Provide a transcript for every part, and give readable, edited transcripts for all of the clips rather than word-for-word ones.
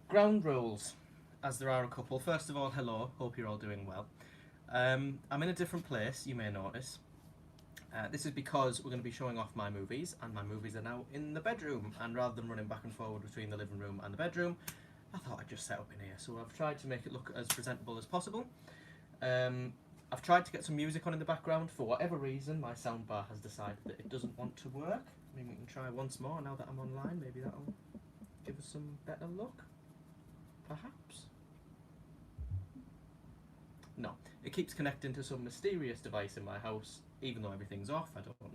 Ground rules, as there are a couple. First of all, hello, hope you're all doing well. I'm in a different place, you may notice. This is because we're going to be showing off my movies, and my movies are now in the bedroom. And rather than running back and forward between the living room and the bedroom, I thought I'd just set up in here. So I've tried to make it look as presentable as possible. I've tried to get some music on in the background. For whatever reason, my soundbar has decided that it doesn't want to work. I mean, we can try once more now that I'm online. Maybe that'll give us some better luck. Perhaps? No. It keeps connecting to some mysterious device in my house, even though everything's off. I don't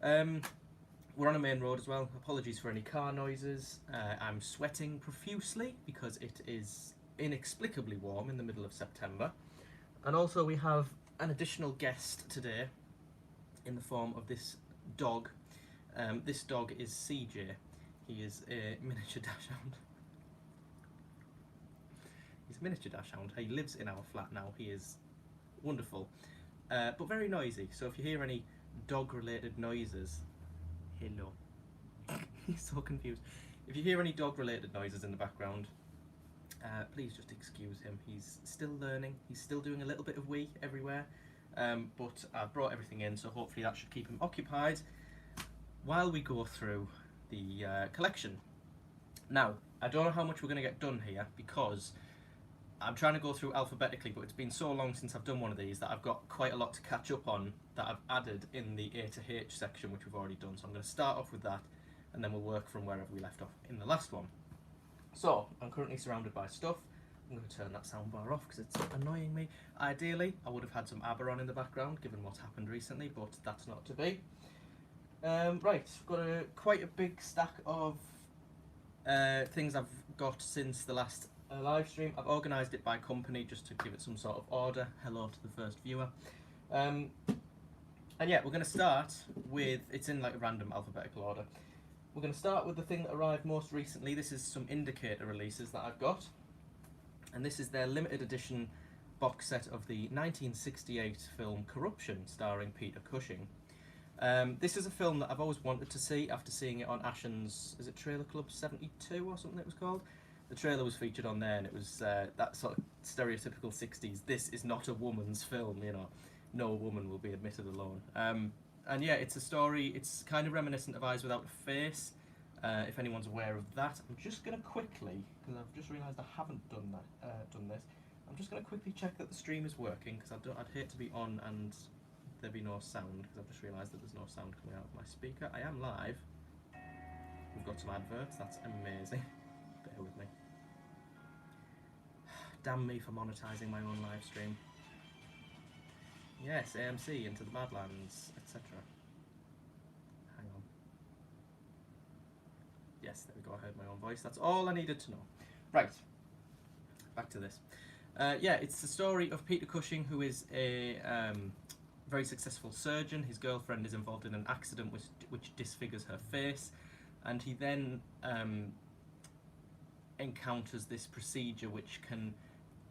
know. We're on a main road as well. Apologies for any car noises. I'm sweating profusely because it is inexplicably warm in the middle of September. And also we have an additional guest today in the form of this dog. This dog is CJ. He is a miniature dachshund. He's a miniature dachshund. He lives in our flat now. He is wonderful, but very noisy. So if you hear any dog-related noises, hello. He's so confused. If you hear any dog-related noises in the background, please just excuse him. He's still learning. He's still doing a little bit of wee everywhere, but I've brought everything in, so hopefully that should keep him occupied while we go through the collection. Now, I don't know how much we're going to get done here because I'm trying to go through alphabetically, but it's been so long since I've done one of these that I've got quite a lot to catch up on that I've added in the A to H section, which we've already done. So I'm going to start off with that, and then we'll work from wherever we left off in the last one. So, I'm currently surrounded by stuff. I'm going to turn that soundbar off because it's annoying me. Ideally, I would have had some ABBA on in the background, given what's happened recently, but that's not to be. Right, I've got quite a big stack of things I've got since the last live stream. I've organised it by company just to give it some sort of order. Hello to the first viewer. And yeah, we're going to start with, it's in like a random alphabetical order. We're going to start with the thing that arrived most recently. This is some Indicator releases that I've got. And this is their limited edition box set of the 1968 film Corruption, starring Peter Cushing. This is a film that I've always wanted to see after seeing it on Ashen's, is it Trailer Club 72 or something it was called? The trailer was featured on there, and it was that sort of stereotypical 60s, this is not a woman's film, you know, no woman will be admitted alone. And yeah, it's a story, it's kind of reminiscent of Eyes Without a Face, if anyone's aware of that. I'm just going to quickly, because I've just realised I haven't done this, I'm just going to quickly check that the stream is working, because I'd hate to be on and there be no sound, because I've just realised that there's no sound coming out of my speaker. I am live. We've got some adverts, that's amazing. Bear with me. Damn me for monetising my own live stream. Yes, AMC, Into the Badlands, etc. Hang on. Yes, there we go, I heard my own voice. That's all I needed to know. Right, back to this. Yeah, it's the story of Peter Cushing, who is a very successful surgeon. His girlfriend is involved in an accident which disfigures her face, and he then encounters this procedure which can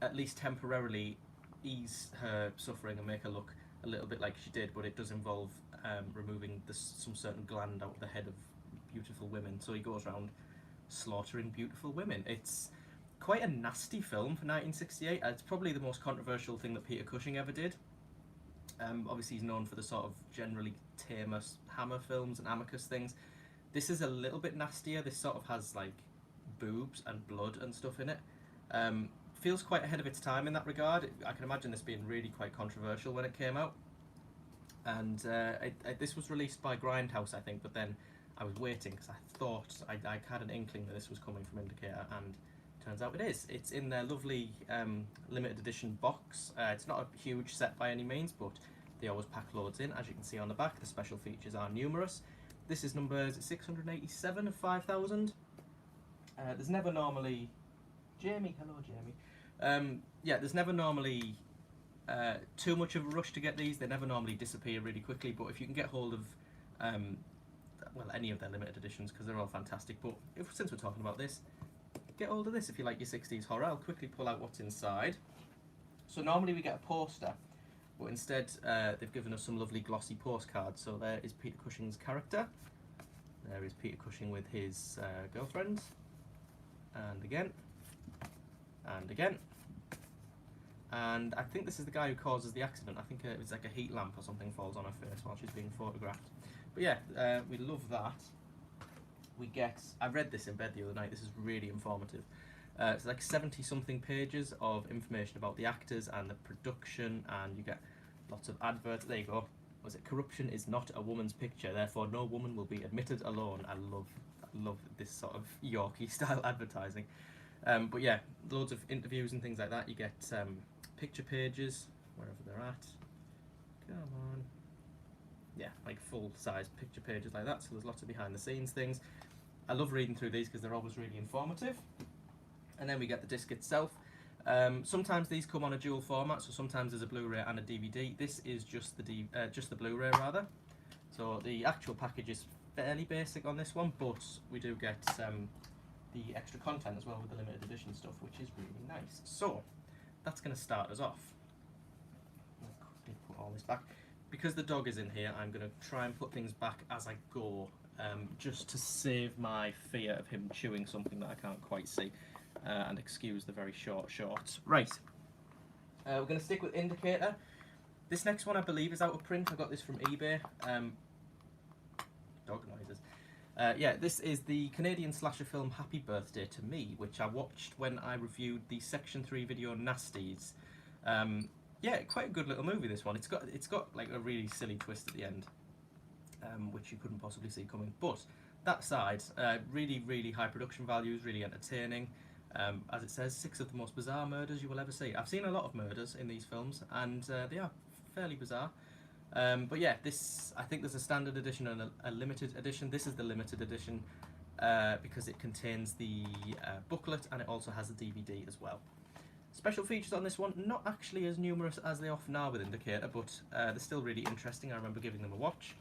at least temporarily ease her suffering and make her look a little bit like she did, but it does involve removing some certain gland out of the head of beautiful women. So he goes around slaughtering beautiful women. It's quite a nasty film for 1968. It's probably the most controversial thing that Peter Cushing ever did. Obviously he's known for the sort of generally tamer Hammer films and Amicus things. This is a little bit nastier. This sort of has like boobs and blood and stuff in it. Feels quite ahead of its time in that regard. I can imagine this being really quite controversial when it came out. And this was released by Grindhouse, I think, but then I was waiting because I thought I had an inkling that this was coming from Indicator, and turns out it is. It's in their lovely limited edition box. It's not a huge set by any means, but they always pack loads in. As you can see on the back, the special features are numerous. This is number 687 of 5,000. There's never normally... Jamie, hello Jamie. Yeah, there's never normally too much of a rush to get these. They never normally disappear really quickly, but if you can get hold of well, any of their limited editions, because they're all fantastic, but since we're talking about this, get hold of this if you like your 60s horror. I'll quickly pull out what's inside. So normally we get a poster, but instead they've given us some lovely glossy postcards. So there is Peter Cushing's character. There is Peter Cushing with his girlfriend. again, and again. And I think this is the guy who causes the accident. I think it's like a heat lamp or something falls on her face while she's being photographed. But yeah, we love that. We get, I read this in bed the other night, this is really informative. It's like 70 something pages of information about the actors and the production, and you get lots of adverts. There you go. Was it corruption is not a woman's picture, therefore no woman will be admitted alone. I love this sort of Yorkie style advertising. But yeah, loads of interviews and things like that. You get picture pages wherever they're at. Come on. Yeah, like full size picture pages like that, so there's lots of behind the scenes things. I love reading through these because they're always really informative. And then we get the disc itself. Sometimes these come on a dual format, so sometimes there's a Blu-ray and a DVD. This is just the Blu-ray rather. So the actual package is fairly basic on this one, but we do get the extra content as well with the limited edition stuff, which is really nice. So that's going to start us off. I'll quickly put all this back. Because the dog is in here, I'm going to try and put things back as I go, just to save my fear of him chewing something that I can't quite see, and excuse the very short shorts. Right, we're going to stick with Indicator. This next one I believe is out of print. I got this from eBay. Dog noises. Yeah, this is the Canadian slasher film Happy Birthday to Me, which I watched when I reviewed the Section 3 video Nasties. Yeah, quite a good little movie, this one. It's got like a really silly twist at the end, which you couldn't possibly see coming. But that side, really, really high production values, really entertaining. As it says, 6 of the most bizarre murders you will ever see. I've seen a lot of murders in these films, and they are fairly bizarre. But yeah, this, I think there's a standard edition and a limited edition. This is the limited edition because it contains the booklet, and it also has a DVD as well. Special features on this one, not actually as numerous as they often are with Indicator, but they're still really interesting. I remember giving them a watch.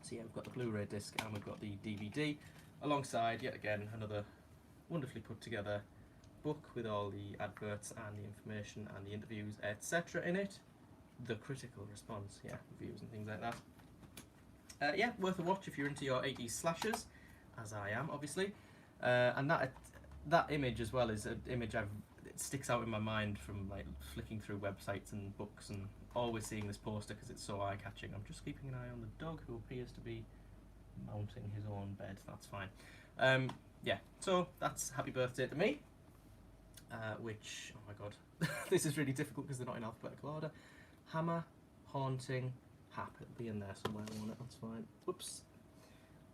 So yeah, we've got the Blu-ray disc and we've got the DVD, alongside, yet again, another wonderfully put together book with all the adverts and the information and the interviews, etc. in it. The critical response, yeah, reviews and things like that. Yeah, worth a watch if you're into your 80s slashers, as I am, obviously. And that image as well is an image it sticks out in my mind from like flicking through websites and books and always seeing this poster because it's so eye-catching. I'm just keeping an eye on the dog, who appears to be mounting his own bed. That's fine. Yeah, so that's Happy Birthday to Me, which, oh my god, this is really difficult because they're not in alphabetical order. Hammer, Haunting, Hap. It'll be in there somewhere, won't it? That's fine. Whoops.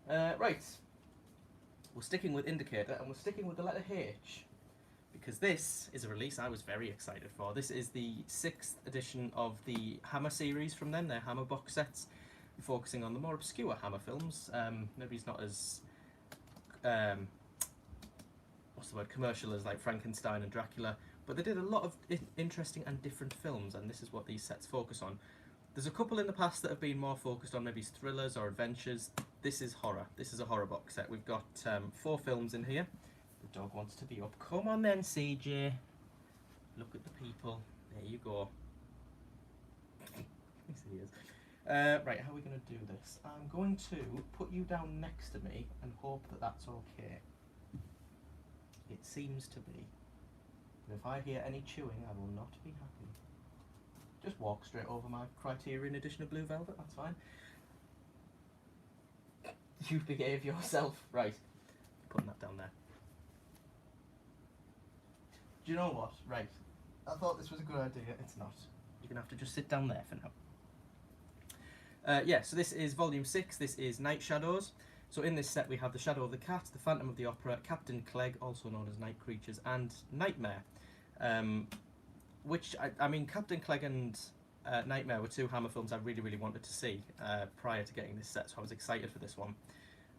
Right. We're sticking with Indicator, and we're sticking with the letter H, because this is a release I was very excited for. This is the 6th edition of the Hammer series from them, their Hammer box sets, focusing on the more obscure Hammer films. Maybe it's not as, what's the word, commercial as like Frankenstein and Dracula, but they did a lot of interesting and different films, and this is what these sets focus on. There's a couple in the past that have been more focused on maybe thrillers or adventures. This is horror. This is a horror box set. We've got 4 films in here. The dog wants to be up. Come on then, CJ. Look at the people. There you go. Yes, he is. Right, how are we going to do this? I'm going to put you down next to me and hope that that's okay. It seems to be. But if I hear any chewing, I will not be happy. Just walk straight over my Criterion edition of Blue Velvet, that's fine. You behave yourself. Right, putting that down there. Do you know what? Right, I thought this was a good idea. It's not. You're going to have to just sit down there for now. Yeah, so this is Volume 6. This is Night Shadows. So in this set we have The Shadow of the Cat, The Phantom of the Opera, Captain Clegg, also known as Night Creatures, and Nightmare. Which, I mean, Captain Clegg and Nightmare were 2 Hammer films I really, really wanted to see prior to getting this set, so I was excited for this one.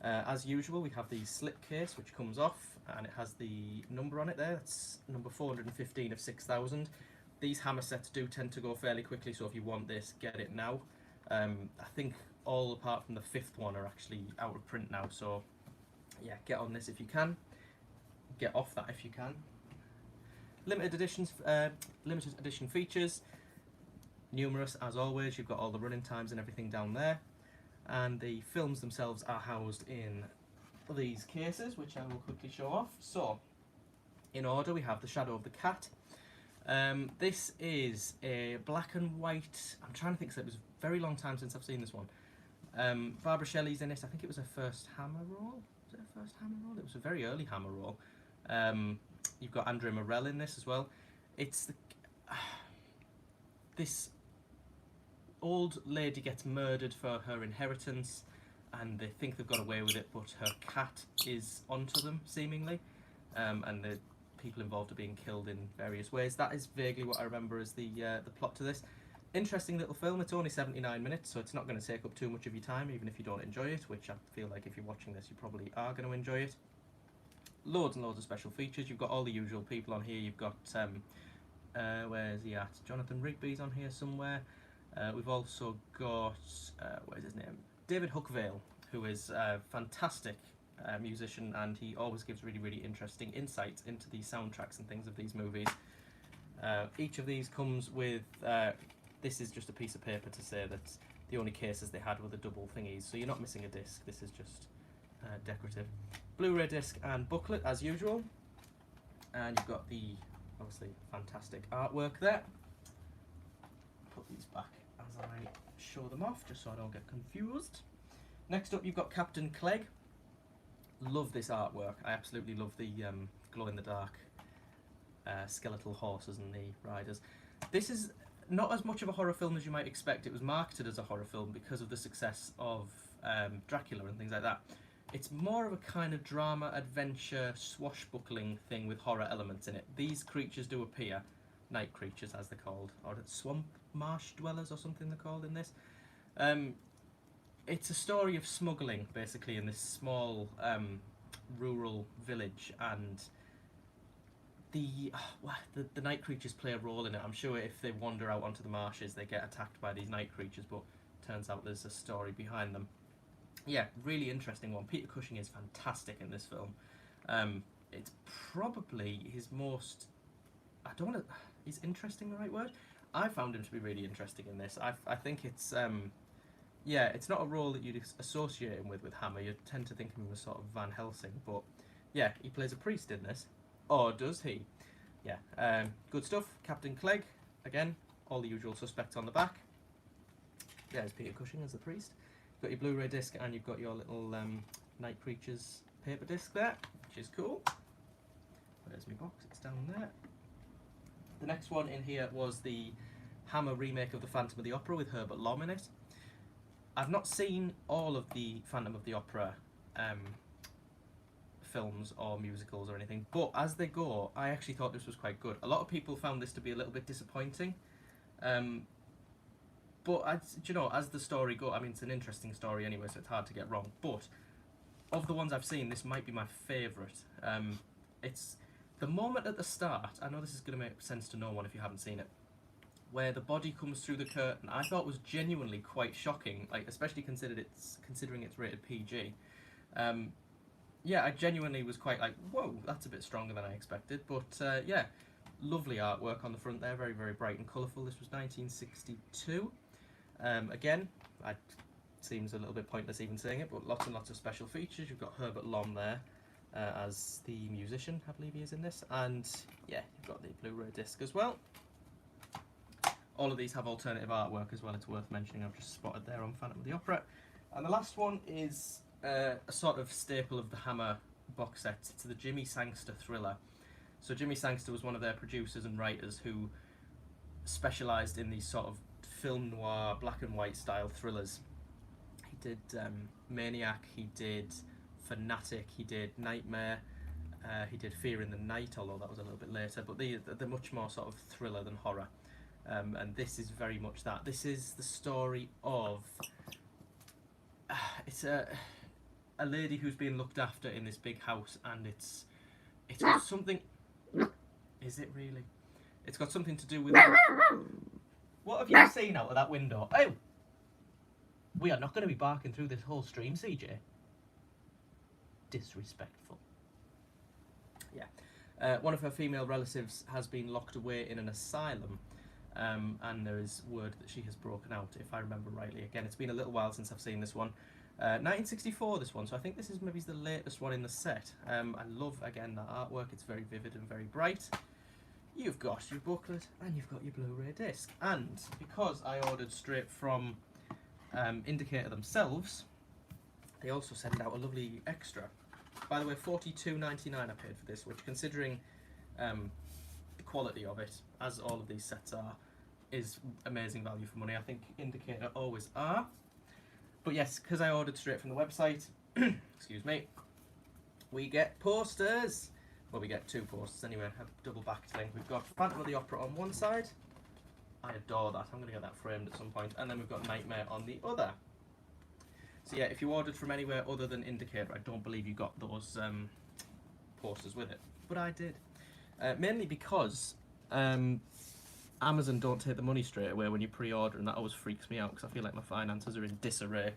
As usual, we have the slipcase, which comes off, and it has the number on it there. That's number 415 of 6,000. These Hammer sets do tend to go fairly quickly, so if you want this, get it now. I think all apart from the 5th one are actually out of print now, so yeah, get on this if you can. Get off that if you can. Limited edition features, numerous as always. You've got all the running times and everything down there, and the films themselves are housed in these cases, which I will quickly show off. So In order, we have The Shadow of the Cat. This is a black and white. I'm trying to think, 'cause it was a very long time since I've seen this one. Barbara Shelley's in it. I think it was her first Hammer role. Was it her first Hammer role? It was a very early Hammer role. You've got Andrea Morell in this as well. It's this old lady gets murdered for her inheritance, and they think they've got away with it, but her cat is onto them, seemingly, and the people involved are being killed in various ways. That is vaguely what I remember as the plot to this. Interesting little film. It's only 79 minutes, so it's not going to take up too much of your time, even if you don't enjoy it, which I feel like if you're watching this, you probably are going to enjoy it. Loads and loads of special features. You've got all the usual people on here. You've got, where's he at? Jonathan Rigby's on here somewhere. We've also got, where's his name? David Hookvale, who is a fantastic musician, and he always gives really, really interesting insights into the soundtracks and things of these movies. Each of these comes with, this is just a piece of paper to say that the only cases they had were the double thingies, so you're not missing a disc. This is just decorative. Blu-ray disc and booklet as usual, and you've got the obviously fantastic artwork there. Put these back as I show them off, just so I don't get confused. Next up, you've got Captain Clegg. Love this artwork. I absolutely love the glow-in-the-dark skeletal horses and the riders. This is not as much of a horror film as you might expect. It was marketed as a horror film because of the success of Dracula and things like that. It's more of a kind of drama, adventure, swashbuckling thing with horror elements in it. These creatures do appear, night creatures as they're called, or swamp marsh dwellers or something they're called in this. It's a story of smuggling, basically, in this small rural village, and the night creatures play a role in it. I'm sure if they wander out onto the marshes, they get attacked by these night creatures, but turns out there's a story behind them. Yeah, really interesting one. Peter Cushing is fantastic in this film. It's probably his most... I don't want to... Is interesting the right word? I found him to be really interesting in this. I think it's... yeah, it's not a role that you'd associate him with Hammer. You'd tend to think of him as sort of Van Helsing, but yeah, he plays a priest in this. Or does he? Yeah, good stuff. Captain Clegg, again, all the usual suspects on the back. There's Peter Cushing as the priest. You've got your Blu-ray disc, and you've got your little Night Creatures paper disc there, which is cool. Where's my box? It's down there. The next one in here was the Hammer remake of The Phantom of the Opera with Herbert Lom in it. I've not seen all of the Phantom of the Opera films or musicals or anything, but as they go, I actually thought this was quite good. A lot of people found this to be a little bit disappointing, but you know, as the story goes, I mean, it's an interesting story anyway, so it's hard to get wrong. But of the ones I've seen, this might be my favourite. It's the moment at the start. I know this is going to make sense to no one if you haven't seen it, where the body comes through the curtain. I thought was genuinely quite shocking, like especially considering it's rated PG. Yeah, I genuinely was quite like, whoa, that's a bit stronger than I expected. But yeah, lovely artwork on the front there, very, very bright and colourful. This was 1962. Again, it seems a little bit pointless even saying it, but lots and lots of special features. You've got Herbert Lom there as the musician, I believe he is in this. And yeah, you've got the Blu-ray disc as well. All of these have alternative artwork as well, it's worth mentioning. I've just spotted there on Phantom of the Opera. And the last one is a sort of staple of the Hammer box set. It's the Jimmy Sangster thriller. So Jimmy Sangster was one of their producers and writers who specialised in these sort of film noir, black and white style thrillers. He did Maniac, he did Fanatic, he did Nightmare, he did Fear in the Night, although that was a little bit later, but they're much more sort of thriller than horror. And this is very much that. This is the story of... it's a lady who's being looked after in this big house, and it's got something... Is it really? It's got something to do with... What have you seen out of that window? Oh! We are not going to be barking through this whole stream, CJ. Disrespectful. Yeah. One of her female relatives has been locked away in an asylum. And there is word that she has broken out, if I remember rightly. Again, it's been a little while since I've seen this one. 1964, this one, so I think this is maybe the latest one in the set. I love, again, that artwork. It's very vivid and very bright. You've got your booklet and you've got your Blu-ray disc. And because I ordered straight from Indicator themselves, they also send out a lovely extra. By the way, $42.99 I paid for this, which, considering the quality of it, as all of these sets are, is amazing value for money. I think Indicator always are. But yes, because I ordered straight from the website, excuse me, we get posters. Well, we get two posters anyway, a double back thing. We've got Phantom of the Opera on one side. I adore that. I'm going to get that framed at some point. And then we've got Nightmare on the other. So yeah, if you ordered from anywhere other than Indicator, I don't believe you got those posters with it. But I did. Mainly because Amazon don't take the money straight away when you pre-order, and that always freaks me out because I feel like my finances are in disarray.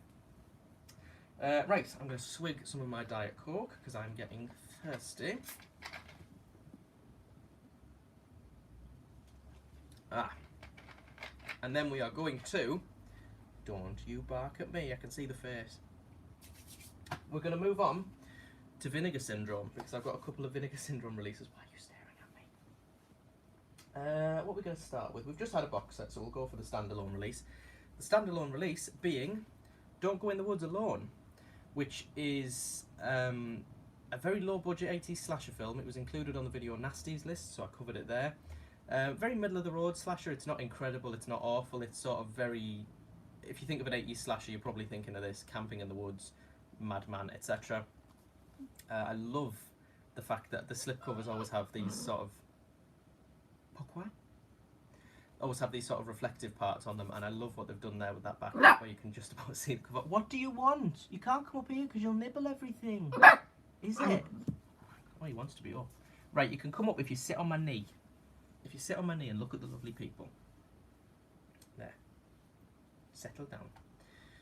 Right, I'm going to swig some of my Diet Coke because I'm getting thirsty. And then we are going to... Don't you bark at me, I can see the face. We're going to move on to Vinegar Syndrome because I've got a couple of Vinegar Syndrome releases. Why are you staring at me? What are we going to start with? We've just had a box set, so we'll go for the standalone release. The standalone release being Don't Go in the Woods Alone, which is a very low budget 80s slasher film. It was included on the Video Nasties list, so I covered it there. Very middle of the road slasher. It's not incredible, it's not awful, it's sort of very... If you think of an 80s slasher, you're probably thinking of this, camping in the woods, Madman, etc. I love the fact that the slipcovers always have these sort of... Pourquoi? Always have these sort of reflective parts on them, and I love what they've done there with that back where you can just about see the cover. What do you want? You can't come up here because you'll nibble everything. Is it? Oh, he wants to be up. Right, you can come up if you sit on my knee. If you sit on my knee and look at the lovely people. There. Settle down.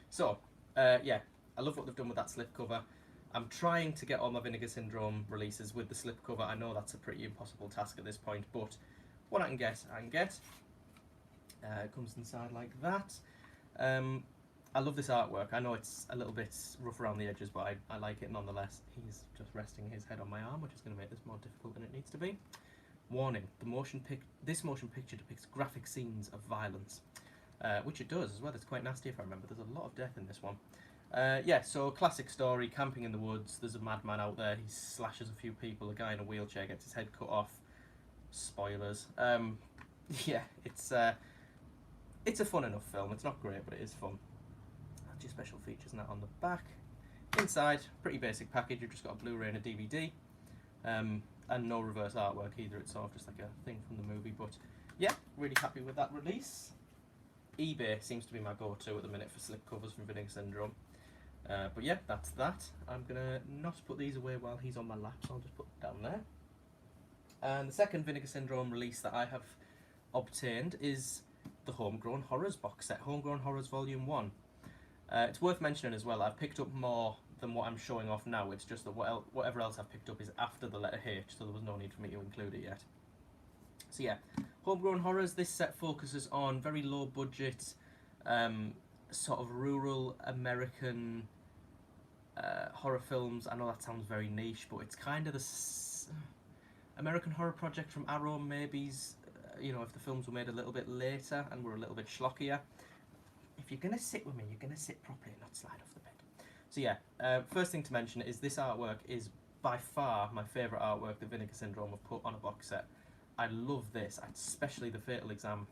So, yeah, I love what they've done with that slipcover. I'm trying to get all my Vinegar Syndrome releases with the slipcover. I know that's a pretty impossible task at this point, but what I can get, I can get. It comes inside like that. I love this artwork. I know it's a little bit rough around the edges, but I like it nonetheless. He's just resting his head on my arm, which is going to make this more difficult than it needs to be. Warning, this motion picture depicts graphic scenes of violence, which it does as well. It's quite nasty if I remember. There's a lot of death in this one. Yeah, so classic story, camping in the woods. There's a madman out there. He slashes a few people. A guy in a wheelchair gets his head cut off. Spoilers. Yeah, it's a fun enough film. It's not great, but it is fun. That's your special features and that on the back. Inside, pretty basic package. You've just got a Blu-ray and a DVD. And no reverse artwork either. It's sort of just like a thing from the movie. But yeah, really happy with that release. eBay seems to be my go-to at the minute for slipcovers from Vinegar Syndrome. But yeah, that's that. I'm going to not put these away while he's on my lap, so I'll just put it down there. And the second Vinegar Syndrome release that I have obtained is the Homegrown Horrors box set, Homegrown Horrors Volume 1. It's worth mentioning as well, I've picked up more than what I'm showing off now. It's just that whatever else I've picked up is after the letter H, so there was no need for me to include it yet. So yeah, Homegrown Horrors, this set focuses on very low budget, sort of rural American horror films. I know that sounds very niche, but it's kind of the American Horror Project from Arrow, maybe's, you know, if the films were made a little bit later and were a little bit schlockier. If you're going to sit with me, you're going to sit properly and not slide off the bed. So yeah, first thing to mention is this artwork is by far my favourite artwork that Vinegar Syndrome have put on a box set. I love this, especially the Fatal Exam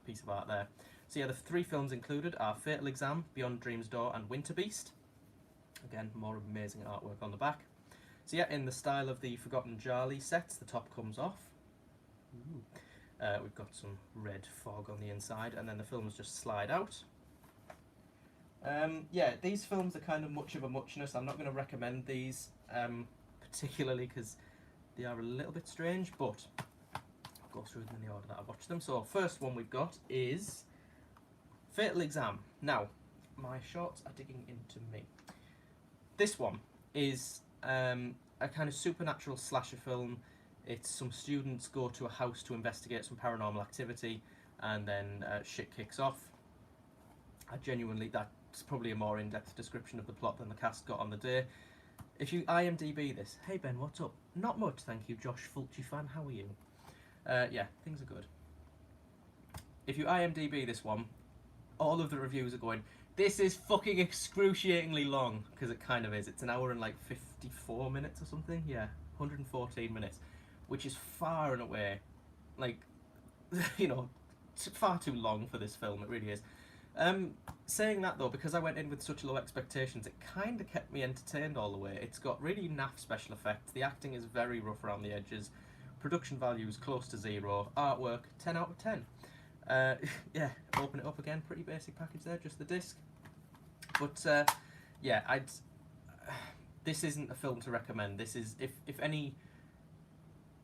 piece of art there. So yeah, the three films included are Fatal Exam, Beyond Dream's Door and Winter Beast. Again, more amazing artwork on the back. So yeah, in the style of the Forgotten Jarly sets, the top comes off. We've got some red fog on the inside, and then the films just slide out. Yeah, these films are kind of much of a muchness. I'm not going to recommend these particularly because they are a little bit strange, but I'll go through them in the order that I've watched them. So first one we've got is Fatal Exam. Now, my shorts are digging into me. This one is a kind of supernatural slasher film. It's some students go to a house to investigate some paranormal activity, and then shit kicks off. That it's probably a more in-depth description of the plot than the cast got on the day. If you IMDb this, hey Ben, what's up? Not much, thank you, Josh Fulci fan. How are you? Yeah, things are good. If you IMDb this one, all of the reviews are going, this is fucking excruciatingly long, because it kind of is. It's an hour and like 54 minutes or something. Yeah, 114 minutes, which is far and away, like, you know, far too long for this film. It really is. Saying that though, because I went in with such low expectations, it kind of kept me entertained all the way. It's got really naff special effects. The acting is very rough around the edges. Production value is close to 0. Artwork, 10 out of 10. Yeah, open it up again. Pretty basic package there, just the disc. But yeah, this isn't a film to recommend. This is, if any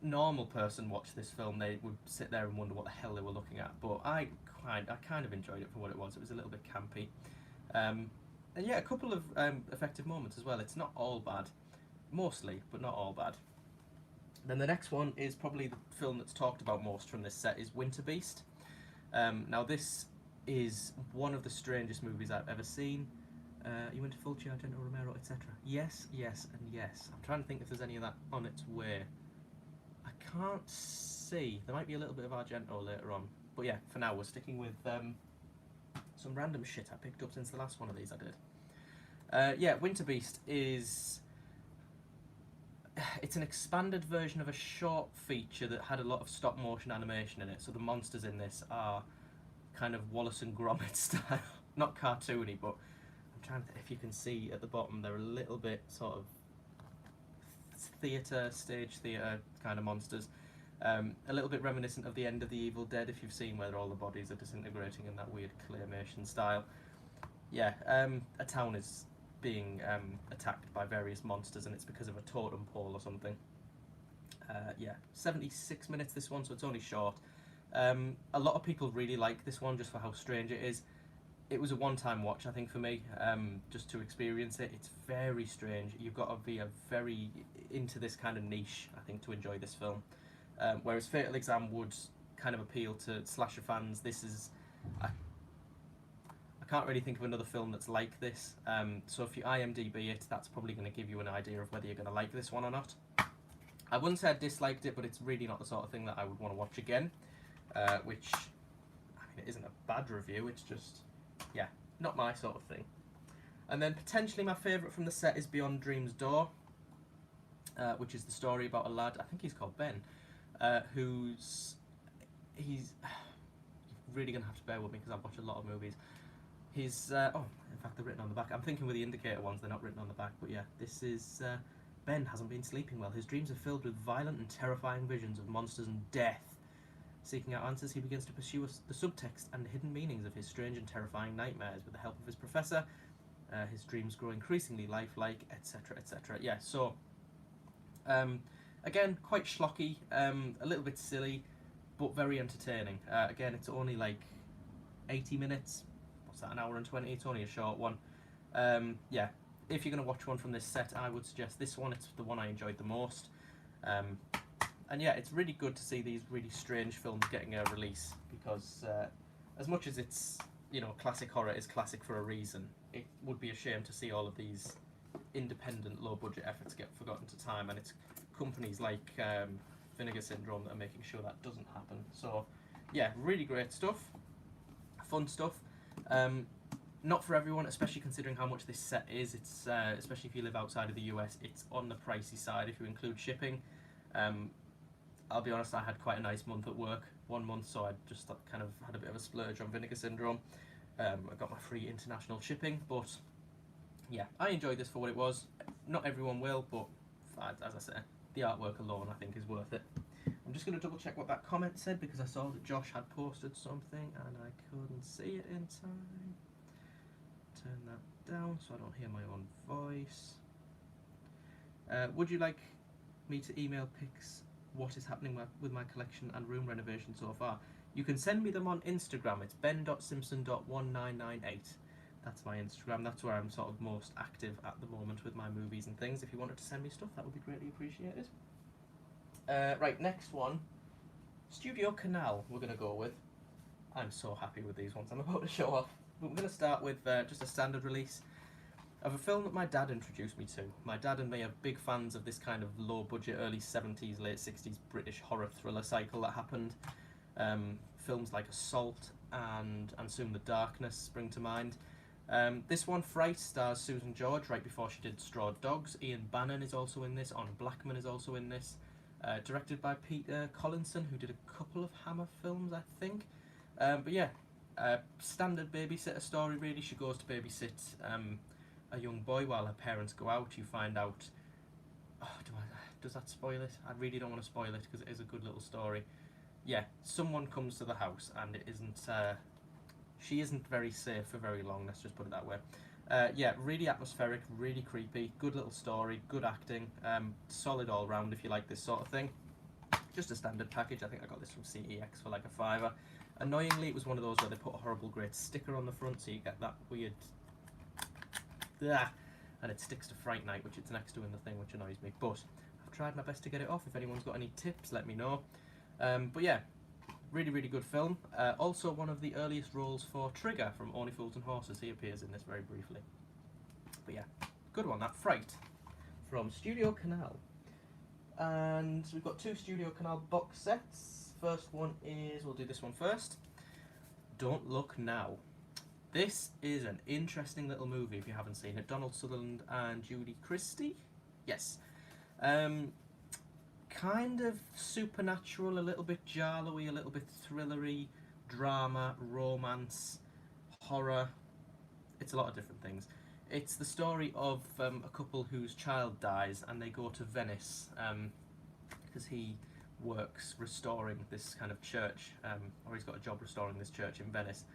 normal person watched this film, they would sit there and wonder what the hell they were looking at. But I kind of enjoyed it for what it was. It was a little bit campy, and yeah, a couple of effective moments as well. It's not all bad, mostly, but not all bad. Then the next one is probably the film that's talked about most from this set, is Winter Beast. Now this is one of the strangest movies I've ever seen. You went to Fulci, Argento, Romero, etc. Yes, yes, and yes. I'm trying to think if there's any of that on its way. I can't see. There might be a little bit of Argento later on. But yeah, for now we're sticking with some random shit I picked up since the last one of these I did. Yeah, Winter Beast is... It's an expanded version of a short feature that had a lot of stop motion animation in it. So the monsters in this are kind of Wallace and Gromit style. Not cartoony, but I'm trying to think if you can see at the bottom, they're a little bit sort of stage theatre kind of monsters. A little bit reminiscent of the end of The Evil Dead, if you've seen, where all the bodies are disintegrating in that weird claymation style. Yeah, a town is being attacked by various monsters, and it's because of a totem pole or something. Yeah, 76 minutes this one, so it's only short. A lot of people really like this one just for how strange it is. It was a one-time watch, I think, for me, just to experience it. It's very strange. You've got to be very into this kind of niche, I think, to enjoy this film. Whereas Fatal Exam would kind of appeal to slasher fans, this is... I can't really think of another film that's like this. So if you IMDb it, that's probably going to give you an idea of whether you're going to like this one or not. I wouldn't say I disliked it, but it's really not the sort of thing that I would want to watch again. Which, I mean, it isn't a bad review, it's just... yeah, not my sort of thing. And then potentially my favourite from the set is Beyond Dream's Door, which is the story about a lad, I think he's called Ben, he's really going to have to bear with me because I've watched a lot of movies. He's, oh, in fact they're written on the back. I'm thinking with the indicator ones, they're not written on the back, but yeah, this is, Ben hasn't been sleeping well. His dreams are filled with violent and terrifying visions of monsters and death. Seeking out answers, he begins to pursue the subtext and hidden meanings of his strange and terrifying nightmares with the help of his professor. His dreams grow increasingly lifelike, etc., etc. Yeah, so, again, quite schlocky, a little bit silly, but very entertaining. Again, it's only like 80 minutes. What's that, an hour and 20? It's only a short one. Yeah, if you're going to watch one from this set, I would suggest this one. It's the one I enjoyed the most. And yeah, it's really good to see these really strange films getting a release, because as much as it's, you know, classic horror is classic for a reason, it would be a shame to see all of these independent, low-budget efforts get forgotten to time, and it's companies like Vinegar Syndrome that are making sure that doesn't happen. So yeah, really great stuff, fun stuff. Not for everyone, especially considering how much this set is. It's especially if you live outside of the US, it's on the pricey side if you include shipping. I'll be honest, I had quite a nice month at work, 1 month, so I just kind of had a bit of a splurge on Vinegar Syndrome. I got my free international shipping, but yeah, I enjoyed this for what it was. Not everyone will, but as I say, the artwork alone I think is worth it. I'm just going to double check what that comment said, because I saw that Josh had posted something and I couldn't see it in time. Turn that down so I don't hear my own voice. Would you like me to email pics what is happening with my collection and room renovation so far? You can send me them on Instagram. It's ben.simpson.1998. That's my Instagram. That's where I'm sort of most active at the moment with my movies and things. If you wanted to send me stuff, that would be greatly appreciated. Right, next one. Studio Canal we're going to go with. I'm so happy with these ones I'm about to show off. But we're going to start with just a standard release of a film that my dad introduced me to. My dad and me are big fans of this kind of low-budget, early 70s, late 60s British horror thriller cycle that happened. Films like Assault and Soon the Darkness spring to mind. This one, Fright, stars Susan George right before she did Straw Dogs. Ian Bannon is also in this. Honor Blackman is also in this. Directed by Peter Collinson, who did a couple of Hammer films, I think. But yeah, standard babysitter story really. She goes to babysit a young boy while her parents go out. You find out... Oh, does that spoil it? I really don't want to spoil it because it is a good little story. Yeah, someone comes to the house and it isn't... she isn't very safe for very long, let's just put it that way. Yeah, really atmospheric, really creepy, good little story, good acting, solid all round if you like this sort of thing. Just a standard package. I think I got this from CEX for like a £5. Annoyingly, it was one of those where they put a horrible great sticker on the front, so you get that weird... and it sticks to Fright Night, which it's next to in the thing, which annoys me. But I've tried my best to get it off. If anyone's got any tips, let me know. But yeah, really, really good film. Also one of the earliest roles for Trigger from Only Fools and Horses. He appears in this very briefly. But yeah, good one, that. Fright from Studio Canal. And we've got 2 Studio Canal box sets. First one is, we'll do this one first. Don't Look Now. This is an interesting little movie if you haven't seen it. Donald Sutherland and Judy Christie? Yes. Kind of supernatural, a little bit giallo-y, a little bit thrillery, drama, romance, horror. It's a lot of different things. It's the story of a couple whose child dies and they go to Venice because he works restoring this kind of church, or he's got a job restoring this church in Venice.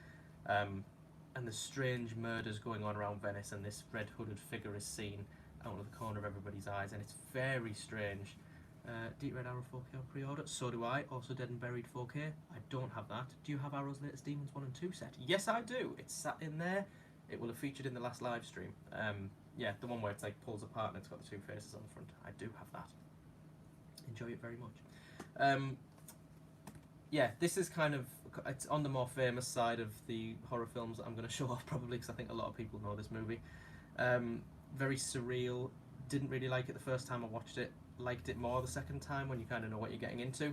And there's strange murders going on around Venice, and this red hooded figure is seen out of the corner of everybody's eyes, and it's very strange. Deep Red Arrow 4K on pre-order? So do I. Also Dead and Buried 4K. I don't have that. Do you have Arrow's latest Demons 1 and 2 set? Yes, I do. It's sat in there. It will have featured in the last live stream. Yeah, the one where it's like pulls apart and it's got the 2 faces on the front. I do have that. Enjoy it very much. Yeah, this is kind of, it's on the more famous side of the horror films that I'm going to show off probably, because I think a lot of people know this movie. Very surreal. Didn't really like it the first time I watched it. Liked it more the second time when you kind of know what you're getting into.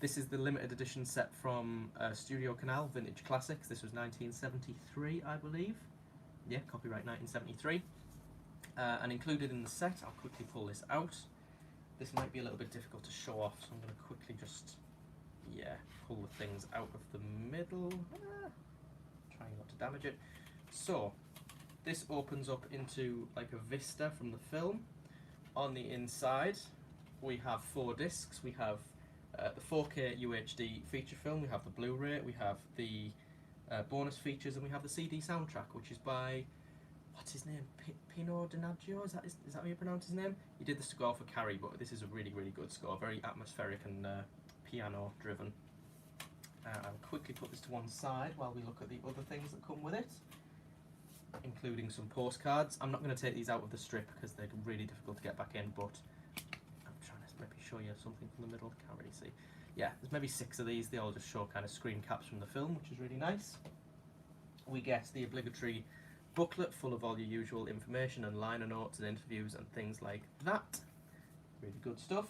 This is the limited edition set from Studio Canal, Vintage Classics. This was 1973, I believe. Yeah, copyright 1973. And included in the set, I'll quickly pull this out. This might be a little bit difficult to show off, so I'm going to quickly just, yeah, pull the things out of the middle. Trying not to damage it. So, this opens up into like a vista from the film. On the inside, we have 4 discs. We have the 4K UHD feature film, we have the Blu-ray, we have the bonus features, and we have the CD soundtrack, which is by, what's his name? Pino Donaggio? Is that how you pronounce his name? He did the score for Carrie, but this is a really, really good score. Very atmospheric and piano-driven. I'll quickly put this to one side while we look at the other things that come with it, including some postcards. I'm not going to take these out of the strip because they're really difficult to get back in, but I'm trying to maybe show you something from the middle. Can't really see. Yeah, there's maybe 6 of these. They all just show kind of screen caps from the film, which is really nice. We get the obligatory booklet full of all your usual information and liner notes and interviews and things like that. Really good stuff.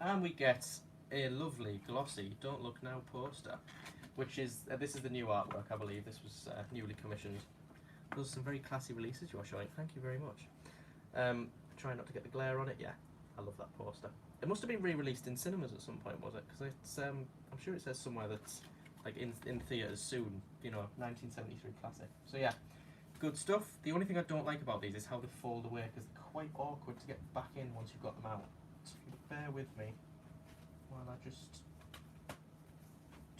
And we get a lovely glossy Don't Look Now poster, which is, this is the new artwork, I believe. This was newly commissioned. Those are some very classy releases you are showing. Thank you very much. Try not to get the glare on it. Yeah, I love that poster. It must have been re-released in cinemas at some point, was it? Because it's, I'm sure it says somewhere that's like in theatres soon. You know, 1973 classic. So yeah, good stuff. The only thing I don't like about these is how they fold away, because they're quite awkward to get back in once you've got them out. So if you bear with me while I just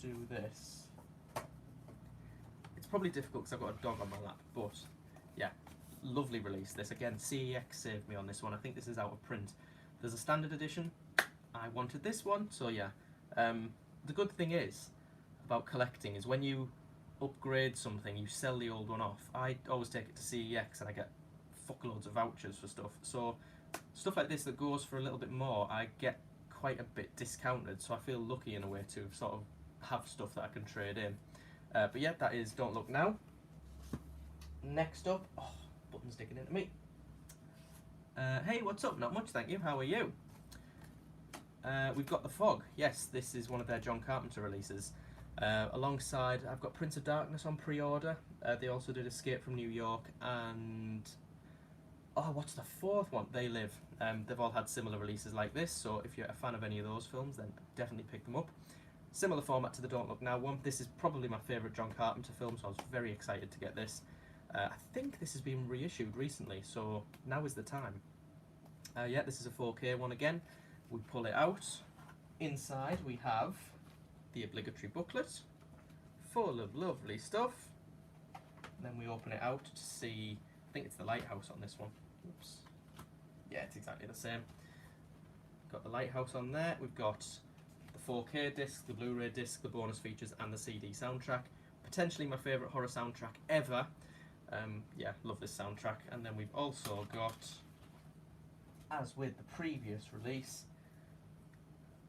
do this. It's probably difficult because I've got a dog on my lap, but yeah, lovely release. This again, CEX saved me on this one. I think this is out of print. There's a standard edition. I wanted this one, so yeah. The good thing is about collecting is when you upgrade something, you sell the old one off. I always take it to CEX and I get fuckloads of vouchers for stuff. So stuff like this that goes for a little bit more, I get quite a bit discounted. So I feel lucky in a way to sort of have stuff that I can trade in. But yeah, that is Don't Look Now. Next up, oh, button's sticking into me. Hey, what's up? Not much, thank you. How are you? We've got The Fog. Yes, this is one of their John Carpenter releases. Alongside, I've got Prince of Darkness on pre-order. They also did Escape from New York and... oh, what's the fourth one? They Live. They've all had similar releases like this, so if you're a fan of any of those films, then definitely pick them up. Similar format to the Don't Look Now one. This is probably my favourite John Carpenter film, so I was very excited to get this. I think this has been reissued recently, so now is the time. Yeah, this is a 4K one again. We pull it out. Inside we have the obligatory booklet, full of lovely stuff. And then we open it out to see, I think it's the lighthouse on this one. Oops. Yeah, it's exactly the same. Got the lighthouse on there. We've got the 4K disc, the Blu-ray disc, the bonus features, and the CD soundtrack. Potentially my favourite horror soundtrack ever. Yeah, love this soundtrack. And then we've also got, as with the previous release,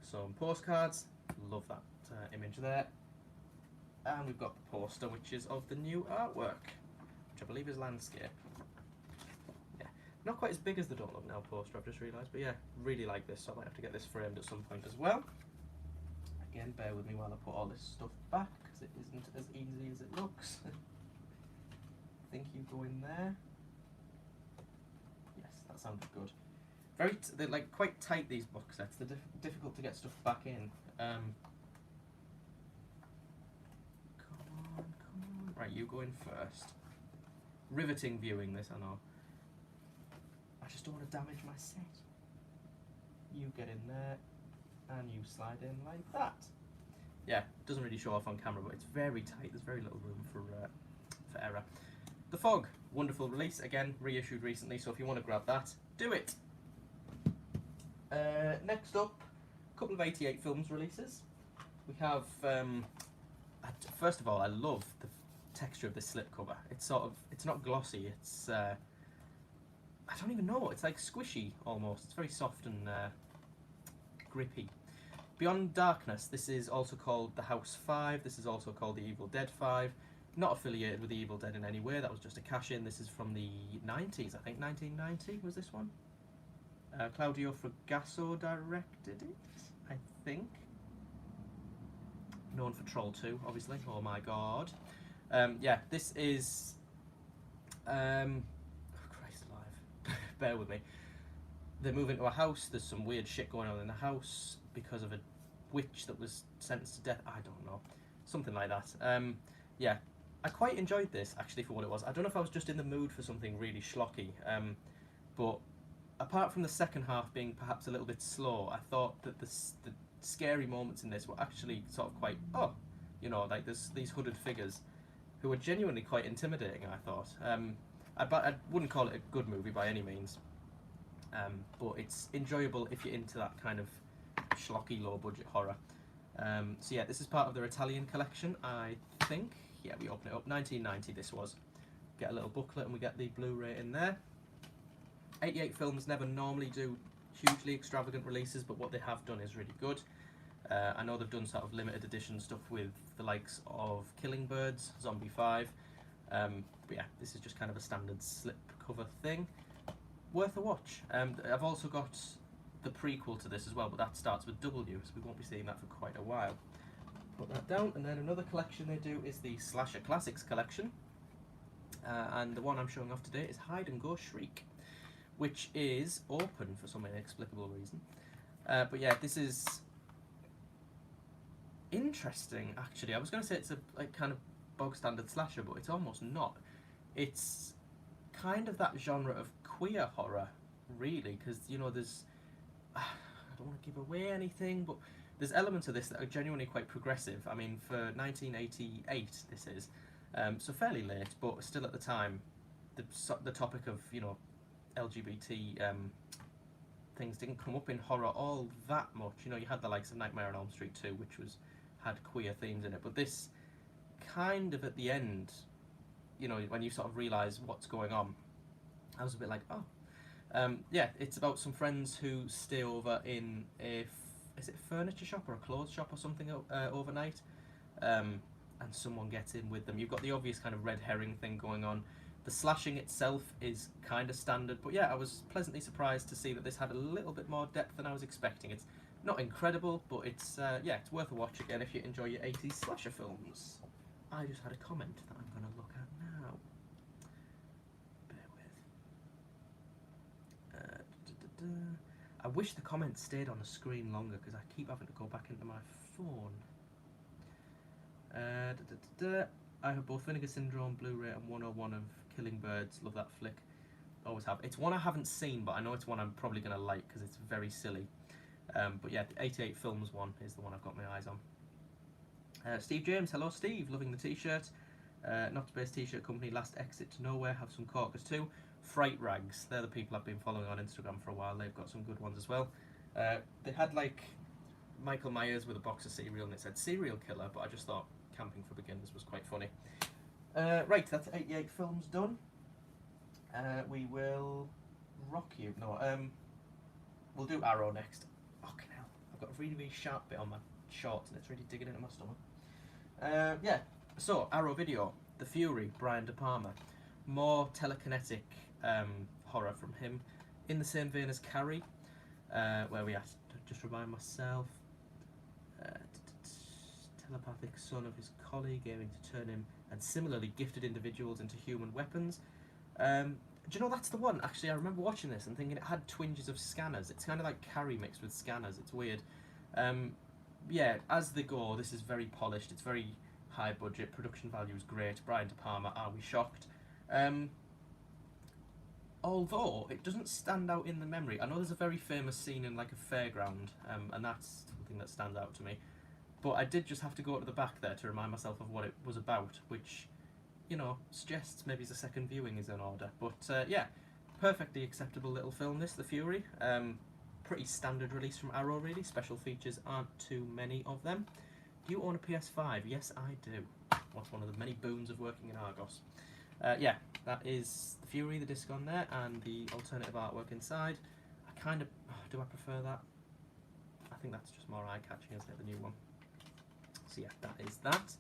some postcards. Love that image there. And we've got the poster, which is of the new artwork, which I believe is landscape. Yeah, not quite as big as the Don't Look Now poster, I've just realised, but yeah, really like this, so I might have to get this framed at some point as well. Again, bear with me while I put all this stuff back, because it isn't as easy as it looks. I think you go in there. Yes, that sounded good. They're like quite tight, these box sets. They're difficult to get stuff back in. Come on. Right, you go in first. Riveting viewing this, I know. I just don't want to damage my set. You get in there, and you slide in like that. Yeah, doesn't really show off on camera, but it's very tight. There's very little room for error. The Fog, wonderful release. Again, reissued recently, so if you want to grab that, do it. Next up, a couple of 88 films releases. We have, first of all, I love the texture of this slipcover. It's not glossy, it's, I don't even know, it's like squishy almost. It's very soft and grippy. Beyond Darkness, this is also called The House 5, this is also called The Evil Dead 5. Not affiliated with The Evil Dead in any way, that was just a cash-in. This is from the 90s, I think 1990 was this one. Claudio Fragasso directed it, I think. Known for Troll 2, obviously. Oh my god. Yeah, this is... oh, Christ alive. Bear with me. They move into a house, there's some weird shit going on in the house because of a witch that was sentenced to death. I don't know. Something like that. Yeah, I quite enjoyed this, actually, for what it was. I don't know if I was just in the mood for something really schlocky, but apart from the second half being perhaps a little bit slow, I thought that the scary moments in this were actually sort of quite, oh, you know, like there's these hooded figures who were genuinely quite intimidating, I thought. I wouldn't call it a good movie by any means, but it's enjoyable if you're into that kind of schlocky, low-budget horror. So yeah, this is part of their Italian collection, I think. Yeah, we open it up. 1990 this was. Get a little booklet and we get the Blu-ray in there. 88 films never normally do hugely extravagant releases, but what they have done is really good. I know they've done sort of limited edition stuff with the likes of Killing Birds, Zombie 5, but yeah, this is just kind of a standard slipcover thing. Worth a watch. I've also got the prequel to this as well, but that starts with W, so we won't be seeing that for quite a while. Put that down, and then another collection they do is the Slasher Classics collection, and the one I'm showing off today is Hide and Go Shriek, which is open for some inexplicable reason. But yeah, this is interesting, actually. I was going to say it's a like kind of bog standard slasher, but it's almost not. It's kind of that genre of queer horror, really, because, you know, there's... I don't want to give away anything, but there's elements of this that are genuinely quite progressive. I mean, for 1988 this is, so fairly late, but still at the time, the topic of, you know, LGBT things didn't come up in horror all that much. You know, you had the likes of Nightmare on Elm Street 2, which had queer themes in it, but this kind of at the end, you know, when you sort of realise what's going on, I was a bit like, oh. Yeah, it's about some friends who stay over in is it a furniture shop or a clothes shop or something overnight, and someone gets in with them. You've got the obvious kind of red herring thing going on. The slashing itself is kind of standard, but yeah, I was pleasantly surprised to see that this had a little bit more depth than I was expecting. It's not incredible, but it's yeah, it's worth a watch again if you enjoy your 80s slasher films. I just had a comment that I'm going to look at now. Bear with. I wish the comments stayed on the screen longer because I keep having to go back into my phone. I have both Vinegar Syndrome Blu-ray and 101 of Killing Birds. Love that flick. Always have. It's one I haven't seen, but I know it's one I'm probably going to like because it's very silly. But yeah, the 88 Films one is the one I've got my eyes on. Steve James, hello Steve, loving the t-shirt. Not to base t-shirt company, Last Exit to Nowhere, have some corkers too. Fright Rags, they're the people I've been following on Instagram for a while. They've got some good ones as well. They had like Michael Myers with a box of cereal and it said serial killer, but I just thought camping for beginners was quite funny. Right, that's 88 films done. We will rock you. No, we'll do Arrow next. Fucking hell, I've got a really, really sharp bit on my shorts and it's really digging into my stomach. Yeah, so Arrow video, The Fury, Brian De Palma. More telekinetic horror from him, in the same vein as Carrie, where we have to just remind myself, telepathic son of his colleague aiming to turn him and similarly gifted individuals into human weapons. Do you know that's the one? Actually, I remember watching this and thinking it had twinges of Scanners. It's kind of like Carrie mixed with Scanners. It's weird. Yeah, as they go, this is very polished. It's very high budget. Production value is great. Brian De Palma, are we shocked? Although it doesn't stand out in the memory. I know there's a very famous scene in like a fairground, and that's something that stands out to me. But I did just have to go to the back there to remind myself of what it was about, which, you know, suggests maybe the second viewing is in order. But yeah, perfectly acceptable little film this, The Fury. Pretty standard release from Arrow really. Special features aren't too many of them. Do you own a PS5? Yes, I do. What's one of the many boons of working in Argos. Yeah, that is The Fury, the disc on there, and the alternative artwork inside. I kind of... do I prefer that? I think that's just more eye-catching, isn't it, the new one? So yeah, that is that.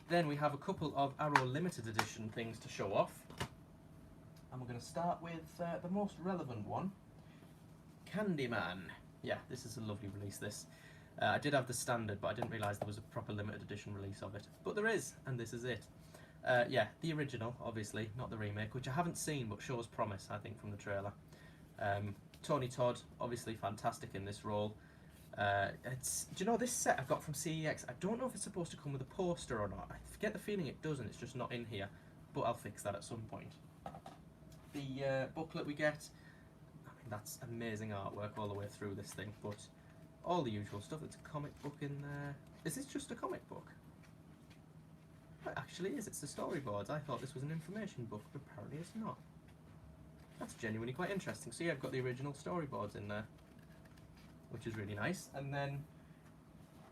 Then we have a couple of Arrow limited edition things to show off. And we're going to start with the most relevant one. Candyman. Yeah, this is a lovely release, this. I did have the standard, but I didn't realise there was a proper limited edition release of it. But there is, and this is it. Yeah, the original, obviously, not the remake, which I haven't seen, but shows promise, I think, from the trailer. Tony Todd, obviously fantastic in this role. Do you know, this set I got from CEX, I don't know if it's supposed to come with a poster or not. I get the feeling it doesn't, it's just not in here. But I'll fix that at some point. The booklet we get, I mean, that's amazing artwork all the way through this thing, but all the usual stuff. It's a comic book in there. Is this just a comic book? It actually is, it's the storyboards. I thought this was an information book, but apparently it's not. That's genuinely quite interesting. So yeah, I've got the original storyboards in there, which is really nice. And then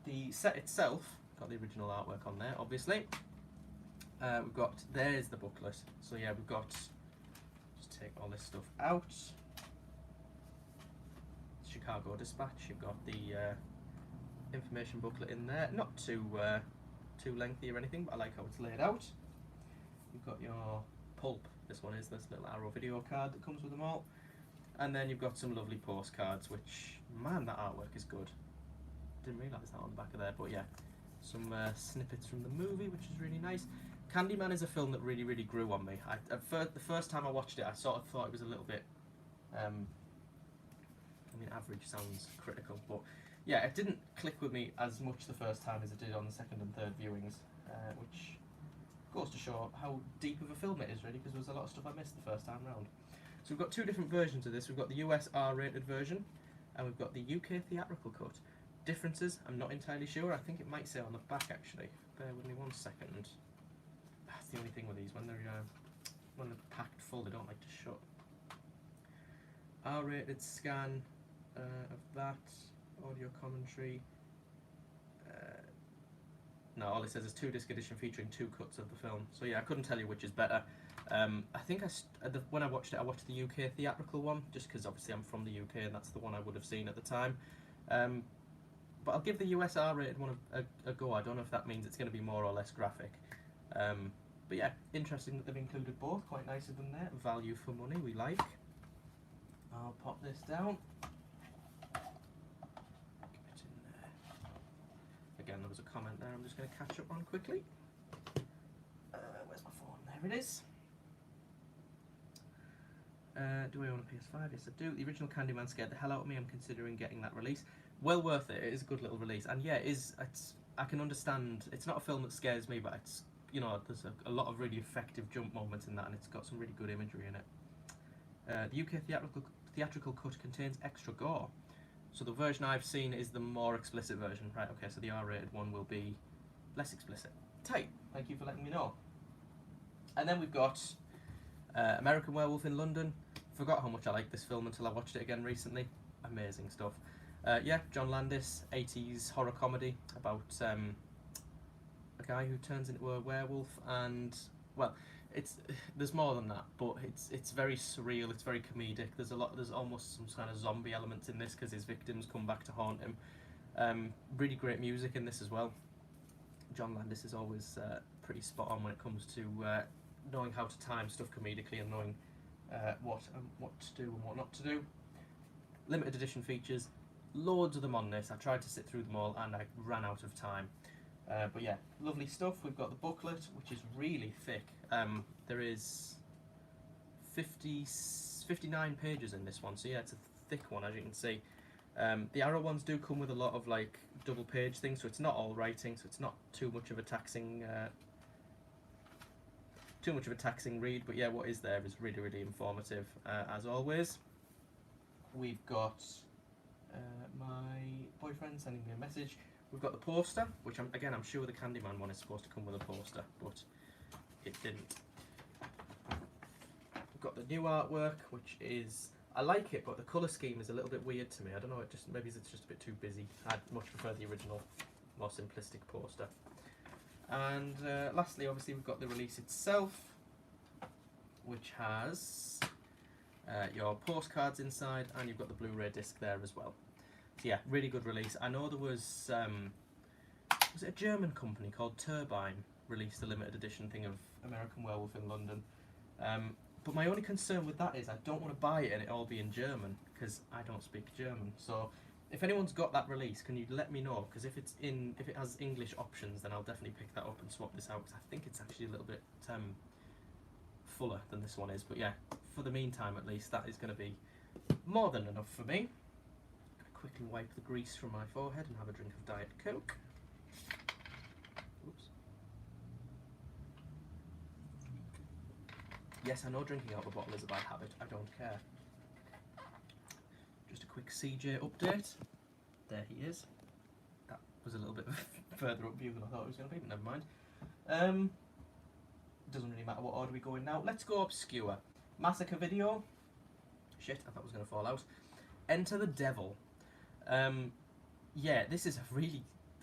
the set itself, got the original artwork on there, obviously. We've got, there's the booklet. So yeah, we've got, just take all this stuff out. Chicago Dispatch, you've got the information booklet in there. Not too lengthy or anything, but I like how it's laid out. You've got your pulp, this one is this little Arrow video card that comes with them all. And then you've got some lovely postcards, which, man, that artwork is good. Didn't realise that on the back of there, but yeah. Some snippets from the movie, which is really nice. Candyman is a film that really, really grew on me. The first time I watched it, I sort of thought it was a little bit, I mean, average sounds critical, but yeah, it didn't click with me as much the first time as it did on the second and third viewings, which goes to show how deep of a film it is, really, because there was a lot of stuff I missed the first time round. So we've got two different versions of this. We've got the US R-rated version, and we've got the UK theatrical cut. Differences, I'm not entirely sure. I think it might say on the back, actually. Bear with me 1 second. That's the only thing with these. When they're packed full, they don't like to shut. R-rated scan of that. Audio commentary. No, all it says is 2-disc edition featuring 2 cuts of the film. So yeah, I couldn't tell you which is better. I think when I watched it, I watched the UK theatrical one, just because obviously I'm from the UK and that's the one I would have seen at the time. But I'll give the US R-rated one a go. I don't know if that means it's going to be more or less graphic. But yeah, interesting that they've included both. Quite nice of them there. Value for money, we like. I'll pop this down. Get it in there. Again, there was a comment there I'm just going to catch up on quickly. Where's my phone? There it is. Do I own a PS5? Yes, I do. The original Candyman scared the hell out of me. I'm considering getting that release. Well worth it. It is a good little release. And yeah, it is. I can understand. It's not a film that scares me, but it's, you know, there's a lot of really effective jump moments in that, and it's got some really good imagery in it. The UK theatrical cut contains extra gore. So the version I've seen is the more explicit version. Right, okay, so the R-rated one will be less explicit. Tight. Thank you for letting me know. And then we've got American Werewolf in London. Forgot how much I liked this film until I watched it again recently. Amazing stuff. Yeah, John Landis, 80s horror comedy about a guy who turns into a werewolf, and well, there's more than that, but it's very surreal. It's very comedic. There's almost some kind of zombie elements in this because his victims come back to haunt him. Really great music in this as well. John Landis is always pretty spot on when it comes to knowing how to time stuff comedically and knowing what to do and what not to do. Limited edition features, loads of them on this. I tried to sit through them all and I ran out of time. But yeah, lovely stuff. We've got the booklet, which is really thick. There is 59 pages in this one, so yeah, it's a thick one, as you can see. The Arrow ones do come with a lot of like double page things, so it's not all writing, so it's not too much of a taxing read. But yeah, what is there is really, really informative, as always. We've got my boyfriend sending me a message. We've got the poster, which I'm sure the Candyman one is supposed to come with a poster, but it didn't. We've got the new artwork, which is, I like it, but the colour scheme is a little bit weird to me. I don't know, maybe it's just a bit too busy. I'd much prefer the original, more simplistic poster. And lastly, obviously, we've got the release itself, which has your postcards inside, and you've got the Blu-ray disc there as well. So yeah, really good release. I know there was it a German company called Turbine released a limited edition thing of American Werewolf in London. But my only concern with that is I don't want to buy it and it all be in German, because I don't speak German. So if anyone's got that release, can you let me know? Because if it has English options, then I'll definitely pick that up and swap this out, because I think it's actually a little bit fuller than this one is. But yeah, for the meantime at least, that is going to be more than enough for me. Quickly wipe the grease from my forehead and have a drink of Diet Coke. Oops. Yes, I know drinking out of a bottle is a bad habit. I don't care. Just a quick CJ update. There he is. That was a little bit further up view than I thought it was going to be, but never mind. Doesn't really matter what order we go in now. Let's go obscure. Massacre Video. Shit, I thought it was going to fall out. Enter the Devil. Yeah, this is a really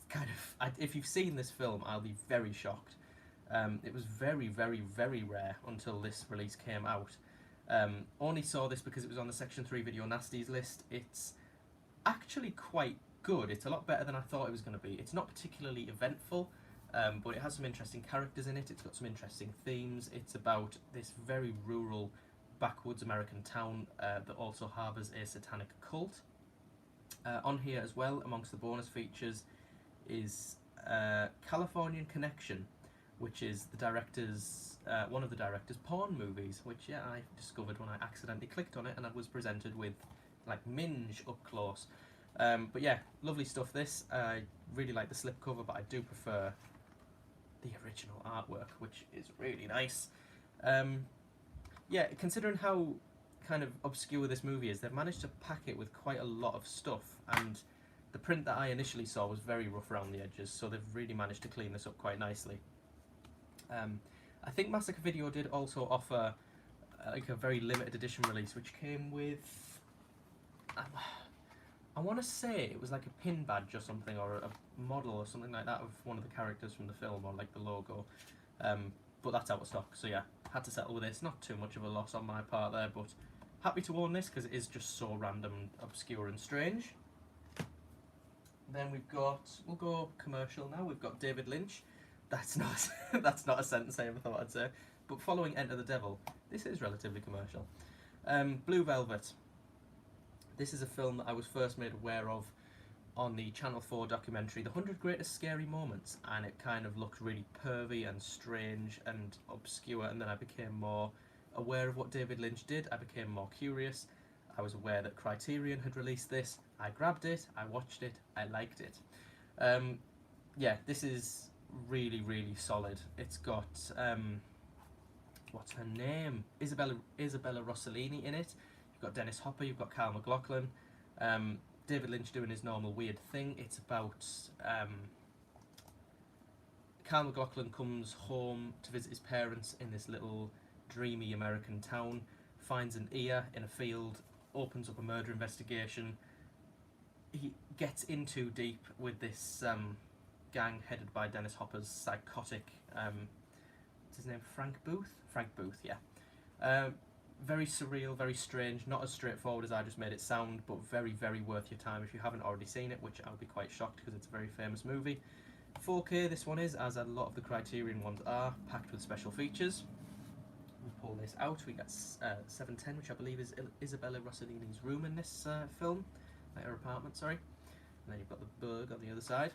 kind of... if you've seen this film, I'll be very shocked. It was very, very, very rare until this release came out. Only saw this because it was on the Section 3 Video Nasties list. It's actually quite good. It's a lot better than I thought it was going to be. It's not particularly eventful, but it has some interesting characters in it. It's got some interesting themes. It's about this very rural, backwoods American town that also harbours a satanic cult. On here as well, amongst the bonus features, is Californian Connection, which is the director's one of the director's porn movies, which yeah, I discovered when I accidentally clicked on it and I was presented with like Minge up close. But yeah, lovely stuff this. I really like the slipcover, but I do prefer the original artwork, which is really nice. Yeah, considering how kind of obscure this movie is, they've managed to pack it with quite a lot of stuff, and the print that I initially saw was very rough around the edges, so they've really managed to clean this up quite nicely. I think Massacre Video did also offer like a very limited edition release, which came with, I want to say it was like a pin badge or something, or a model or something like that of one of the characters from the film, or like the logo. But that's out of stock, so yeah, had to settle with this. Not too much of a loss on my part there, but happy to own this because it is just so random, obscure and strange. Then we've got, we'll go commercial now, we've got David Lynch, That's not that's not a sentence I ever thought I'd say. But following Enter the Devil, this is relatively commercial. Blue Velvet. This is a film that I was first made aware of on the Channel 4 documentary, The 100 Greatest Scary Moments, and it kind of looked really pervy and strange and obscure, and then I became more aware of what David Lynch did. I became more curious. I was aware that Criterion had released this. I grabbed it, I watched it, I liked it. Yeah, this is really, really solid. It's got, what's her name? Isabella Rossellini in it. You've got Dennis Hopper, you've got Kyle MacLachlan. David Lynch doing his normal weird thing. It's about Kyle MacLachlan comes home to visit his parents in this little dreamy American town, finds an ear in a field, opens up a murder investigation. He gets in too deep with this gang headed by Dennis Hopper's psychotic, what's his name, Frank Booth? Frank Booth, yeah. Very surreal, very strange, not as straightforward as I just made it sound, but very, very worth your time if you haven't already seen it, which I'll be quite shocked because it's a very famous movie. 4K this one is, as a lot of the Criterion ones are, packed with special features. We pull this out, we got 710, which I believe is Isabella Rossellini's room in this film, like her apartment, sorry. And then you've got the Berg on the other side.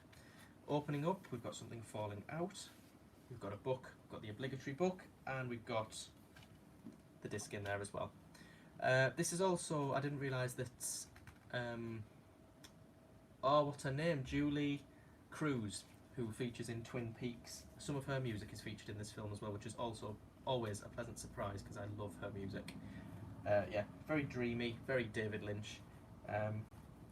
Opening up, we've got something falling out, we've got a book, we've got the obligatory book, and we've got the disc in there as well. This is also, I didn't realise that, what's her name? Julie Cruz, who features in Twin Peaks. Some of her music is featured in this film as well, which is also always a pleasant surprise because I love her music. Yeah, very dreamy, very David Lynch. So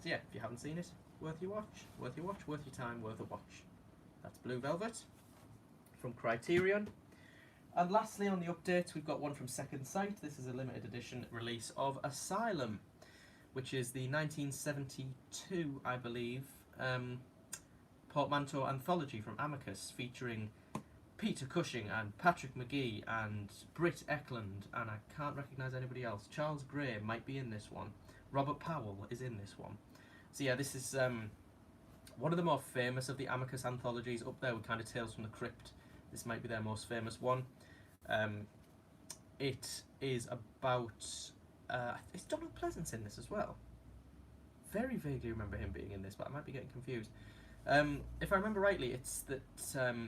yeah, if you haven't seen it, worth your watch, worth your time, worth a watch. That's Blue Velvet from Criterion. And lastly on the updates, we've got one from Second Sight. This is a limited edition release of Asylum, which is the 1972, I believe, portmanteau anthology from Amicus, featuring Peter Cushing and Patrick McGee and Britt Eklund, and I can't recognise anybody else. Charles Gray might be in this one. Robert Powell is in this one. So yeah, this is one of the more famous of the Amicus anthologies, up there with kind of Tales from the Crypt. This might be their most famous one. It is about... it's Donald Pleasance in this as well. Very vaguely remember him being in this, but I might be getting confused. If I remember rightly, it's that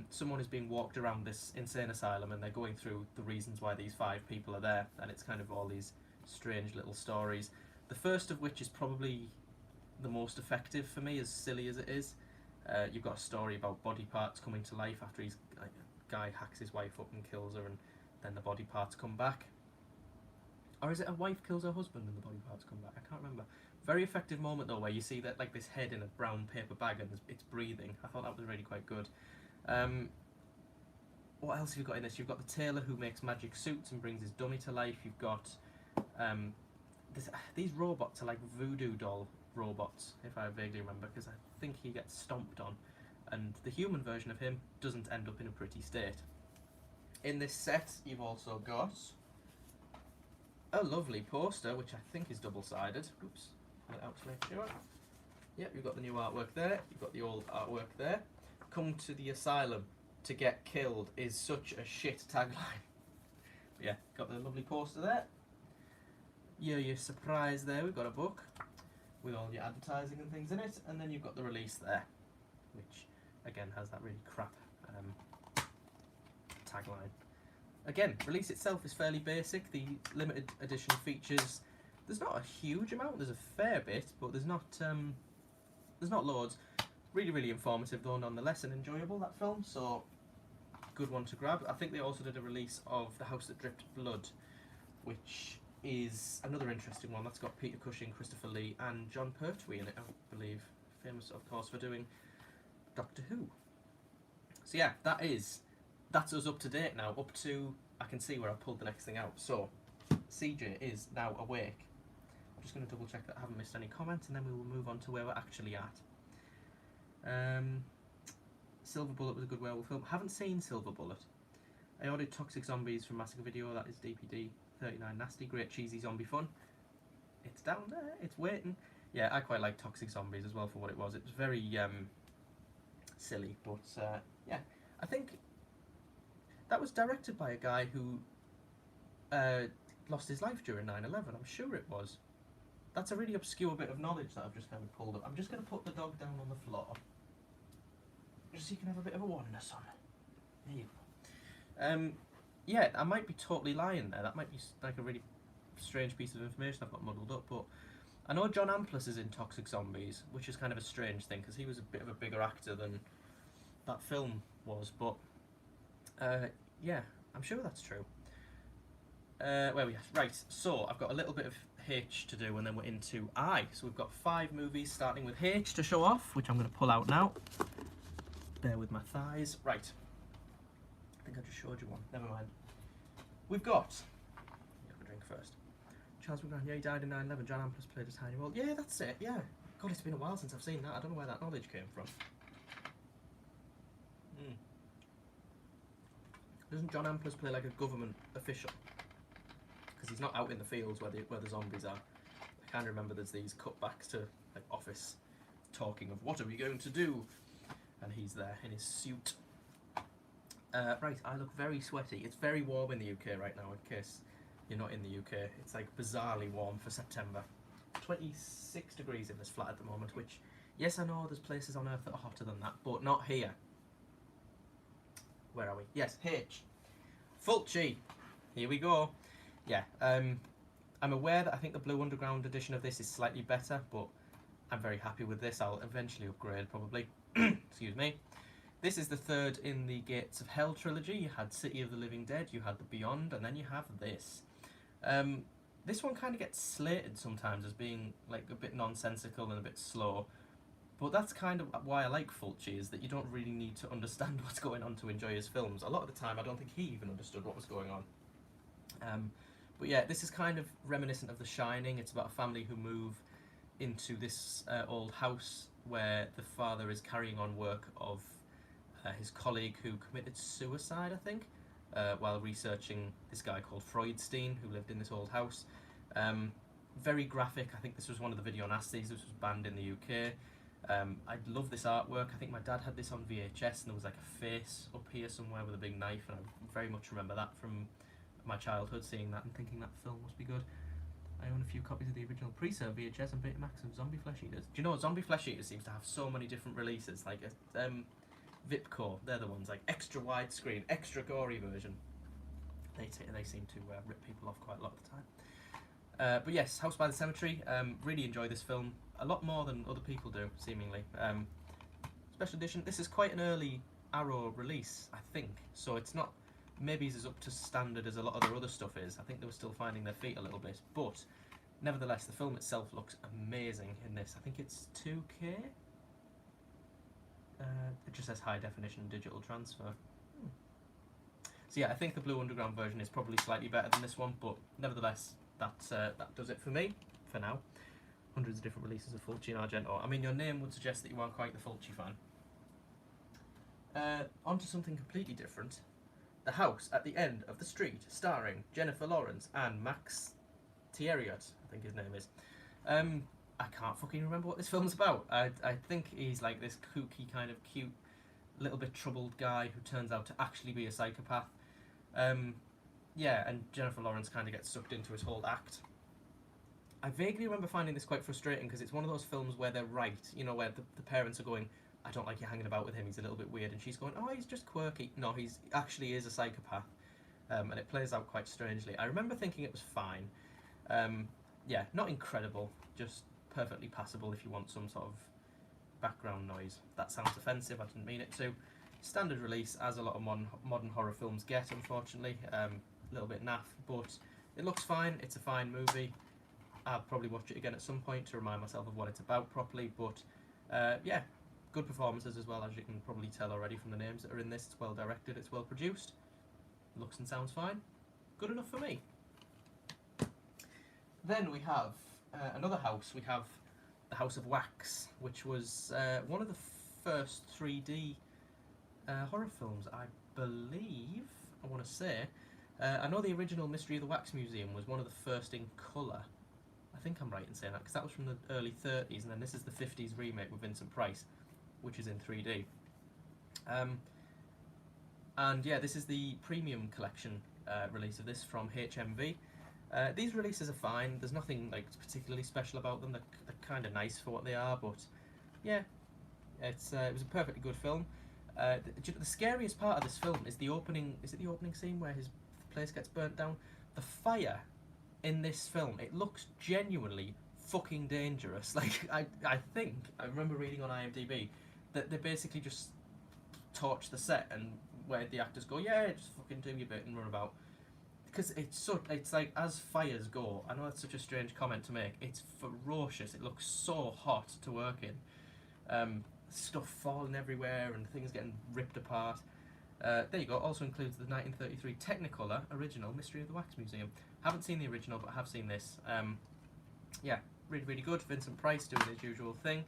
someone is being walked around this insane asylum and they're going through the reasons why these 5 people are there, and it's kind of all these strange little stories. The first of which is probably the most effective for me, as silly as it is. You've got a story about body parts coming to life after he's... Like, guy hacks his wife up and kills her, and then the body parts come back. Or is it a wife kills her husband and the body parts come back? I can't remember. Very effective moment though, where you see that, like, this head in a brown paper bag and it's breathing. I thought that was really quite good. What else have you got in this? You've got the tailor who makes magic suits and brings his dummy to life. You've got these robots are like voodoo doll robots, if I vaguely remember, because I think he gets stomped on, and the human version of him doesn't end up in a pretty state. In this set, you've also got a lovely poster, which I think is double-sided. Oops, pull it out to make sure. Yep, you've got the new artwork there, you've got the old artwork there. Come to the asylum to get killed is such a shit tagline. Yeah, got the lovely poster there. Your surprise there, we've got a book with all your advertising and things in it, and then you've got the release there, which again has that really crap tagline. Again, release itself is fairly basic. The limited edition features, there's not a huge amount, there's a fair bit, but there's not loads. Really, really informative though, nonetheless, and enjoyable, that film, so good one to grab. I think they also did a release of The House That Dripped Blood, which is another interesting one. That's got Peter Cushing, Christopher Lee and John Pertwee in it, I believe. Famous, of course, for doing Doctor Who. So yeah, that's us up to date now, up to, I can see where I pulled the next thing out. So, CJ is now awake. I'm just going to double check that I haven't missed any comments, and then we will move on to where we're actually at. Silver Bullet was a good werewolf film. Haven't seen Silver Bullet. I ordered Toxic Zombies from Massacre Video, that is DPD 39 Nasty, great cheesy zombie fun. It's down there, it's waiting. Yeah, I quite like Toxic Zombies as well for what it was. It was very silly, but yeah, I think That was directed by a guy who lost his life during 9/11. I'm sure it was. That's a really obscure bit of knowledge that I've just kind of pulled up. I'm just going to put the dog down on the floor, just so you can have a bit of a wander, son. There you go. Yeah, I might be totally lying there. That might be like a really strange piece of information I've got muddled up, but I know John Amplas is in Toxic Zombies, which is kind of a strange thing because he was a bit of a bigger actor than that film was, but yeah, I'm sure that's true. Where we at? Right, so I've got a little bit of H to do and then we're into I. So we've got 5 movies starting with H to show off, which I'm going to pull out now. Bear with my thighs. Right. I think I just showed you one. Never mind. We've got... Have a drink first. Charles McGrath, yeah, he died in 9/11. John Amplas played a tiny role. Yeah, that's it, yeah. God, it's been a while since I've seen that. I don't know where that knowledge came from. Doesn't John Amplas play like a government official? Because he's not out in the fields where the zombies are. I kind of remember there's these cutbacks to like Office talking of what are we going to do, and he's there in his suit. Right, I look very sweaty. It's very warm in the UK right now. In case you're not in the UK, it's like bizarrely warm for September. 26 degrees in this flat at the moment. Which, yes, I know there's places on Earth that are hotter than that, but not here. Where are we? Yes, H. Fulci. Here we go. Yeah, I'm aware that I think the Blue Underground edition of this is slightly better, but I'm very happy with this. I'll eventually upgrade, probably. Excuse me. This is the third in the Gates of Hell trilogy. You had City of the Living Dead, you had The Beyond, and then you have this. This one kind of gets slated sometimes as being like a bit nonsensical and a bit slow, but that's kind of why I like Fulci, is that you don't really need to understand what's going on to enjoy his films. A lot of the time I don't think he even understood what was going on. But yeah, this is kind of reminiscent of The Shining. It's about a family who move into this old house where the father is carrying on work of his colleague who committed suicide, I think, while researching this guy called Freudstein, who lived in this old house. Very graphic. I think this was one of the video nasties. This was banned in the UK. I love this artwork. I think my dad had this on VHS, and there was like a face up here somewhere with a big knife, and I very much remember that from my childhood, seeing that and thinking that film must be good. I own a few copies of the original pre-sale VHS and Betamax of Zombie Flesh Eaters. Do you know, Zombie Flesh Eaters seems to have so many different releases, like Vipco, they're the ones, like extra widescreen, extra gory version. They seem to rip people off quite a lot of the time. But yes, House by the Cemetery, really enjoy this film, a lot more than other people do, seemingly. Special edition, this is quite an early Arrow release, I think, so it's not maybe as up to standard as a lot of their other stuff is. I think they were still finding their feet a little bit, but nevertheless, the film itself looks amazing in this. I think it's 2K? It just says high definition digital transfer. So yeah, I think the Blue Underground version is probably slightly better than this one, but nevertheless, that does it for me, for now. Hundreds of different releases of Fulci and Argento. I mean, your name would suggest that you aren't quite the Fulci fan. On to something completely different. The House at the End of the Street, starring Jennifer Lawrence and Max Thierriot, I think his name is. I can't fucking remember what this film's about. I think he's like this kooky, kind of cute, little bit troubled guy who turns out to actually be a psychopath. Yeah, and Jennifer Lawrence kind of gets sucked into his whole act. I vaguely remember finding this quite frustrating because it's one of those films where they're right, you know, where the parents are going, I don't like you hanging about with him, he's a little bit weird, and she's going, oh, he's just quirky. No, he's actually is a psychopath, and it plays out quite strangely. I remember thinking it was fine. Yeah, not incredible, just perfectly passable if you want some sort of background noise. That sounds offensive, I didn't mean it to. Standard release, as a lot of modern horror films get, unfortunately. A little bit naff, but it looks fine, it's a fine movie. I'll probably watch it again at some point to remind myself of what it's about properly, but yeah, good performances as well, as you can probably tell already from the names that are in this. It's well directed, it's well produced, looks and sounds fine. Good enough for me. Then we have another house. We have the House of Wax, which was one of the first 3D horror films, I believe, I want to say. I know the original Mystery of the Wax Museum was one of the first in colour. I think I'm right in saying that, because that was from the early 30s, and then this is the 50s remake with Vincent Price, which is in 3D. And yeah, this is the premium collection release of this from HMV. These releases are fine. There's nothing like particularly special about them. They're kind of nice for what they are, but yeah, it was a perfectly good film. The scariest part of this film is the opening. Is it the opening scene where his place gets burnt down? The fire in this film, it looks genuinely fucking dangerous. Like I remember reading on IMDb that they basically just torch the set and where the actors go, yeah, just fucking do your bit and run about. Because it's like, as fires go, I know that's such a strange comment to make, it's ferocious. It looks so hot to work in. Stuff falling everywhere and things getting ripped apart. There you go. Also includes the 1933 Technicolor original Mystery of the Wax Museum. Haven't seen the original, but have seen this. Yeah, really, really good. Vincent Price doing his usual thing.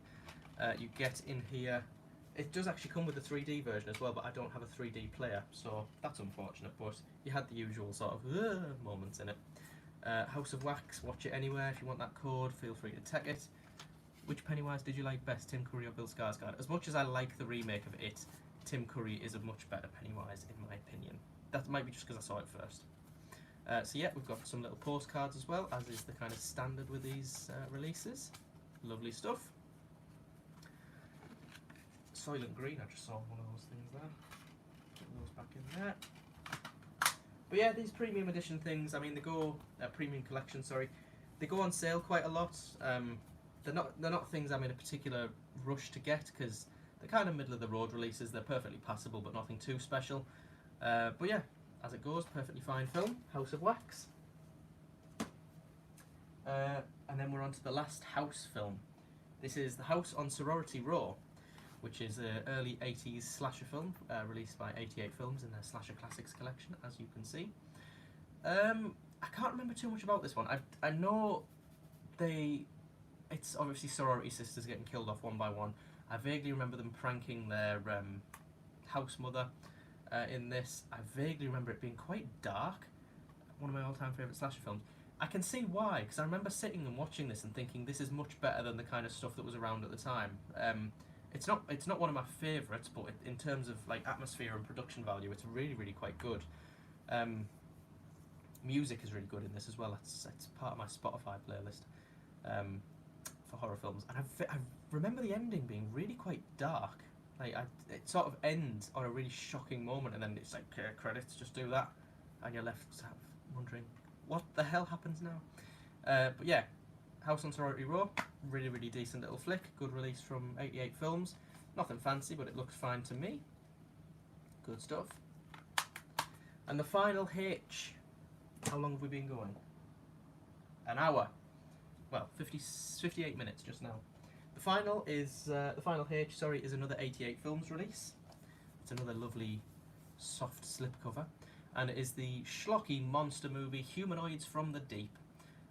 You get in here. It does actually come with a 3D version as well, but I don't have a 3D player, so that's unfortunate. But you had the usual sort of moments in it. House of Wax, watch it anywhere. If you want that code, feel free to take it. Which Pennywise did you like best, Tim Curry or Bill Skarsgård? As much as I like the remake of it, Tim Curry is a much better Pennywise, in my opinion. That might be just because I saw it first. So yeah, we've got some little postcards as well, as is the kind of standard with these releases. Lovely stuff. Soylent Green, I just saw one of those things there. Put those back in there. But yeah, these premium edition things, I mean, they go, premium collection, sorry, they go on sale quite a lot. They're not things I'm in a particular rush to get, because they're kind of middle of the road releases. They're perfectly passable, but nothing too special. But yeah, as it goes, perfectly fine film, House of Wax. And then we're on to the last House film. This is The House on Sorority Row, which is an early 80s slasher film, released by 88 Films in their Slasher Classics collection, as you can see. I can't remember too much about this one. I know it's obviously sorority sisters getting killed off one by one. I vaguely remember them pranking their house mother in this. I vaguely remember it being quite dark. One of my all-time favourite slasher films. I can see why, because I remember sitting and watching this and thinking this is much better than the kind of stuff that was around at the time. It's not one of my favourites, but in terms of like atmosphere and production value, it's really, really quite good. Music is really good in this as well. It's part of my Spotify playlist for horror films, and I remember the ending being really quite dark. Like it sort of ends on a really shocking moment, and then it's like credits, just do that, and you're left sort of wondering what the hell happens now. But yeah, House on Sorority Row, really, really decent little flick. Good release from 88 Films. Nothing fancy, but it looks fine to me. Good stuff. And the final H. How long have we been going? An hour. Well, 58 minutes just now. The final is the final H. Sorry, is another 88 Films release. It's another lovely, soft slipcover, and it is the schlocky monster movie Humanoids from the Deep,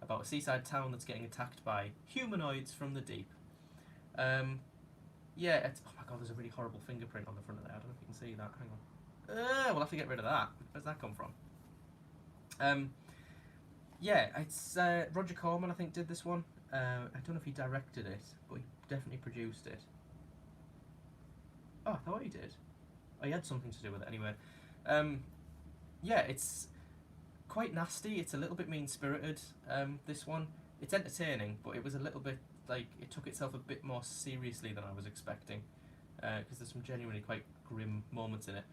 about a seaside town that's getting attacked by humanoids from the deep. Yeah, oh my god, there's a really horrible fingerprint on the front of there. I don't know if you can see that. Hang on. We'll have to get rid of that. Where's that come from? Yeah, it's Roger Corman, I think, did this one. I don't know if he directed it, but he definitely produced it. Oh, I thought he did. Oh, he had something to do with it anyway. Yeah, it's quite nasty. It's a little bit mean-spirited, this one. It's entertaining, but it was a little bit, like, it took itself a bit more seriously than I was expecting, because there's some genuinely quite grim moments in it.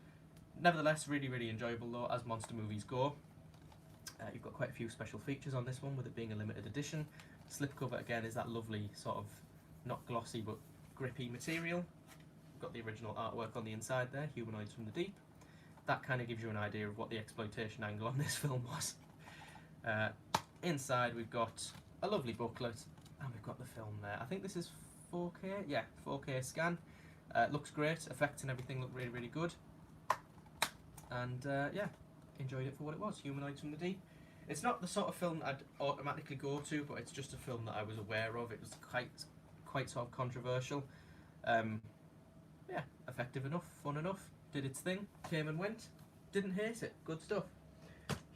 Nevertheless, really, really enjoyable though, as monster movies go. You've got quite a few special features on this one, with it being a limited edition. Slipcover, again, is that lovely sort of, not glossy, but grippy material. You've got the original artwork on the inside there, Humanoids from the Deep. That kind of gives you an idea of what the exploitation angle on this film was. Inside we've got a lovely booklet, and we've got the film there. I think this is 4K, yeah, 4K scan. Looks great, effects and everything look really, really good. And yeah, enjoyed it for what it was, Humanoids from the Deep. It's not the sort of film I'd automatically go to, but it's just a film that I was aware of. It was quite sort of controversial. Yeah, effective enough, fun enough. Did its thing, came and went, didn't hate it, good stuff.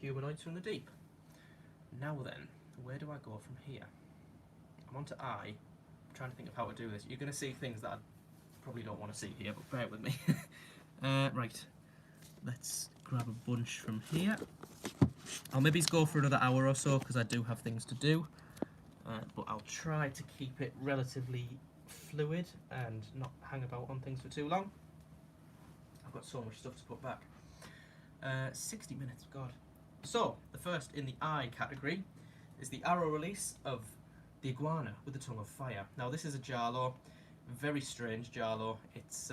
Humanoids from the Deep. Now then, where do I go from here? I'm on to I. I'm trying to think of how to do this. You're going to see things that I probably don't want to see here, but bear with me. Right, let's grab a bunch from here. I'll maybe go for another hour or so because I do have things to do, but I'll try to keep it relatively fluid and not hang about on things for too long. I've got so much stuff to put back. 60 minutes, God. So, the first in the I category is the Arrow release of The Iguana with the Tongue of Fire. Now, this is a Giallo, very strange Giallo. It's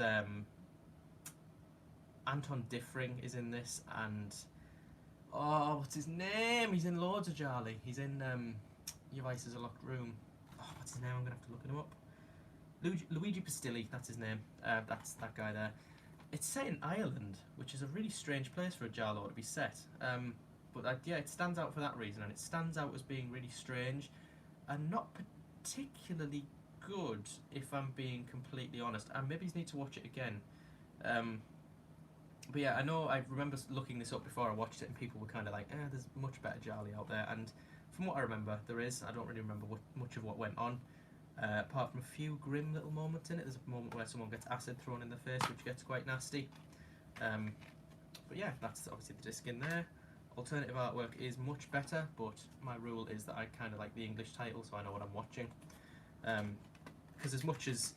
Anton Diffring is in this, and what's his name? He's in loads of Gialli. He's in Your Vice is a Locked Room. What's his name? I'm gonna have to look him up. Luigi Pistilli, that's his name. That's that guy there. It's set in Ireland, which is a really strange place for a Giallo to be set. But yeah, it stands out for that reason, and it stands out as being really strange and not particularly good, if I'm being completely honest. I maybe need to watch it again. But yeah, I remember looking this up before I watched it, and people were kind of like, there's much better Gialli out there. And from what I remember, there is. I don't really remember much of what went on. Apart from a few grim little moments in it. There's a moment where someone gets acid thrown in the face, which gets quite nasty. But yeah, that's obviously the disc in there. Alternative artwork is much better, but my rule is that I kind of like the English title, so I know what I'm watching. Because as much as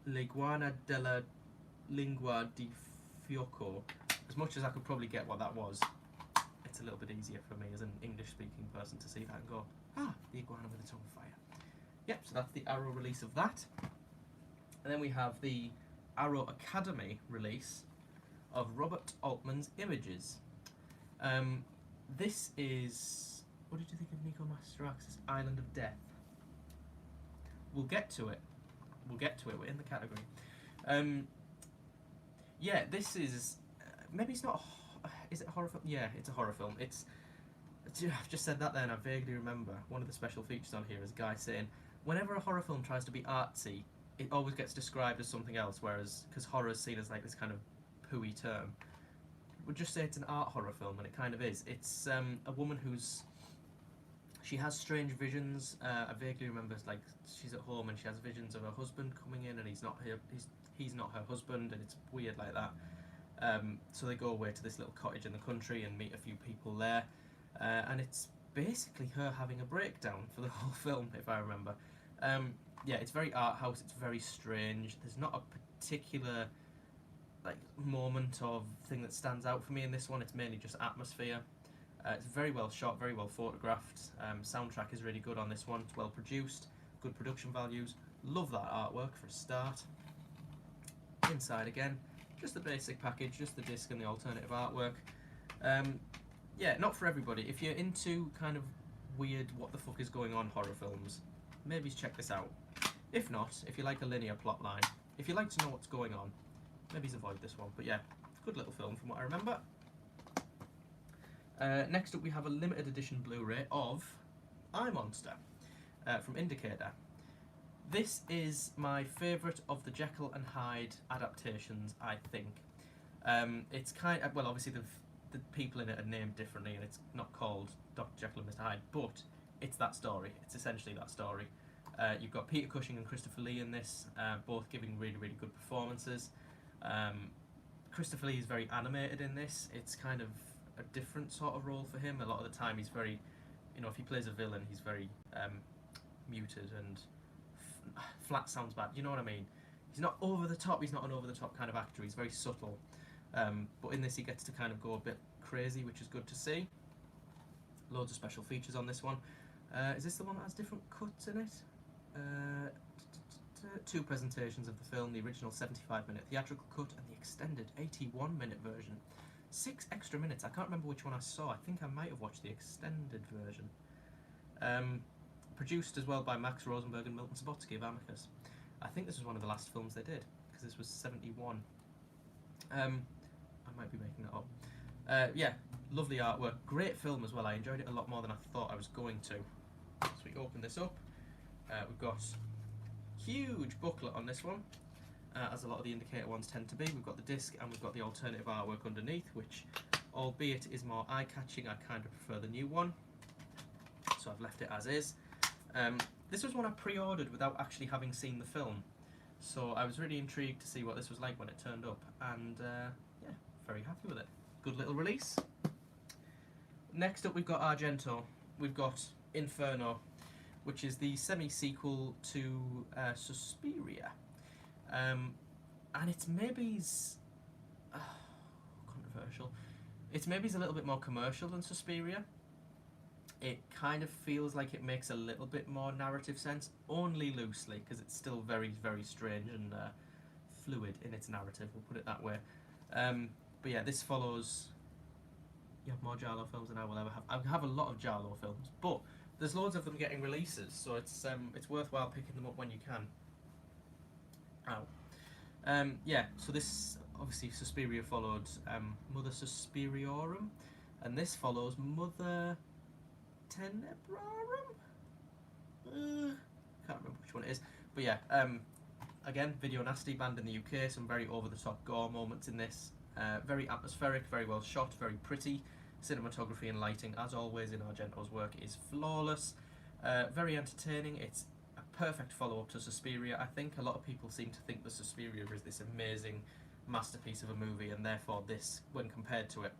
L'Iguana della Lingua di Fioco, as much as I could probably get what that was, it's a little bit easier for me as an English-speaking person to see that and go, the Iguana with the Tongue of Fire. Yep, so that's the Arrow release of that. And then we have the Arrow Academy release of Robert Altman's Images. This is... What did you think of Nico Mastrox's Island of Death? We'll get to it. We're in the category. Yeah, this is... maybe it's not... Is it a horror film? Yeah, it's a horror film. I've just said that there, and I vaguely remember one of the special features on here is a guy saying, whenever a horror film tries to be artsy, it always gets described as something else, whereas, because horror is seen as like this kind of pooey term, we'll just say it's an art horror film, and it kind of is. It's a woman she has strange visions. I vaguely remember, like, she's at home and she has visions of her husband coming in, and he's not her husband, and it's weird like that. So they go away to this little cottage in the country and meet a few people there, and it's basically her having a breakdown for the whole film, if I remember. Yeah, it's very art house. It's very strange. There's not a particular like moment of thing that stands out for me in this one. It's mainly just atmosphere. It's very well shot, very well photographed. Soundtrack is really good on this one. It's well produced, good production values. Love that artwork for a start. Inside again, just the basic package, just the disc and the alternative artwork. Yeah, not for everybody. If you're into kind of weird, what the fuck is going on horror films, maybe check this out. If not, if you like a linear plot line, if you like to know what's going on, maybe avoid this one. But yeah, good little film from what I remember. Next up we have a limited edition Blu-ray of I, Monster from Indicator. This is my favourite of the Jekyll and Hyde adaptations, I think. It's kind of, well, obviously the people in it are named differently, and it's not called Dr. Jekyll and Mr. Hyde, but it's that story. It's essentially that story. You've got Peter Cushing and Christopher Lee in this, both giving really, really good performances. Christopher Lee is very animated in this. It's kind of a different sort of role for him. A lot of the time he's very, if he plays a villain, he's very muted and flat sounds bad, you know what I mean? He's not over the top, he's not an over the top kind of actor, he's very subtle. But in this he gets to kind of go a bit crazy, which is good to see. Loads of special features on this one. Is this the one that has different cuts in it? Two presentations of the film, the original 75-minute theatrical cut and the extended 81-minute version. 6 extra minutes. I can't remember which one I saw. I think I might have watched the extended version. Produced as well by Max Rosenberg and Milton Subotsky of Amicus. I think this was one of the last films they did, because this was 71. I might be making that up. Yeah, lovely artwork. Great film as well. I enjoyed it a lot more than I thought I was going to. So we open this up. We've got huge booklet on this one, as a lot of the Indicator ones tend to be. We've got the disc and we've got the alternative artwork underneath, which, albeit is more eye-catching, I kind of prefer the new one. So I've left it as is. This was one I pre-ordered without actually having seen the film, so I was really intrigued to see what this was like when it turned up, and yeah, very happy with it. Good little release. Next up we've got Argento. We've got Inferno, which is the semi-sequel to Suspiria. And it's maybe's... controversial. It's maybe's a little bit more commercial than Suspiria. It kind of feels like it makes a little bit more narrative sense, only loosely, because it's still very, very strange and fluid in its narrative, we'll put it that way. But yeah, this follows... You have more Giallo films than I will ever have. I have a lot of Giallo films, but there's loads of them getting releases, so it's worthwhile picking them up when you can. Ow. Yeah, so this, obviously, Suspiria followed Mother Suspiriorum, and this follows Mother Tenebrarum? Can't remember which one it is. But yeah, again, Video Nasty, banned in the UK, some very over-the-top gore moments in this. Very atmospheric, very well shot, very pretty. Cinematography and lighting, as always in Argento's work, is flawless. Very entertaining. It's a perfect follow-up to Suspiria. I think a lot of people seem to think that Suspiria is this amazing masterpiece of a movie, and therefore this, when compared to it,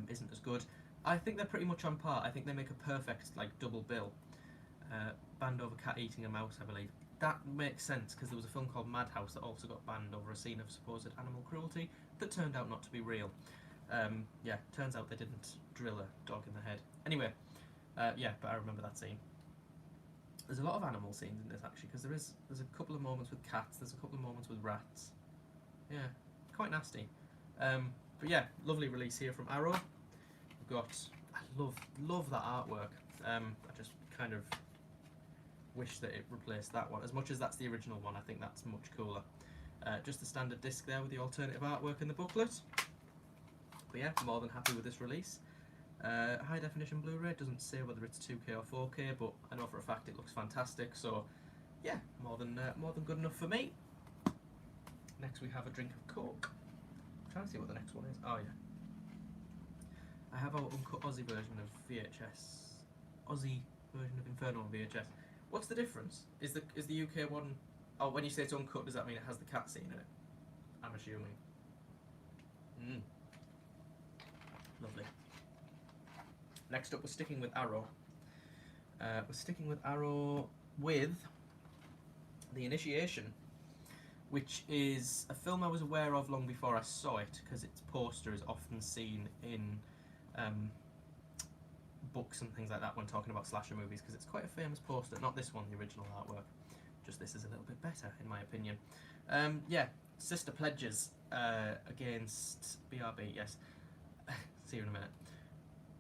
isn't as good. I think they're pretty much on par. I think they make a perfect double bill. Banned over cat eating a mouse, I believe. That makes sense, because there was a film called Madhouse that also got banned over a scene of supposed animal cruelty that turned out not to be real. Yeah, turns out they didn't drill a dog in the head. Anyway, yeah, but I remember that scene. There's a lot of animal scenes in this, actually, because there's a couple of moments with cats, there's a couple of moments with rats. Yeah, quite nasty. But yeah, lovely release here from Arrow. We've got... I love that artwork. I just kind of wish that it replaced that one. As much as that's the original one, I think that's much cooler. Just the standard disc there with the alternative artwork in the booklet. But yeah, more than happy with this release. High definition Blu-ray, doesn't say whether it's 2K or 4K, but I know for a fact it looks fantastic, so yeah, more than good enough for me. Next we have a drink of Coke. I'm trying to see what the next one is. Oh yeah. I have our uncut Aussie version of VHS. Aussie version of Inferno on VHS. What's the difference? Is the UK one... Oh, when you say it's uncut, does that mean it has the cat scene in it? I'm assuming. Lovely. Next up, we're sticking with Arrow. We're sticking with Arrow with The Initiation, which is a film I was aware of long before I saw it, because its poster is often seen in books and things like that when talking about slasher movies, because it's quite a famous poster. Not this one, the original artwork. Just this is a little bit better, in my opinion. Yeah, Sister pledges against BRB, yes. See you in a minute.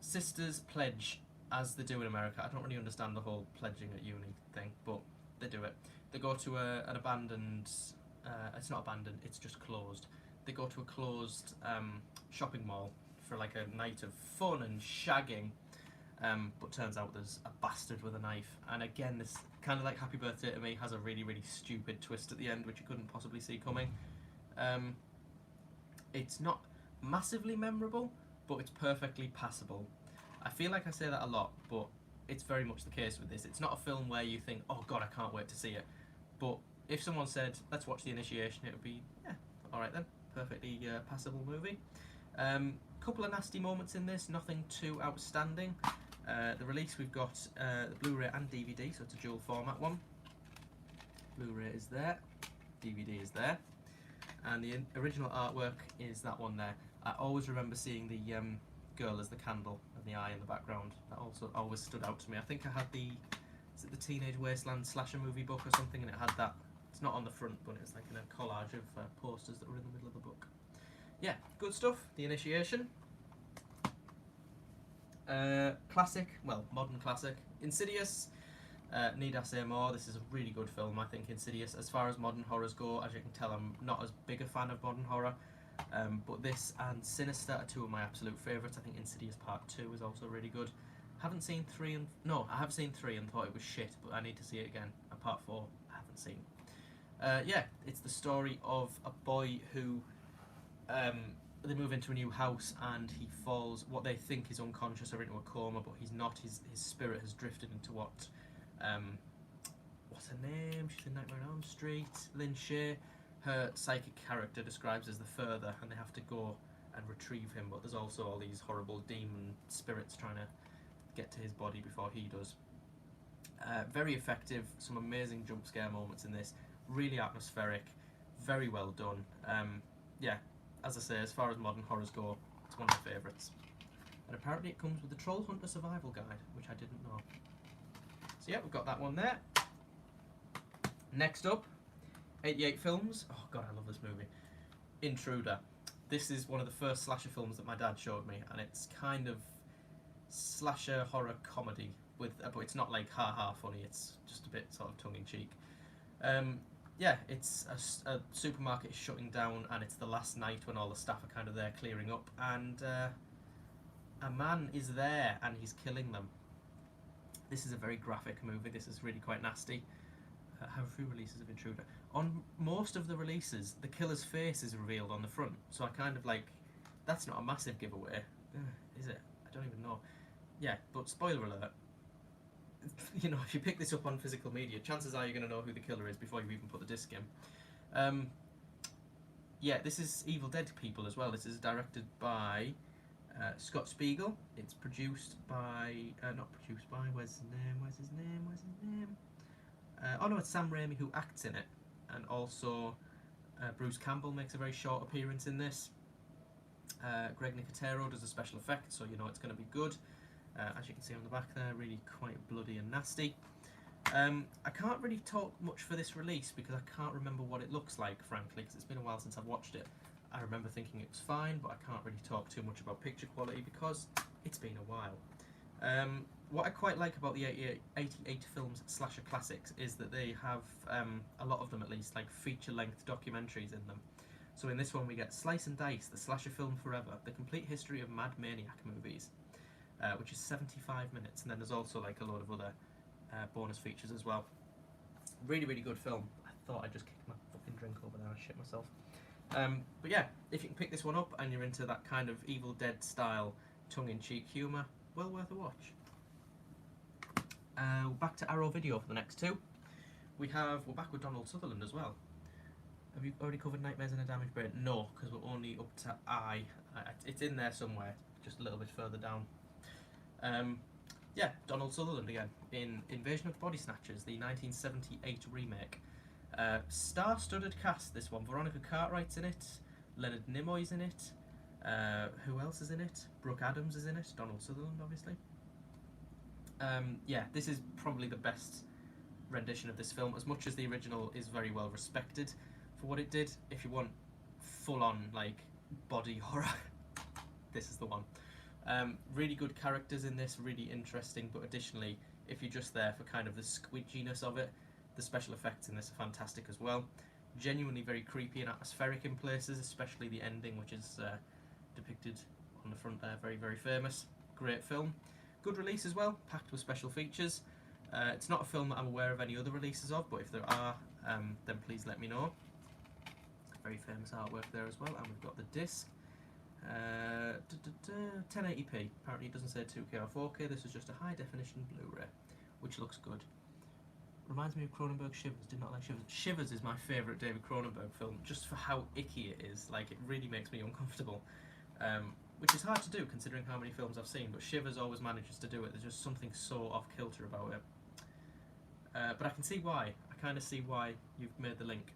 Sisters pledge, as they do in America. I don't really understand the whole pledging at uni thing, but they do it. They go to an abandoned... it's not abandoned, it's just closed. They go to a closed shopping mall for like a night of fun and shagging. But turns out there's a bastard with a knife, and again, this kind of like Happy Birthday to Me has a really, really stupid twist at the end, which you couldn't possibly see coming. It's not massively memorable, but it's perfectly passable. I feel like I say that a lot, but it's very much the case with this. It's not a film where you think, oh god, I can't wait to see it. But if someone said, let's watch The Initiation, it would be, yeah, alright then, perfectly passable movie. Couple of nasty moments in this, nothing too outstanding. The release, we've got the Blu-ray and DVD, so it's a dual format one. Blu-ray is there, DVD is there, and the original artwork is that one there. I always remember seeing the girl as the candle and the eye in the background. That also always stood out to me. I think I had the, is it the Teenage Wasteland slasher movie book or something, and it had that. It's not on the front, but it's like in a collage of posters that were in the middle of the book. Yeah, good stuff. The Initiation. Classic, well, modern classic. Insidious. Need I say more? This is a really good film, I think, Insidious. As far as modern horrors go, as you can tell, I'm not as big a fan of modern horror. But this and Sinister are two of my absolute favourites. I think Insidious Part 2 is also really good. Haven't seen 3 and... No, I have seen 3 and thought it was shit, but I need to see it again. And Part 4, I haven't seen. Yeah, it's the story of a boy who... they move into a new house and he falls, what they think is unconscious or into a coma, but he's not. His spirit has drifted into what... what's her name? She's in Nightmare on Elm Street. Lynch. Her psychic character describes as the Further, and they have to go and retrieve him, but there's also all these horrible demon spirits trying to get to his body before he does. Very effective, some amazing jump scare moments in this, really atmospheric, very well done. Yeah, as I say, as far as modern horrors go, it's one of my favourites. And apparently it comes with the Troll Hunter Survival Guide, which I didn't know. So yeah, we've got that one there. Next up, 88 Films. Oh god, I love this movie. Intruder. This is one of the first slasher films that my dad showed me, and it's kind of slasher horror comedy with, but it's not like ha-ha funny, it's just a bit sort of tongue-in-cheek. Yeah, it's a supermarket is shutting down, and it's the last night when all the staff are kind of there clearing up, and a man is there and he's killing them. This is a very graphic movie. This is really quite nasty. Have a few releases of Intruder. On most of the releases, the killer's face is revealed on the front, so I kind of like, that's not a massive giveaway, is it? I don't even know. Yeah, but spoiler alert, you know, if you pick this up on physical media, chances are you're going to know who the killer is before you even put the disc in. Yeah, this is Evil Dead people as well. This is directed by Scott Spiegel. It's produced by, not produced by, where's his name? Oh no, it's Sam Raimi who acts in it, and also Bruce Campbell makes a very short appearance in this. Greg Nicotero does the special effects, so you know it's going to be good. As you can see on the back there, really quite bloody and nasty. I can't really talk much for this release because I can't remember what it looks like, frankly, because it's been a while since I've watched it. I remember thinking it was fine, but I can't really talk too much about picture quality because it's been a while. What I quite like about the 88 Films slasher classics is that they have, a lot of them at least, like feature-length documentaries in them. So in this one we get Slice and Dice, the slasher film forever, the complete history of Mad Maniac movies, which is 75 minutes, and then there's also like a load of other bonus features as well. Really, really good film. I thought I just kicked my fucking drink over there, I shit myself. But yeah, if you can pick this one up and you're into that kind of Evil Dead style tongue-in-cheek humour, well worth a watch. Back to Arrow Video for the next two. We're back with Donald Sutherland as well. Have you already covered Nightmares in a Damaged Brain? No, because we're only up to I. It's in there somewhere, just a little bit further down. Yeah, Donald Sutherland again, in Invasion of the Body Snatchers, the 1978 remake. Star-studded cast, this one. Veronica Cartwright's in it, Leonard Nimoy's in it, who else is in it? Brooke Adams is in it, Donald Sutherland obviously. Yeah, this is probably the best rendition of this film, as much as the original is very well respected for what it did. If you want full-on, like, body horror, this is the one. Really good characters in this, really interesting, but additionally, if you're just there for kind of the squidginess of it, the special effects in this are fantastic as well. Genuinely very creepy and atmospheric in places, especially the ending, which is depicted on the front there, very, very famous. Great film. Good release as well, packed with special features. It's not a film that I'm aware of any other releases of, but if there are, then please let me know. Very famous artwork there as well, and we've got the disc. 1080p. Apparently it doesn't say 2K or 4K, this is just a high definition Blu-ray, which looks good. Reminds me of Cronenberg Shivers. Did not like Shivers. Shivers is my favourite David Cronenberg film, just for how icky it is. Like, it really makes me uncomfortable. Which is hard to do considering how many films I've seen, but Shivers always manages to do it. There's just something so off-kilter about it. But I can see why. I kind of see why you've made the link.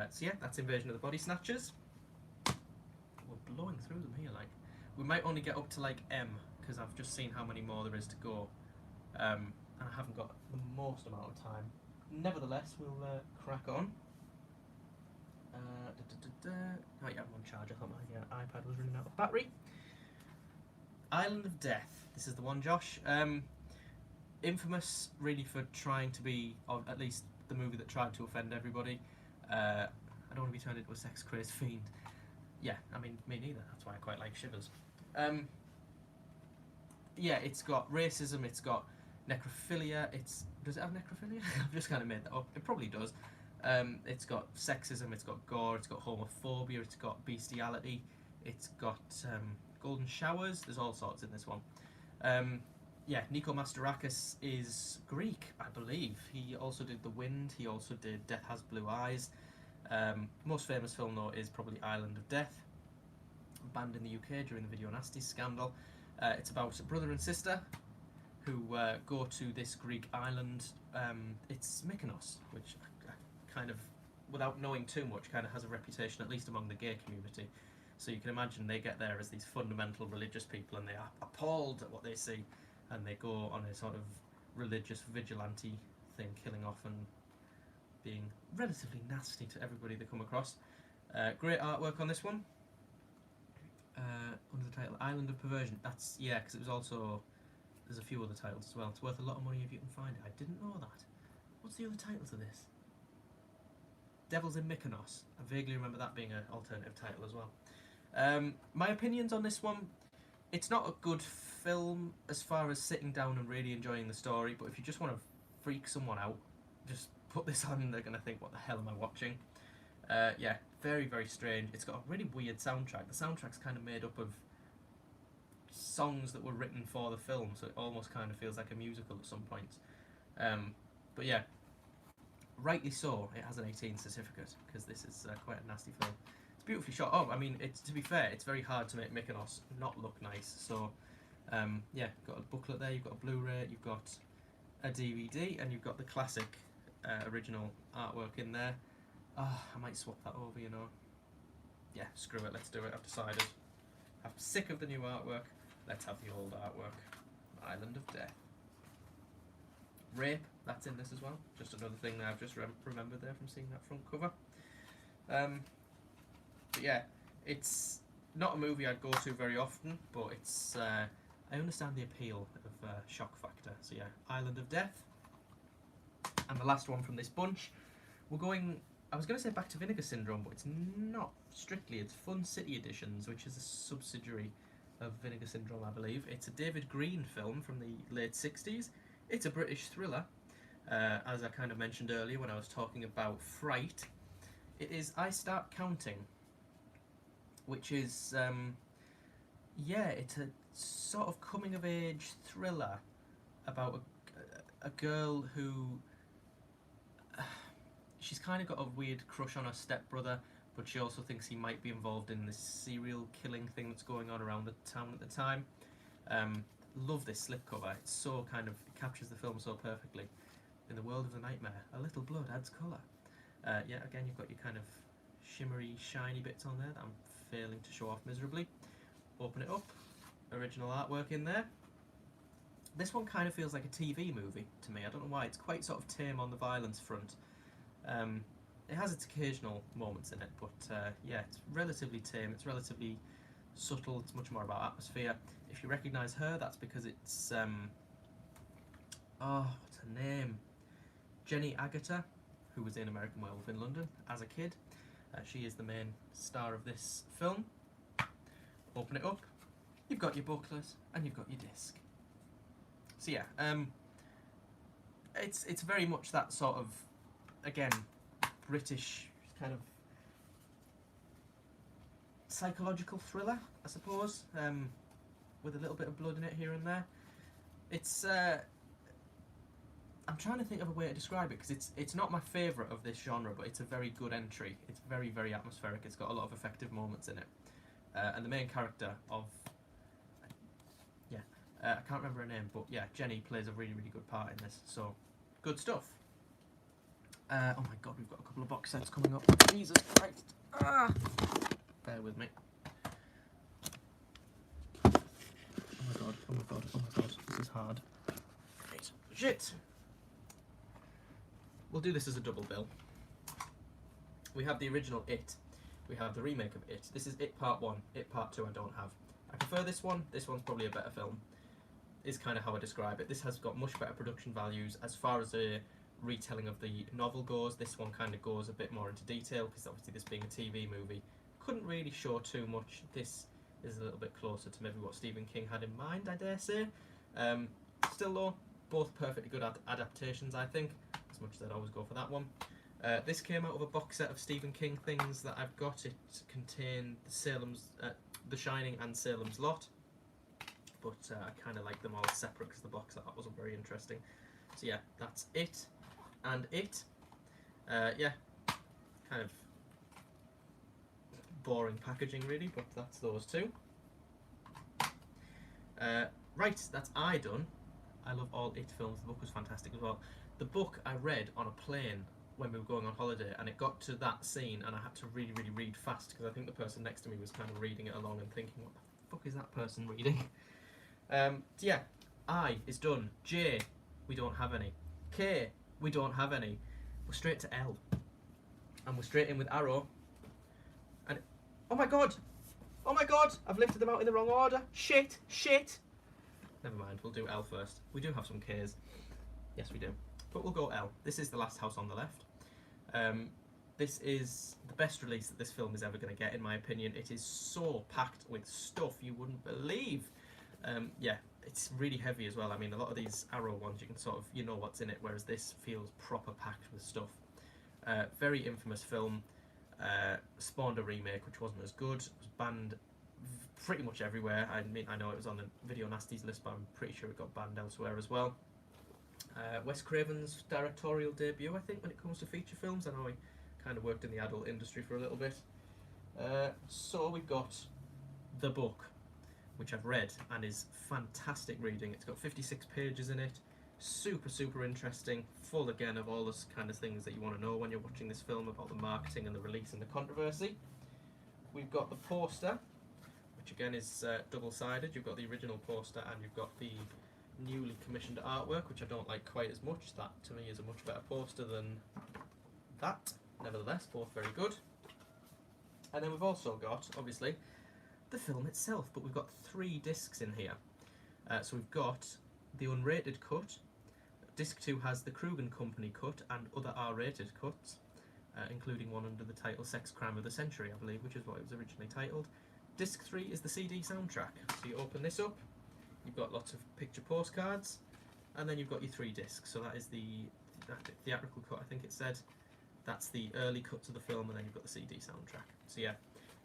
So yeah, that's Invasion of the Body Snatchers. We're blowing through them here, like. We might only get up to like M, because I've just seen how many more there is to go. And I haven't got the most amount of time. Nevertheless, we'll crack on. Oh yeah, I'm on charge. I thought my iPad was running out of battery. Island of Death. This is the one, Josh. Infamous, really, for trying to be, or at least the movie that tried to offend everybody. I don't want to be turned into a sex-crazed fiend. Yeah, I mean, me neither. That's why I quite like Shivers. Yeah, it's got racism, it's got necrophilia, does it have necrophilia? I've just kind of made that up. It probably does. It's got sexism, it's got gore, it's got homophobia, it's got bestiality, it's got golden showers, there's all sorts in this one. Yeah, Nico Mastorakis is Greek, I believe. He also did The Wind, he also did Death Has Blue Eyes. Most famous film though is probably Island of Death. banned in the UK during the Video Nasty scandal. It's about a brother and sister who go to this Greek island. It's Mykonos, which kind of, without knowing too much, kind of has a reputation, at least among the gay community. So you can imagine they get there as these fundamental religious people, and they are appalled at what they see, and they go on a sort of religious vigilante thing, killing off and being relatively nasty to everybody they come across. Great artwork on this one. Under the title Island of Perversion. That's, yeah, because it was also, there's a few other titles as well. It's worth a lot of money if you can find it. I didn't know that. What's the other title to this? Devils in Mykonos. I vaguely remember that being an alternative title as well. My opinions on this one, it's not a good film as far as sitting down and really enjoying the story, but if you just want to freak someone out, just put this on and they're going to think, what the hell am I watching? Yeah, very, very strange. It's got a really weird soundtrack. The soundtrack's kind of made up of songs that were written for the film, so it almost kind of feels like a musical at some points. But yeah, rightly so, it has an 18 certificate, because this is quite a nasty film. It's beautifully shot. Oh, I mean, to be fair, it's very hard to make Mykonos not look nice. So, yeah, you've got a booklet there, you've got a Blu-ray, you've got a DVD, and you've got the classic original artwork in there. Oh, I might swap that over, you know. Yeah, screw it, let's do it. I've decided. I'm sick of the new artwork. Let's have the old artwork. Island of Death. Rape, that's in this as well. Just another thing that I've just remembered there from seeing that front cover. But yeah, it's not a movie I'd go to very often, but it's I understand the appeal of shock factor. So yeah, Island of Death. And the last one from this bunch, we're going, I was going to say back to Vinegar Syndrome, but it's not strictly. It's Fun City Editions, which is a subsidiary of Vinegar Syndrome, I believe. It's a David Green film from the late 60s. It's a British thriller, as I kind of mentioned earlier when I was talking about Fright. It is I Start Counting, which is, yeah, it's a sort of coming-of-age thriller about a girl who, she's kind of got a weird crush on her stepbrother, but she also thinks he might be involved in this serial killing thing that's going on around the town at the time. Love this slipcover. It's so kind of, it captures the film so perfectly. In the world of the nightmare, a little blood adds colour. Yeah, again, you've got your kind of shimmery, shiny bits on there that I'm failing to show off miserably. Open it up. Original artwork in there. This one kind of feels like a TV movie to me. I don't know why. It's quite sort of tame on the violence front. It has its occasional moments in it, but yeah, it's relatively tame. It's relatively subtle. It's much more about atmosphere. If you recognise her, that's because it's oh, what's her name? Jenny Agutter, who was in American Werewolf in London as a kid. She is the main star of this film. Open it up. You've got your booklet and you've got your disc. So yeah, it's very much that sort of, again, British kind of psychological thriller, I suppose, with a little bit of blood in it here and there. It's I'm trying to think of a way to describe it, because it's not my favourite of this genre, but it's a very good entry. It's very, very atmospheric. It's got a lot of effective moments in it, and the main character of, yeah, I can't remember her name, but yeah, Jenny plays a really, really good part in this. So good stuff. Oh my god, we've got a couple of box sets coming up. Jesus Christ. Ah! Bear with me. Oh my god, oh my god, oh my god. This is hard. Right. Shit! We'll do this as a double bill. We have the original It. We have the remake of It. This is It Part 1. It Part 2 I don't have. I prefer this one. This one's probably a better film, is kind of how I describe it. This has got much better production values. As far as a retelling of the novel goes, this one kind of goes a bit more into detail, because obviously this being a TV movie, couldn't really show too much. This is a little bit closer to maybe what Stephen King had in mind, I dare say. Still though, both perfectly good adaptations, I think, as much as I'd always go for that one. This came out of a box set of Stephen King things that I've got. It contained The Shining and Salem's Lot, but I kind of like them all separate because the box set wasn't very interesting. So yeah, that's It and It. Yeah, kind of boring packaging really, but that's those two. Right, that's I done. I love all It films. The book was fantastic as well. The book I read on a plane when we were going on holiday, and it got to that scene and I had to really, really read fast because I think the person next to me was kind of reading it along and thinking, what the fuck is that person reading? So yeah, I is done. J, we don't have any. K, we don't have any. We're straight to L. And we're straight in with Arrow. And oh my god! Oh my god! I've lifted them out in the wrong order. Shit! Shit! Never mind, we'll do L first. We do have some Ks. Yes, we do. But we'll go L. This is The Last House on the Left. This is the best release that this film is ever going to get, in my opinion. It is so packed with stuff you wouldn't believe. Yeah, it's really heavy as well. I mean, a lot of these Arrow ones, you can sort of, you know what's in it, whereas this feels proper packed with stuff. Very infamous film. Spawned a remake, which wasn't as good. It was banned pretty much everywhere. I mean, I know it was on the Video Nasties list, but I'm pretty sure it got banned elsewhere as well. Wes Craven's directorial debut, I think, when it comes to feature films. I know he kind of worked in the adult industry for a little bit. So we've got the book, which I've read and is fantastic reading. It's got 56 pages in it. Super, super interesting. Full again of all those kind of things that you want to know when you're watching this film about the marketing and the release and the controversy. We've got the poster, which again is double-sided. You've got the original poster and you've got the newly commissioned artwork, which I don't like quite as much. That to me is a much better poster than that. Nevertheless, both very good. And then we've also got, obviously, the film itself, but we've got 3 discs in here. So we've got the unrated cut. Disc 2 has the Krug and Company cut and other R-rated cuts, including one under the title Sex Crime of the Century, I believe, which is what it was originally titled. Disc 3 is the CD soundtrack. So you open this up, you've got lots of picture postcards, and then you've got your 3 discs. So that is the theatrical cut, I think it said. That's the early cut to the film, and then you've got the CD soundtrack. So yeah,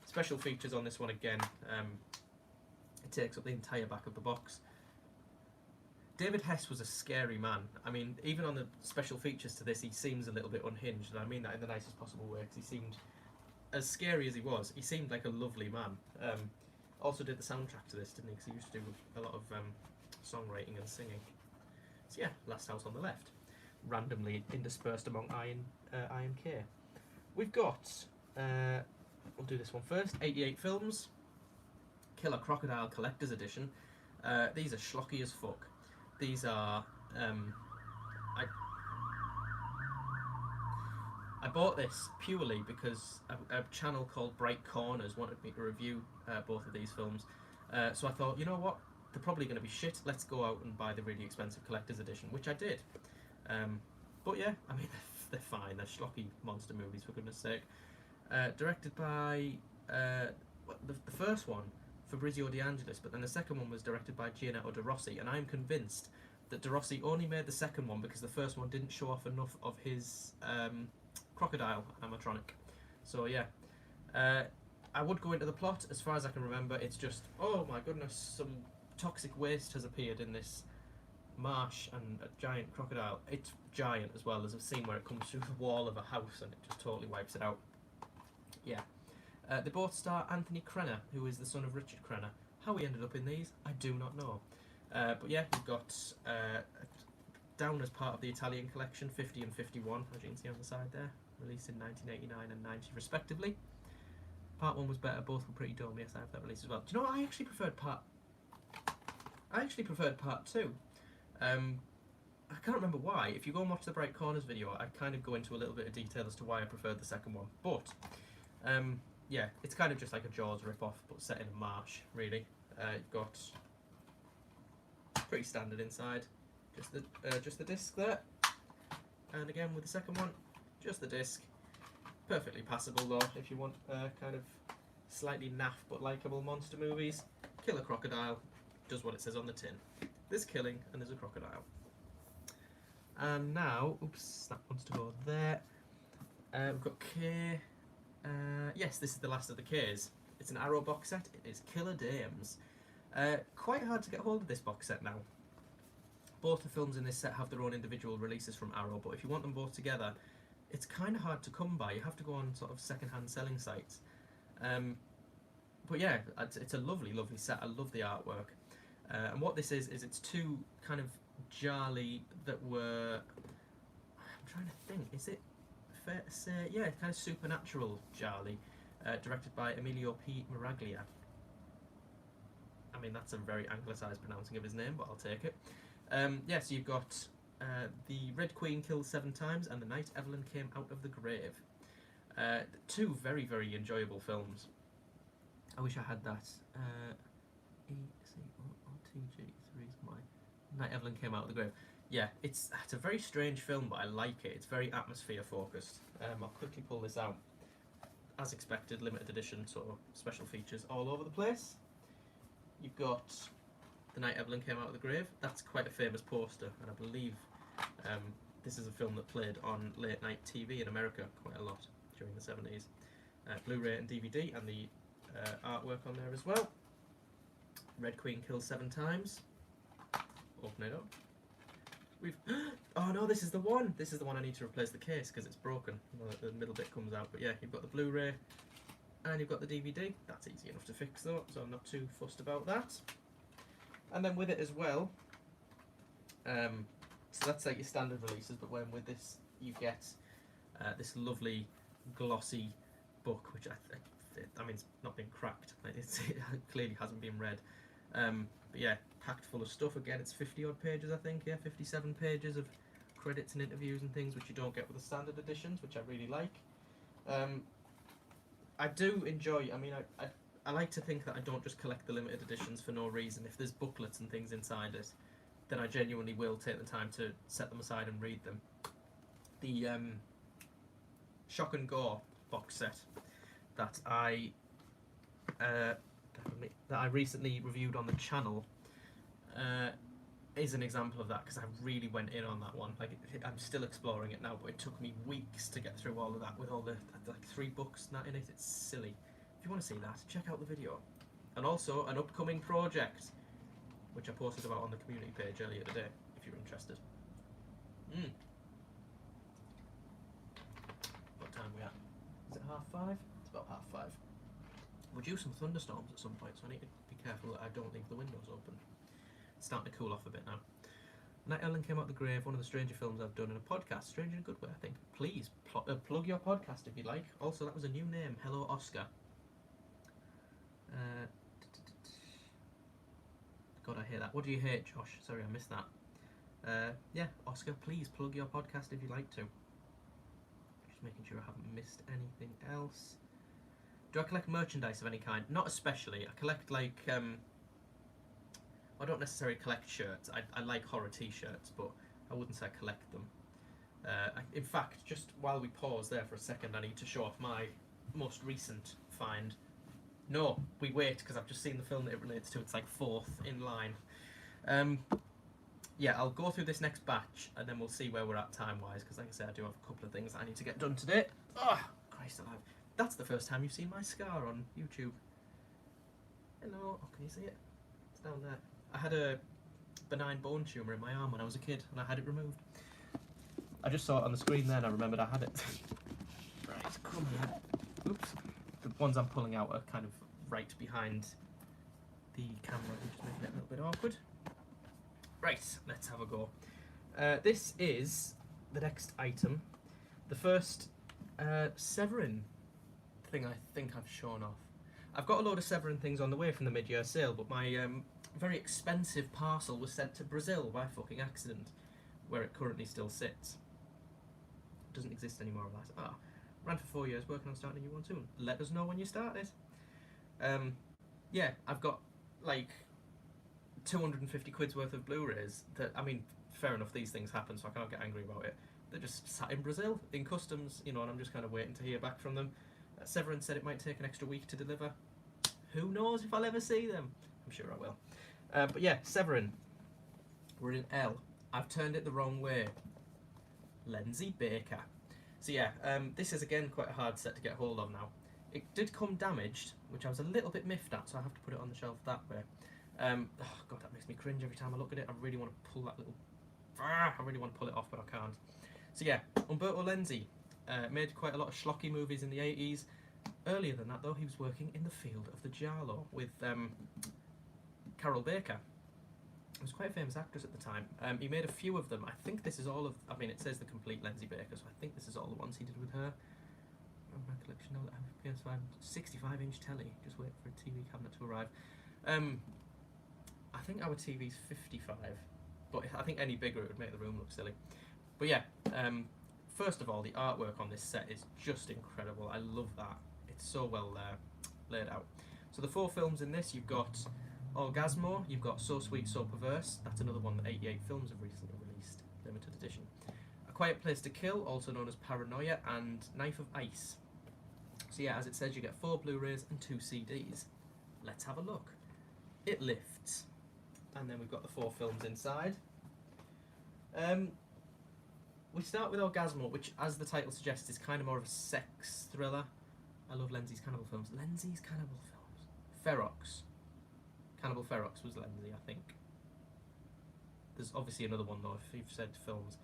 special features on this one again. It takes up the entire back of the box. David Hess was a scary man. I mean, even on the special features to this, he seems a little bit unhinged, and I mean that in the nicest possible way, because he seemed, as scary as he was, he seemed like a lovely man. Also did the soundtrack to this, didn't he? Because he used to do a lot of songwriting and singing. So yeah, Last House on the Left. Randomly interspersed among I and K. We've got, we'll do this one first, 88 films. Killer Crocodile Collector's Edition. These are schlocky as fuck. These are, I bought this purely because a channel called Bright Corners wanted me to review both of these films. So I thought, you know what, they're probably going to be shit, let's go out and buy the really expensive collector's edition, which I did. But yeah, I mean, they're fine, they're schlocky monster movies, for goodness sake. Directed by, the first one, Fabrizio De Angelis, but then the second one was directed by Gianetto De Rossi, and I'm convinced that De Rossi only made the second one because the first one didn't show off enough of his crocodile animatronic. So yeah, I would go into the plot. As far as I can remember, it's just, oh my goodness, some toxic waste has appeared in this marsh and a giant crocodile. It's giant as well. There's a scene where it comes through the wall of a house and it just totally wipes it out. Yeah. They both star Anthony Crenna, who is the son of Richard Crenna. How he ended up in these, I do not know. But yeah, we've got down as part of the Italian collection, 50 and 51, as you can see on the side there, released in 1989 and 90 respectively. Part 1 was better, both were pretty dumb. Yes, I have that release as well. Do you know what? I actually preferred part 2. I can't remember why. If you go and watch the Bright Corners video, I kind of go into a little bit of detail as to why I preferred the second one. But yeah, it's kind of just like a Jaws rip-off, but set in a marsh, really. You've got pretty standard inside, just the disc there, and again with the second one, just the disc. Perfectly passable though, if you want kind of slightly naff but likeable monster movies. Killer Crocodile does what it says on the tin. There's killing and there's a crocodile. And now, oops, that wants to go there. We've got K. Yes, this is the last of the Ks. It's an Arrow box set. It is Killer Dames. Quite hard to get hold of this box set now. Both the films in this set have their own individual releases from Arrow, but if you want them both together, it's kind of hard to come by. You have to go on sort of second-hand selling sites. But yeah, it's a lovely, lovely set. I love the artwork. And what this is it's two kind of Jarly that were... I'm trying to think, is it fair to say? Yeah, kind of supernatural Jarly, directed by Emilio P. Miraglia. I mean, that's a very anglicised pronouncing of his name, but I'll take it. Yeah, so you've got the Red Queen killed 7 times and the night Evelyn came out of the grave. Two very, very enjoyable films. I wish I had that. ECOTG3 is my night Evelyn came out of the grave. Yeah, it's a very strange film, but I like it. It's very atmosphere focused. I'll quickly pull this out. As expected, limited edition, sort of special features all over the place. You've got The Night Evelyn Came Out of the Grave. That's quite a famous poster, and I believe this is a film that played on late night TV in America quite a lot during the 70s. Blu-ray and DVD, and the artwork on there as well. Red Queen kills 7 times. Open it up. Oh no, this is the one! This is the one I need to replace the case because it's broken. The middle bit comes out, but yeah, you've got the Blu-ray and you've got the DVD. That's easy enough to fix though, so I'm not too fussed about that. And then with it as well, so that's like your standard releases, but when with this you get this lovely glossy book, which I mean, it's not been cracked. It clearly hasn't been read. But yeah, packed full of stuff. Again, it's 50 odd pages, I think. Yeah, 57 pages of credits and interviews and things, which you don't get with the standard editions, which I really like. I do enjoy. I mean, I like to think that I don't just collect the limited editions for no reason. If there's booklets and things inside it, then I genuinely will take the time to set them aside and read them. The Shock and Gore box set that I recently reviewed on the channel is an example of that, because I really went in on that one. Like, I'm still exploring it now, but it took me weeks to get through all of that with all the like 3 books in it. It's silly. If you want to see that, check out the video. And also an upcoming project, which I posted about on the community page earlier today, if you're interested. What time are we at? Is it 5:30? It's about 5:30. We're due some thunderstorms at some point, so I need to be careful that I don't leave the windows open. It's starting to cool off a bit now. Night Ellen Came Out of the Grave, one of the stranger films I've done in a podcast. Strange in a good way, I think. Please, plug your podcast if you like. Also, that was a new name. Hello, Oscar. God, I hate that. What do you hate, Josh? Sorry, I missed that. Yeah, Oscar, please plug your podcast if you like to. Just making sure I haven't missed anything else. Do I collect merchandise of any kind? Not especially. I collect, like, I don't necessarily collect shirts. I like horror t-shirts, but I wouldn't say I collect them. In fact, just while we pause there for a second, I need to show off my most recent find. No, we wait, because I've just seen the film that it relates to. It's like 4th in line. Yeah, I'll go through this next batch, and then we'll see where we're at time-wise, because like I said, I do have a couple of things that I need to get done today. Oh, Christ alive. That's the first time you've seen my scar on YouTube. Hello. Oh, can you see it? It's down there. I had a benign bone tumour in my arm when I was a kid, and I had it removed. I just saw it on the screen then, I remembered I had it. Right, come on. Oops. The ones I'm pulling out are kind of right behind the camera, which is making it a little bit awkward. Right, let's have a go. This is the next item. The first Severin thing I think I've shown off. I've got a load of Severin things on the way from the mid-year sale, but my very expensive parcel was sent to Brazil by fucking accident, where it currently still sits. It doesn't exist anymore. Ran for 4 years working on starting a new one soon. Let us know when you start it. Yeah, I've got like 250 quid's worth of Blu-rays that, I mean, fair enough, these things happen, so I can't get angry about it. They're just sat in Brazil, in customs, you know, and I'm just kind of waiting to hear back from them. Severin said it might take an extra week to deliver. Who knows if I'll ever see them? I'm sure I will. But yeah, Severin. We're in L. I've turned it the wrong way. Lindsay Baker. So yeah, this is again quite a hard set to get hold of now. It did come damaged, which I was a little bit miffed at, so I have to put it on the shelf that way. Oh god, that makes me cringe every time I look at it. I really want to pull that little... I really want to pull it off, but I can't. So yeah, Umberto Lenzi made quite a lot of schlocky movies in the 80s. Earlier than that, though, he was working in the field of the giallo with Carol Baker. She was quite a famous actress at the time. He made a few of them. I think this is all of... I mean, it says the complete Lindsay Baker, so I think this is all the ones he did with her. My collection of PS5 65-inch telly. Just wait for a TV cabinet to arrive. I think our TV's 55, but I think any bigger it would make the room look silly. But yeah, first of all, the artwork on this set is just incredible. I love that. It's so well laid out. So the 4 films in this, you've got Orgasmo, you've got So Sweet, So Perverse. That's another one that 88 Films have recently released, limited edition. A Quiet Place to Kill, also known as Paranoia, and Knife of Ice. So yeah, as it says, you get 4 Blu-rays and 2 CDs. Let's have a look. It lifts. And then we've got the 4 films inside. We start with Orgasmo, which, as the title suggests, is kind of more of a sex thriller. I love Lindsay's cannibal films. Lindsay's cannibal films. Ferox. Cannibal Ferox was Lindsay, I think. There's obviously another one, though, if you've said films.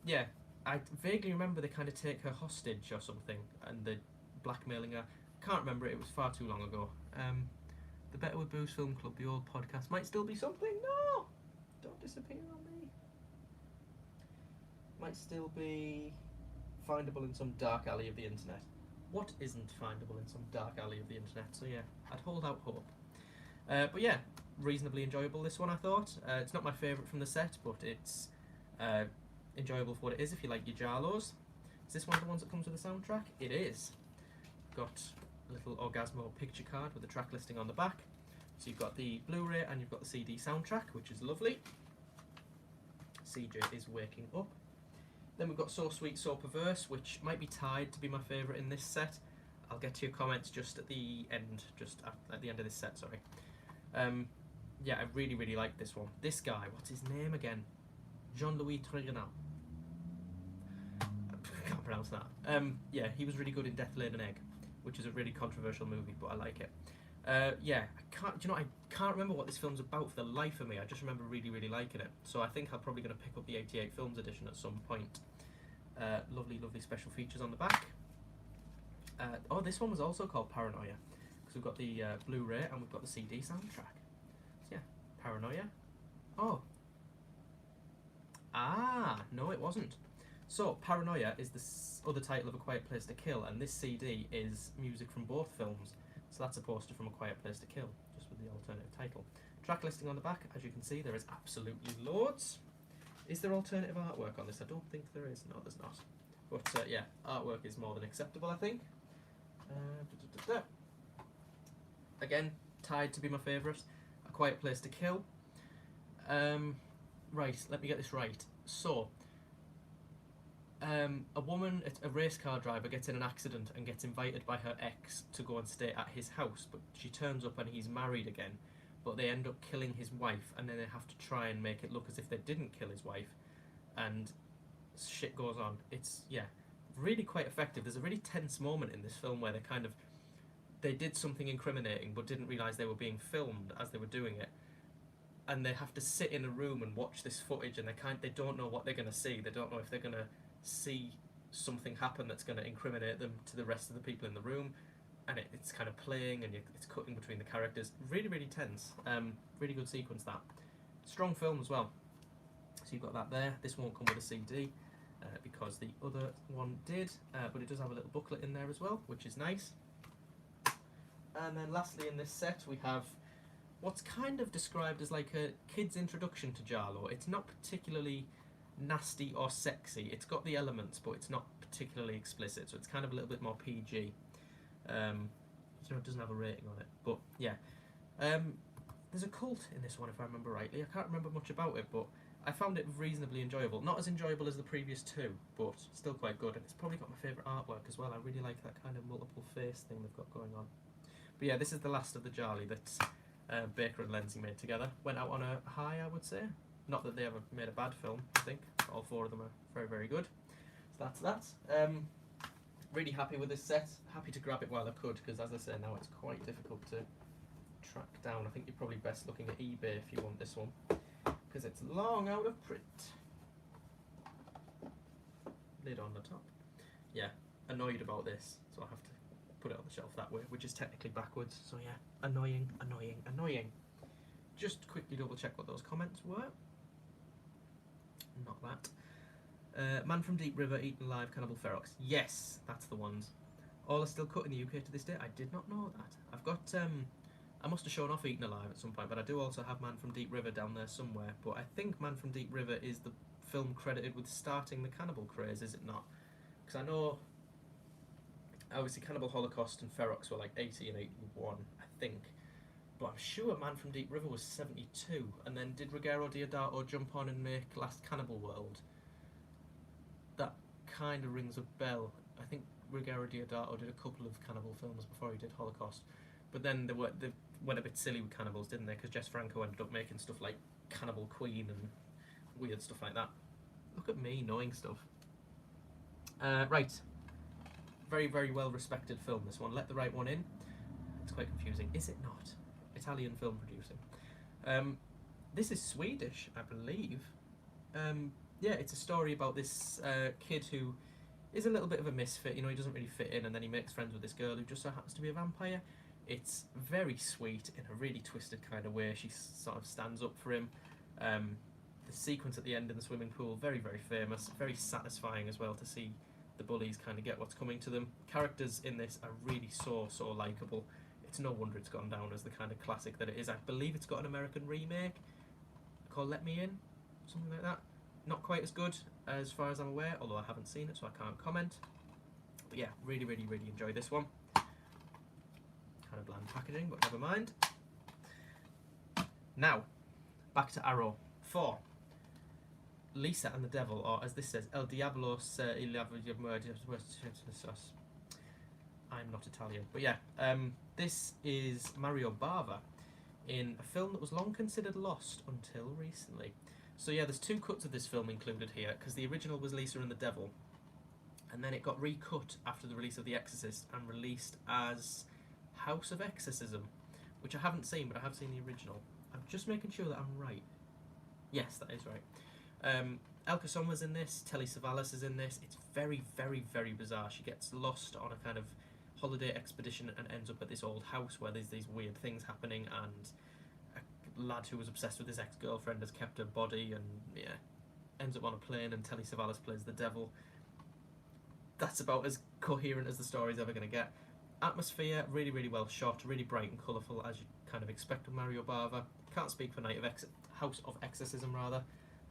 Yeah, I vaguely remember they kind of take her hostage or something, and they're blackmailing her. Can't remember it, it was far too long ago. The Better With Booze Film Club, the old podcast, might still be something. No! Don't disappear on me. Might still be findable in some dark alley of the internet. What isn't findable in some dark alley of the internet? So yeah, I'd hold out hope. But yeah, reasonably enjoyable, this one, I thought. It's not my favourite from the set, but it's enjoyable for what it is if you like your giallos. Is this one of the ones that comes with a soundtrack? It is. Got a little Orgasmo picture card with the track listing on the back. So you've got the Blu-ray and you've got the CD soundtrack, which is lovely. CJ is waking up. Then we've got So Sweet, So Perverse, which might be tied to be my favourite in this set. I'll get to your comments just at the end, at the end of this set, sorry. Yeah, I really, really like this one. This guy, what's his name again? Jean-Louis Trilogy. I can't pronounce that. Yeah, he was really good in Death Laid an Egg, which is a really controversial movie, but I like it. Yeah, I can't remember what this film's about for the life of me. I just remember really, really liking it. So I think I'm probably going to pick up the 88 Films edition at some point. Lovely, lovely special features on the back. Oh, this one was also called Paranoia, because we've got the Blu-ray and we've got the CD soundtrack. So yeah, Paranoia. Oh. Ah, no it wasn't. So, Paranoia is the other title of A Quiet Place to Kill, and this CD is music from both films. So that's a poster from A Quiet Place to Kill, just with the alternative title. Track listing on the back, as you can see, there is absolutely loads. Is there alternative artwork on this? I don't think there is. No, there's not. But yeah, artwork is more than acceptable, I think. Again, tied to be my favourite. A Quiet Place to Kill. Right, let me get this right. So, a woman, a race car driver, gets in an accident and gets invited by her ex to go and stay at his house, but she turns up and he's married again, but they end up killing his wife, and then they have to try and make it look as if they didn't kill his wife, and shit goes on. It's, yeah, really quite effective. There's a really tense moment in this film where they did something incriminating but didn't realise they were being filmed as they were doing it, and they have to sit in a room and watch this footage, and they don't know what they're going to see. They don't know if they're going to see something happen that's going to incriminate them to the rest of the people in the room, and it's kind of playing, and it's cutting between the characters. Really, really tense. Really good sequence, that. Strong film as well. So you've got that there. This won't come with a CD because the other one did, but it does have a little booklet in there as well, which is nice. And then lastly in this set we have what's kind of described as like a kid's introduction to Giallo. It's not particularly nasty or sexy. It's got the elements, but it's not particularly explicit, so it's kind of a little bit more PG. It doesn't have a rating on it, but yeah. There's a cult in this one, if I remember rightly. I can't remember much about it, but I found it reasonably enjoyable. Not as enjoyable as the previous two, but still quite good. And it's probably got my favourite artwork as well. I really like that kind of multiple face thing they've got going on. But yeah, this is the last of the Jarly that Baker and Lindsay made together. Went out on a high, I would say. Not that they ever made a bad film, I think. All 4 of them are very, very good. So that's that. Really happy with this set. Happy to grab it while I could, because as I say now, it's quite difficult to track down. I think you're probably best looking at eBay if you want this one, because it's long out of print. Lid on the top. Yeah, annoyed about this, so I have to put it on the shelf that way, which is technically backwards. So yeah, annoying, annoying, annoying. Just quickly double check what those comments were. Not that. Man from Deep River, Eaten Alive, Cannibal Ferox. Yes, that's the ones. All are still cut in the UK to this day. I did not know that. I've got, I must have shown off Eaten Alive at some point, but I do also have Man from Deep River down there somewhere. But I think Man from Deep River is the film credited with starting the cannibal craze, is it not? Because I know, obviously, Cannibal Holocaust and Ferox were like 80 and 81, I think. But I'm sure Man from Deep River was 72, and then did Ruggero Deodato jump on and make Last Cannibal World? That kind of rings a bell. I think Ruggero Deodato did a couple of cannibal films before he did Holocaust, but then they went a bit silly with cannibals, didn't they? Because Jess Franco ended up making stuff like Cannibal Queen and weird stuff like that. Look at me knowing stuff. Right. Very, very well respected film, this one. Let the Right One In. It's quite confusing. Is it not? Italian film producing. This is Swedish, I believe. Yeah, it's a story about this kid who is a little bit of a misfit. You know, he doesn't really fit in, and then he makes friends with this girl who just so happens to be a vampire. It's very sweet in a really twisted kind of way. She sort of stands up for him. The sequence at the end in the swimming pool, very, very famous. Very satisfying as well to see the bullies kind of get what's coming to them. Characters in this are really so likeable. It's no wonder it's gone down as the kind of classic that it is. I believe it's got an American remake called Let Me In, something like that. Not quite as good as far as I'm aware, although I haven't seen it, so I can't comment. But yeah, really, really, really enjoy this one. Kind of bland packaging, but never mind. Now, back to Arrow 4. Lisa and the Devil, or as this says, El Diablo se il I'm not Italian, but yeah, this is Mario Bava in a film that was long considered lost until recently. So yeah, there's two cuts of this film included here, because the original was Lisa and the Devil, and then it got recut after the release of The Exorcist and released as House of Exorcism, which I haven't seen, but I have seen the original. I'm just making sure that I'm right. Yes, that is right. Elka Sommer's in this, Telly Savalas is in this. It's very, very, very bizarre. She gets lost on a kind of holiday expedition and ends up at this old house where there's these weird things happening, and a lad who was obsessed with his ex-girlfriend has kept her body, and yeah, ends up on a plane, and Telly Savalas plays the devil. That's about as coherent as the story's ever going to get. Atmosphere, really, really well shot, really bright and colourful, as you kind of expect of Mario Bava. Can't speak for House of Exorcism, rather,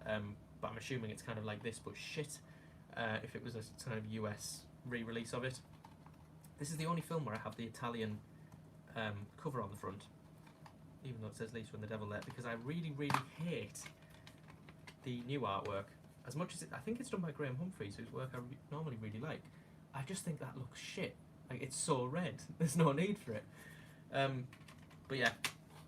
but I'm assuming it's kind of like this, but shit, if it was a kind of US re-release of it. This is the only film where I have the Italian cover on the front, even though it says Lisa and the Devil there, because I really, really hate the new artwork. As much as I think it's done by Graham Humphreys, whose work I normally really like, I just think that looks shit. Like, it's so red. There's no need for it. But yeah,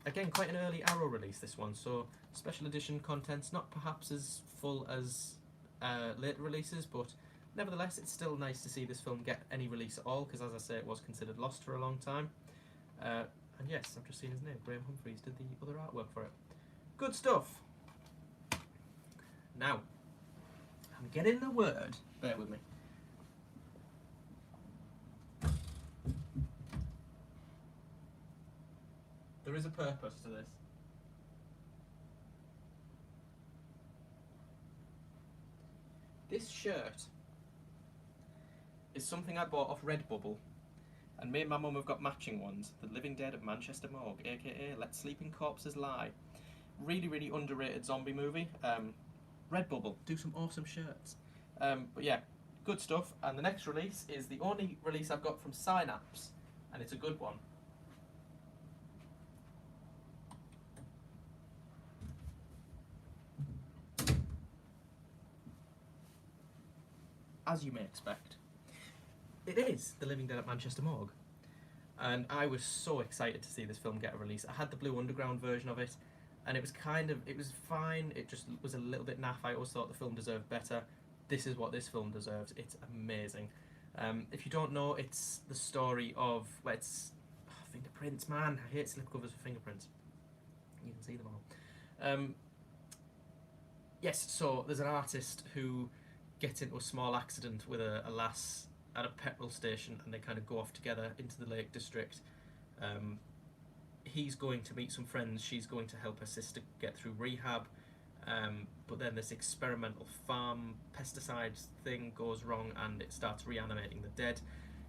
again, quite an early Arrow release, this one, so special edition content's not perhaps as full as later releases, but nevertheless, it's still nice to see this film get any release at all, because as I say, it was considered lost for a long time. And yes, I've just seen his name. Graham Humphreys did the other artwork for it. Good stuff. Now, I'm getting the word. Bear with me. There is a purpose to this. This shirt is something I bought off Redbubble, and me and my mum have got matching ones. The Living Dead at Manchester Morgue, aka Let Sleeping Corpses Lie. Really, really underrated zombie movie. Redbubble, do some awesome shirts. But yeah, good stuff. And the next release is the only release I've got from Synapse, and it's a good one. As you may expect, it is The Living Dead at Manchester Morgue, and I was so excited to see this film get a release. I had the Blue Underground version of it, and it was fine. It just was a little bit naff. I always thought the film deserved better. This is what this film deserves. It's amazing. If you don't know, it's the story of, well, it's fingerprints, man. I hate slipcovers for fingerprints. You can see them all. Yes, so there's an artist who gets into a small accident with a lass at a petrol station, and they kind of go off together into the Lake District. He's going to meet some friends. She's going to help her sister get through rehab. But then this experimental farm pesticides thing goes wrong, and it starts reanimating the dead.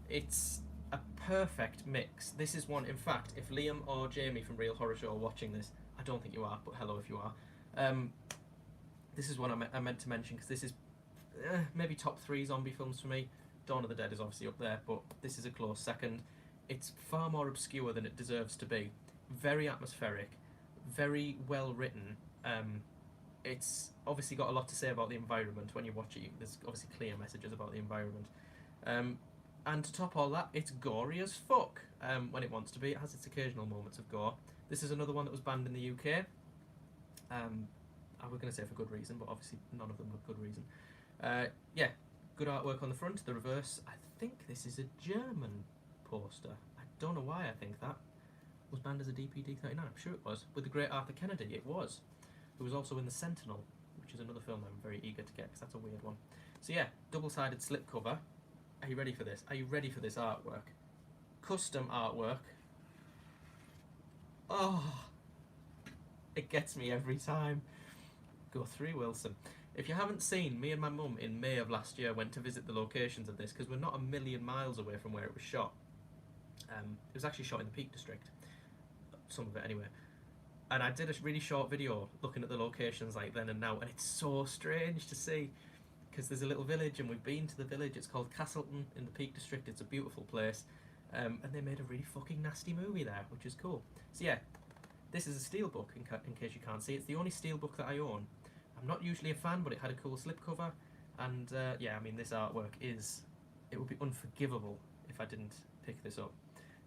It's a perfect mix. This is one, in fact, if Liam or Jamie from Real Horror Show are watching this, I don't think you are, but hello if you are. This is one I meant to mention, because this is maybe top 3 zombie films for me. Dawn of the Dead is obviously up there, but this is a close second. It's far more obscure than it deserves to be. Very atmospheric, very well written. It's obviously got a lot to say about the environment when you watch it. There's obviously clear messages about the environment. And to top all that, it's gory as fuck when it wants to be. It has its occasional moments of gore. This is another one that was banned in the UK. I was going to say for good reason, but obviously none of them were good reason. Yeah, good artwork on the front. The reverse, I think this is a German poster. I don't know why I think that. Was banned as a DPD-39, I'm sure it was. With the great Arthur Kennedy, it was. Who was also in The Sentinel, which is another film I'm very eager to get, because that's a weird one. So yeah, double-sided slipcover. Are you ready for this? Are you ready for this artwork? Custom artwork. Oh, it gets me every time. Guthrie Wilson. If you haven't seen, me and my mum in May of last year went to visit the locations of this, because we're not a million miles away from where it was shot. It was actually shot in the Peak District. Some of it anyway. And I did a really short video looking at the locations like then and now, and it's so strange to see, because there's a little village, and we've been to the village. It's called Castleton in the Peak District. It's a beautiful place, and they made a really fucking nasty movie there, which is cool. So yeah, this is a steelbook, in case you can't see. It's the only steelbook that I own. I'm not usually a fan, but it had a cool slipcover, and yeah, I mean, this artwork is, it would be unforgivable if I didn't pick this up.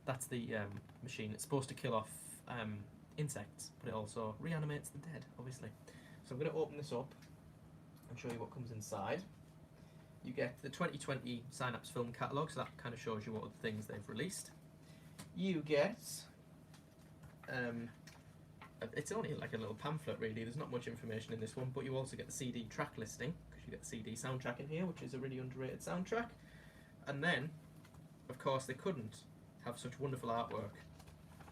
That's the machine. It's supposed to kill off insects, but it also reanimates the dead, obviously. So I'm going to open this up and show you what comes inside. You get the 2020 Synapse film catalogue, so that kind of shows you what other things they've released. You get, it's only like a little pamphlet really, there's not much information in this one, but you also get the CD track listing, because you get the CD soundtrack in here, which is a really underrated soundtrack. And then, of course, they couldn't have such wonderful artwork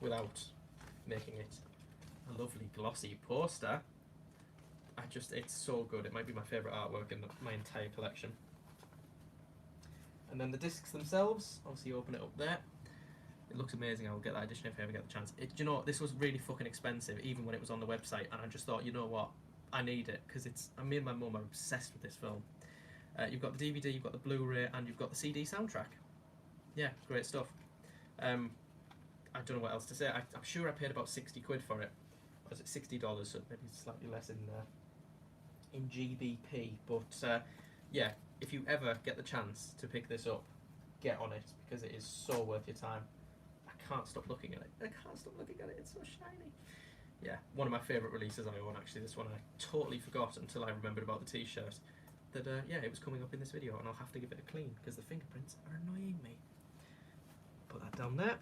without making it a lovely glossy poster. It's so good. It might be my favourite artwork in my entire collection. And then the discs themselves, obviously you open it up there. It looks amazing. I'll get that edition if I ever get the chance. Do you know what? This was really fucking expensive, even when it was on the website, and I just thought, you know what? I need it, because me and my mum are obsessed with this film. You've got the DVD, you've got the Blu-ray, and you've got the CD soundtrack. Yeah, great stuff. I don't know what else to say. I'm sure I paid about 60 quid for it. Or was it $60? So maybe slightly less in GBP. But yeah, if you ever get the chance to pick this up, get on it, because it is so worth your time. I can't stop looking at it. I can't stop looking at it. It's so shiny. Yeah, one of my favourite releases I own, actually. This one I totally forgot until I remembered about the t-shirt. That yeah, it was coming up in this video, and I'll have to give it a clean, because the fingerprints are annoying me. Put that down there.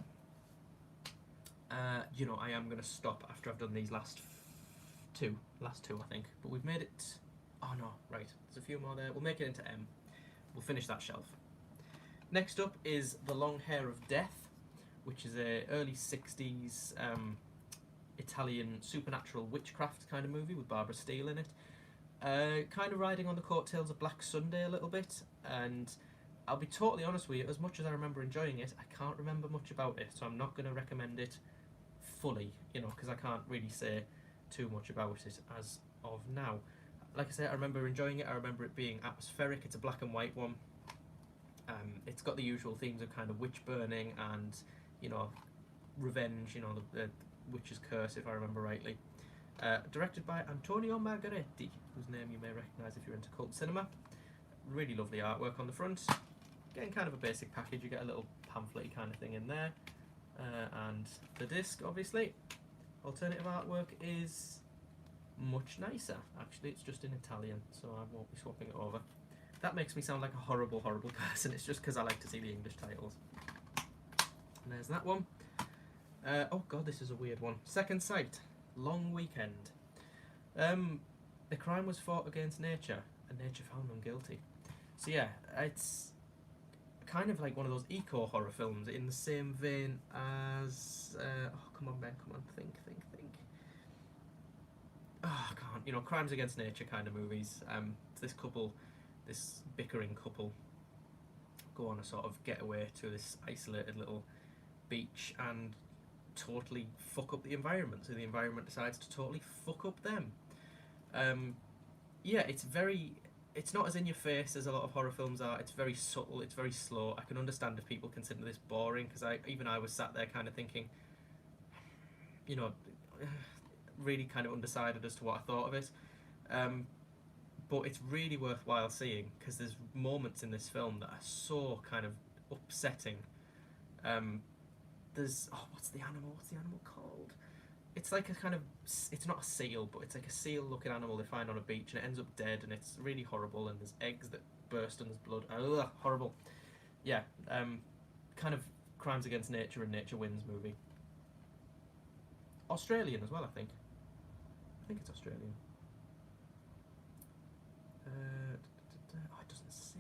You know, I am going to stop after I've done these last two, I think. But we've made it... Oh no, right. There's a few more there. We'll make it into M. We'll finish that shelf. Next up is The Long Hair of Death, which is a early 60s Italian supernatural witchcraft kind of movie with Barbara Steele in it. Kind of riding on the coattails of Black Sunday a little bit, and I'll be totally honest with you, as much as I remember enjoying it, I can't remember much about it, so I'm not going to recommend it fully, you know, because I can't really say too much about it as of now. Like I say, I remember enjoying it. I remember it being atmospheric. It's a black and white one. It's got the usual themes of kind of witch burning and, you know, revenge, you know, the witch's curse, if I remember rightly. Directed by Antonio Margaretti, whose name you may recognise if you're into cult cinema. Really lovely artwork on the front. Getting kind of a basic package. You get a little pamphlet kind of thing in there. And the disc, obviously. Alternative artwork is much nicer. Actually, it's just in Italian, so I won't be swapping it over. That makes me sound like a horrible, horrible person. It's just because I like to see the English titles. And there's that one. Oh god, this is a weird one. Second Sight, Long Weekend. A crime was fought against nature, and nature found them guilty. So yeah, it's kind of like one of those eco horror films in the same vein as come on Ben, come on, think. Oh, I can't. You know, crimes against nature kind of movies. This bickering couple, go on a sort of getaway to this isolated little beach and totally fuck up the environment. So the environment decides to totally fuck up them. Yeah, it's not as in your face as a lot of horror films are. It's very subtle, it's very slow. I can understand if people consider this boring, because I was sat there kind of thinking, you know, really kind of undecided as to what I thought of it. But it's really worthwhile seeing, because there's moments in this film that are so kind of upsetting. There's what's the animal called? It's like a kind of, it's not a seal, but it's like a seal looking animal they find on a beach, and it ends up dead, and it's really horrible, and there's eggs that burst and there's blood. Ugh, horrible. Yeah, kind of crimes against nature and nature wins movie. Australian as well, I think it's Australian. It doesn't say.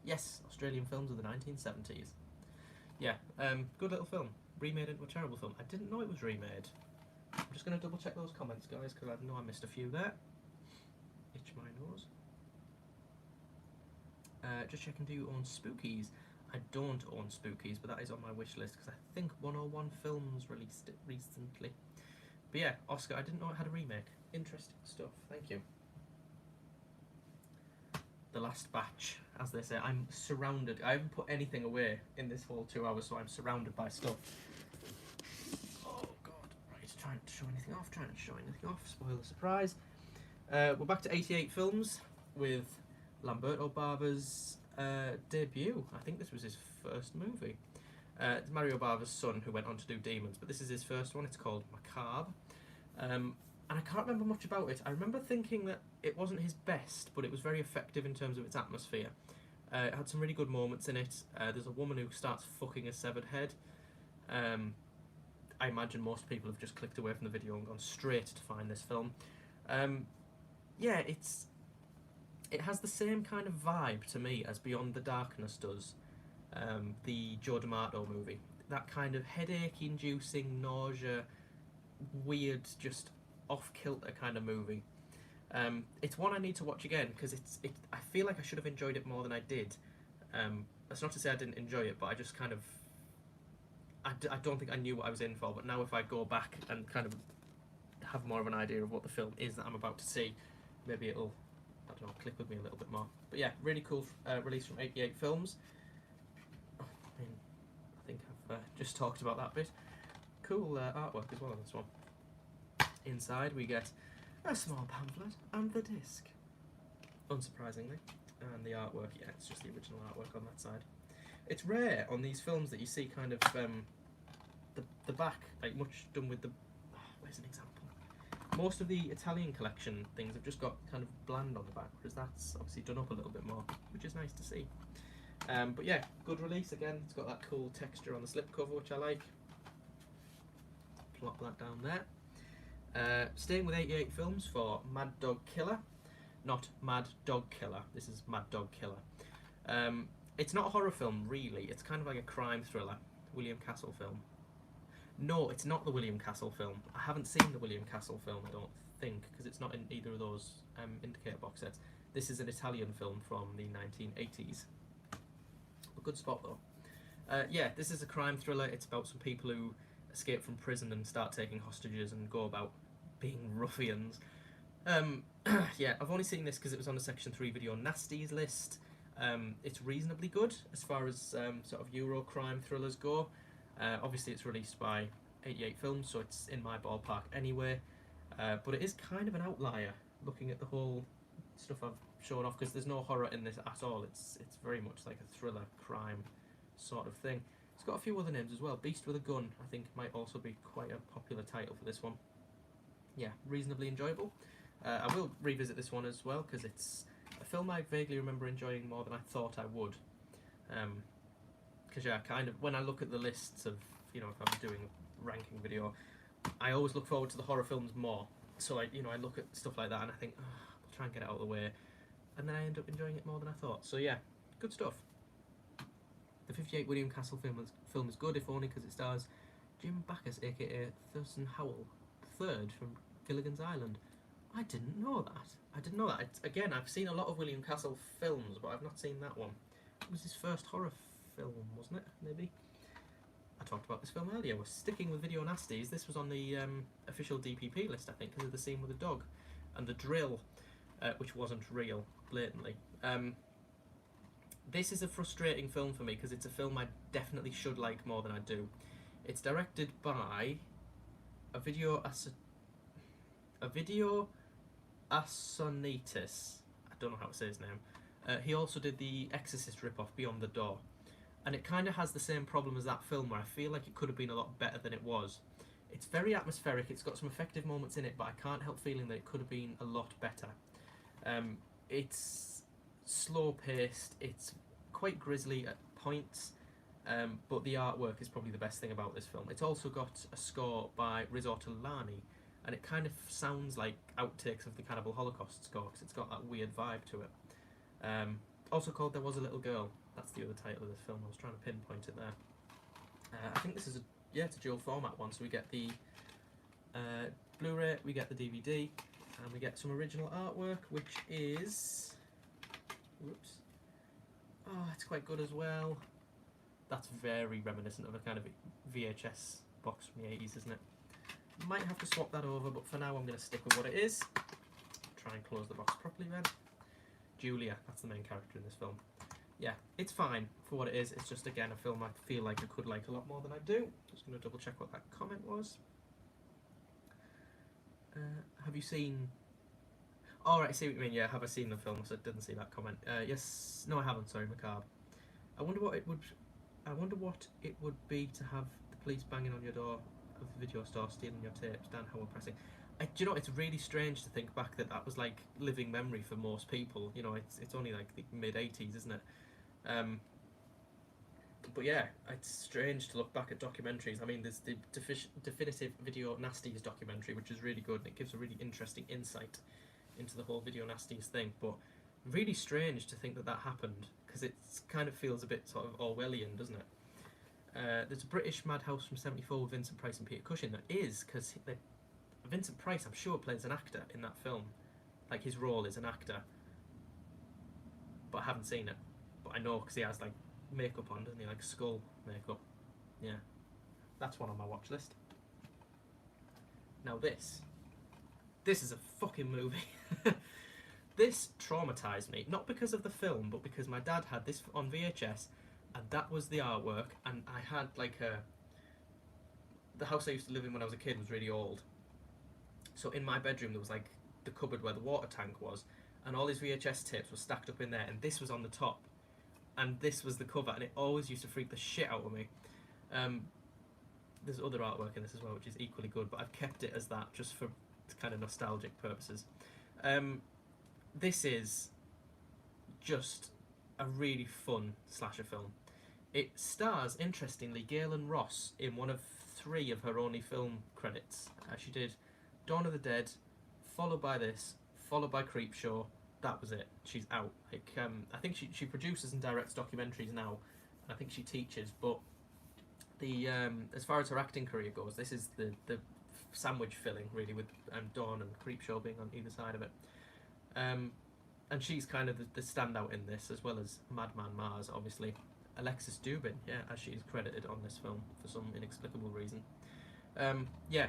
Yes, Australian films of the 1970s. Yeah, good little film. Remade into a terrible film. I didn't know it was remade. I'm just going to double check those comments, guys, because I know I missed a few there. Itch my nose. Just checking, do you own Spookies? I don't own Spookies, but that is on my wish list, because I think 101 Films released it recently. But yeah, Oscar, I didn't know it had a remake. Interesting stuff, thank you. The last batch, as they say. I'm surrounded. I haven't put anything away in this whole 2 hours, so I'm surrounded by stuff. Oh god, right, trying to show anything off, spoiler surprise. We're back to 88 Films with Lamberto Bava's debut. I think this was his first movie. It's Mario Bava's son, who went on to do Demons, but this is his first one. It's called Macabre. And I can't remember much about it. I remember thinking that it wasn't his best, but it was very effective in terms of its atmosphere. It had some really good moments in it. There's a woman who starts fucking a severed head. I imagine most people have just clicked away from the video and gone straight to find this film. Yeah, it has the same kind of vibe to me as Beyond the Darkness does, the Joe D'Amato movie. That kind of headache-inducing, nausea, weird, just off-kilter kind of movie. It's one I need to watch again, because I feel like I should have enjoyed it more than I did. That's not to say I didn't enjoy it, but I just kind of... I don't think I knew what I was in for, but now if I go back and kind of have more of an idea of what the film is that I'm about to see, maybe it'll, I don't know, click with me a little bit more. But yeah, really cool release from 88 Films. I think I've just talked about that bit. Cool artwork as well on this one. Inside we get a small pamphlet and the disc, unsurprisingly, and the artwork, yeah, it's just the original artwork on that side. It's rare on these films that you see kind of the back, like much done with the, where's an example? Most of the Italian collection things have just got kind of bland on the back, whereas that's obviously done up a little bit more, which is nice to see. But yeah, good release again. It's got that cool texture on the slipcover, which I like. Plop that down there. Staying with 88 Films for Mad Dog Killer. Not Mad Dog Killer, this is Mad Dog Killer. It's not a horror film, really. It's kind of like a crime thriller. William Castle film. No, it's not the William Castle film. I haven't seen the William Castle film, I don't think, because it's not in either of those indicator box sets. This is an Italian film from the 1980s. A good spot, though. Yeah, this is a crime thriller. It's about some people who escape from prison and start taking hostages and go about being ruffians. Yeah, I've only seen this because it was on the Section 3 video nasties list. It's reasonably good as far as sort of Euro crime thrillers go. Obviously it's released by 88 Films, so it's in my ballpark anyway. But it is kind of an outlier, looking at the whole stuff I've shown off, because there's no horror in this at all. It's very much like a thriller crime sort of thing. It's got a few other names as well. Beast with a Gun, I think, might also be quite a popular title for this one. Yeah, reasonably enjoyable. I will revisit this one as well, because it's a film I vaguely remember enjoying more than I thought I would. Because yeah, kind of, when I look at the lists of, you know, if I'm doing a ranking video, I always look forward to the horror films more. So I look at stuff like that and I think, oh, I'll try and get it out of the way. And then I end up enjoying it more than I thought. So yeah, good stuff. The 58 William Castle film is good, if only because it stars Jim Backus, aka Thurston Howell III from Gilligan's Island. I didn't know that. Again, I've seen a lot of William Castle films, but I've not seen that one. It was his first horror film, wasn't it? Maybe. I talked about this film earlier. We're sticking with video nasties. This was on the official DPP list, I think, because of the scene with the dog and the drill, which wasn't real, blatantly. This is a frustrating film for me because it's a film I definitely should like more than I do. It's directed by a video Assonitis. I don't know how to say his name. He also did the Exorcist ripoff Beyond the Door, and it kind of has the same problem as that film, where I feel like it could have been a lot better than it was. It's very atmospheric, it's got some effective moments in it, but I can't help feeling that it could have been a lot better. It's slow paced, it's quite grisly at points, but the artwork is probably the best thing about this film. It's also got a score by Rizzo Talani, and it kind of sounds like outtakes of the Cannibal Holocaust score, because it's got that weird vibe to it. Also called There Was a Little Girl. That's the other title of this film. I was trying to pinpoint it there. I think this is it's a dual format one, so we get the Blu-ray, we get the DVD, and we get some original artwork, which is... Whoops. Oh, it's quite good as well. That's very reminiscent of a kind of VHS box from the 80s, isn't it? Might have to swap that over, but for now I'm going to stick with what it is. Try and close the box properly then. Julia, that's the main character in this film. Yeah, it's fine for what it is. It's just, again, a film I feel like I could like a lot more than I do. Just going to double check what that comment was. Have you seen... Oh, right, I see what you mean. Yeah, have I seen the film? So I didn't see that comment. Yes, no, I haven't. Sorry, macabre. I wonder what it would be to have the police banging on your door of the video store, stealing your tapes. Dan Howell pressing. Do you know, it's really strange to think back that was like living memory for most people. You know, it's only like the mid 80s, isn't it? But yeah, it's strange to look back at documentaries. I mean, there's the Definitive Video Nasties documentary, which is really good, and it gives a really interesting insight into the whole video nasties thing. But really strange to think that happened, because it kind of feels a bit sort of Orwellian, doesn't it? There's a British Madhouse from '74 with Vincent Price and Peter Cushing. There is, because Vincent Price, I'm sure, plays an actor in that film. Like, his role is an actor. But I haven't seen it. But I know, because he has, like, makeup on, doesn't he? Like, skull makeup. Yeah. That's one on my watch list. Now this is a fucking movie. This traumatised me. Not because of the film, but because my dad had this on VHS, and that was the artwork, and I had, like, the house I used to live in when I was a kid was really old. So in my bedroom there was like the cupboard where the water tank was, and all these VHS tapes were stacked up in there, and this was on the top, and this was the cover, and it always used to freak the shit out of me. There's other artwork in this as well, which is equally good, but I've kept it as that just for kind of nostalgic purposes. This is just a really fun slasher film. It stars, interestingly, Galen Ross in one of 3 of her only film credits. She did Dawn of the Dead, followed by this, followed by Creepshow. That was it. She's out. Like, I think she produces and directs documentaries now, and I think she teaches. But the as far as her acting career goes, this is the sandwich filling, really, with Dawn and Creepshow being on either side of it. And she's kind of the standout in this, as well as Madman Mars, obviously. Alexis Dubin, yeah, as she is credited on this film for some inexplicable reason. Yeah.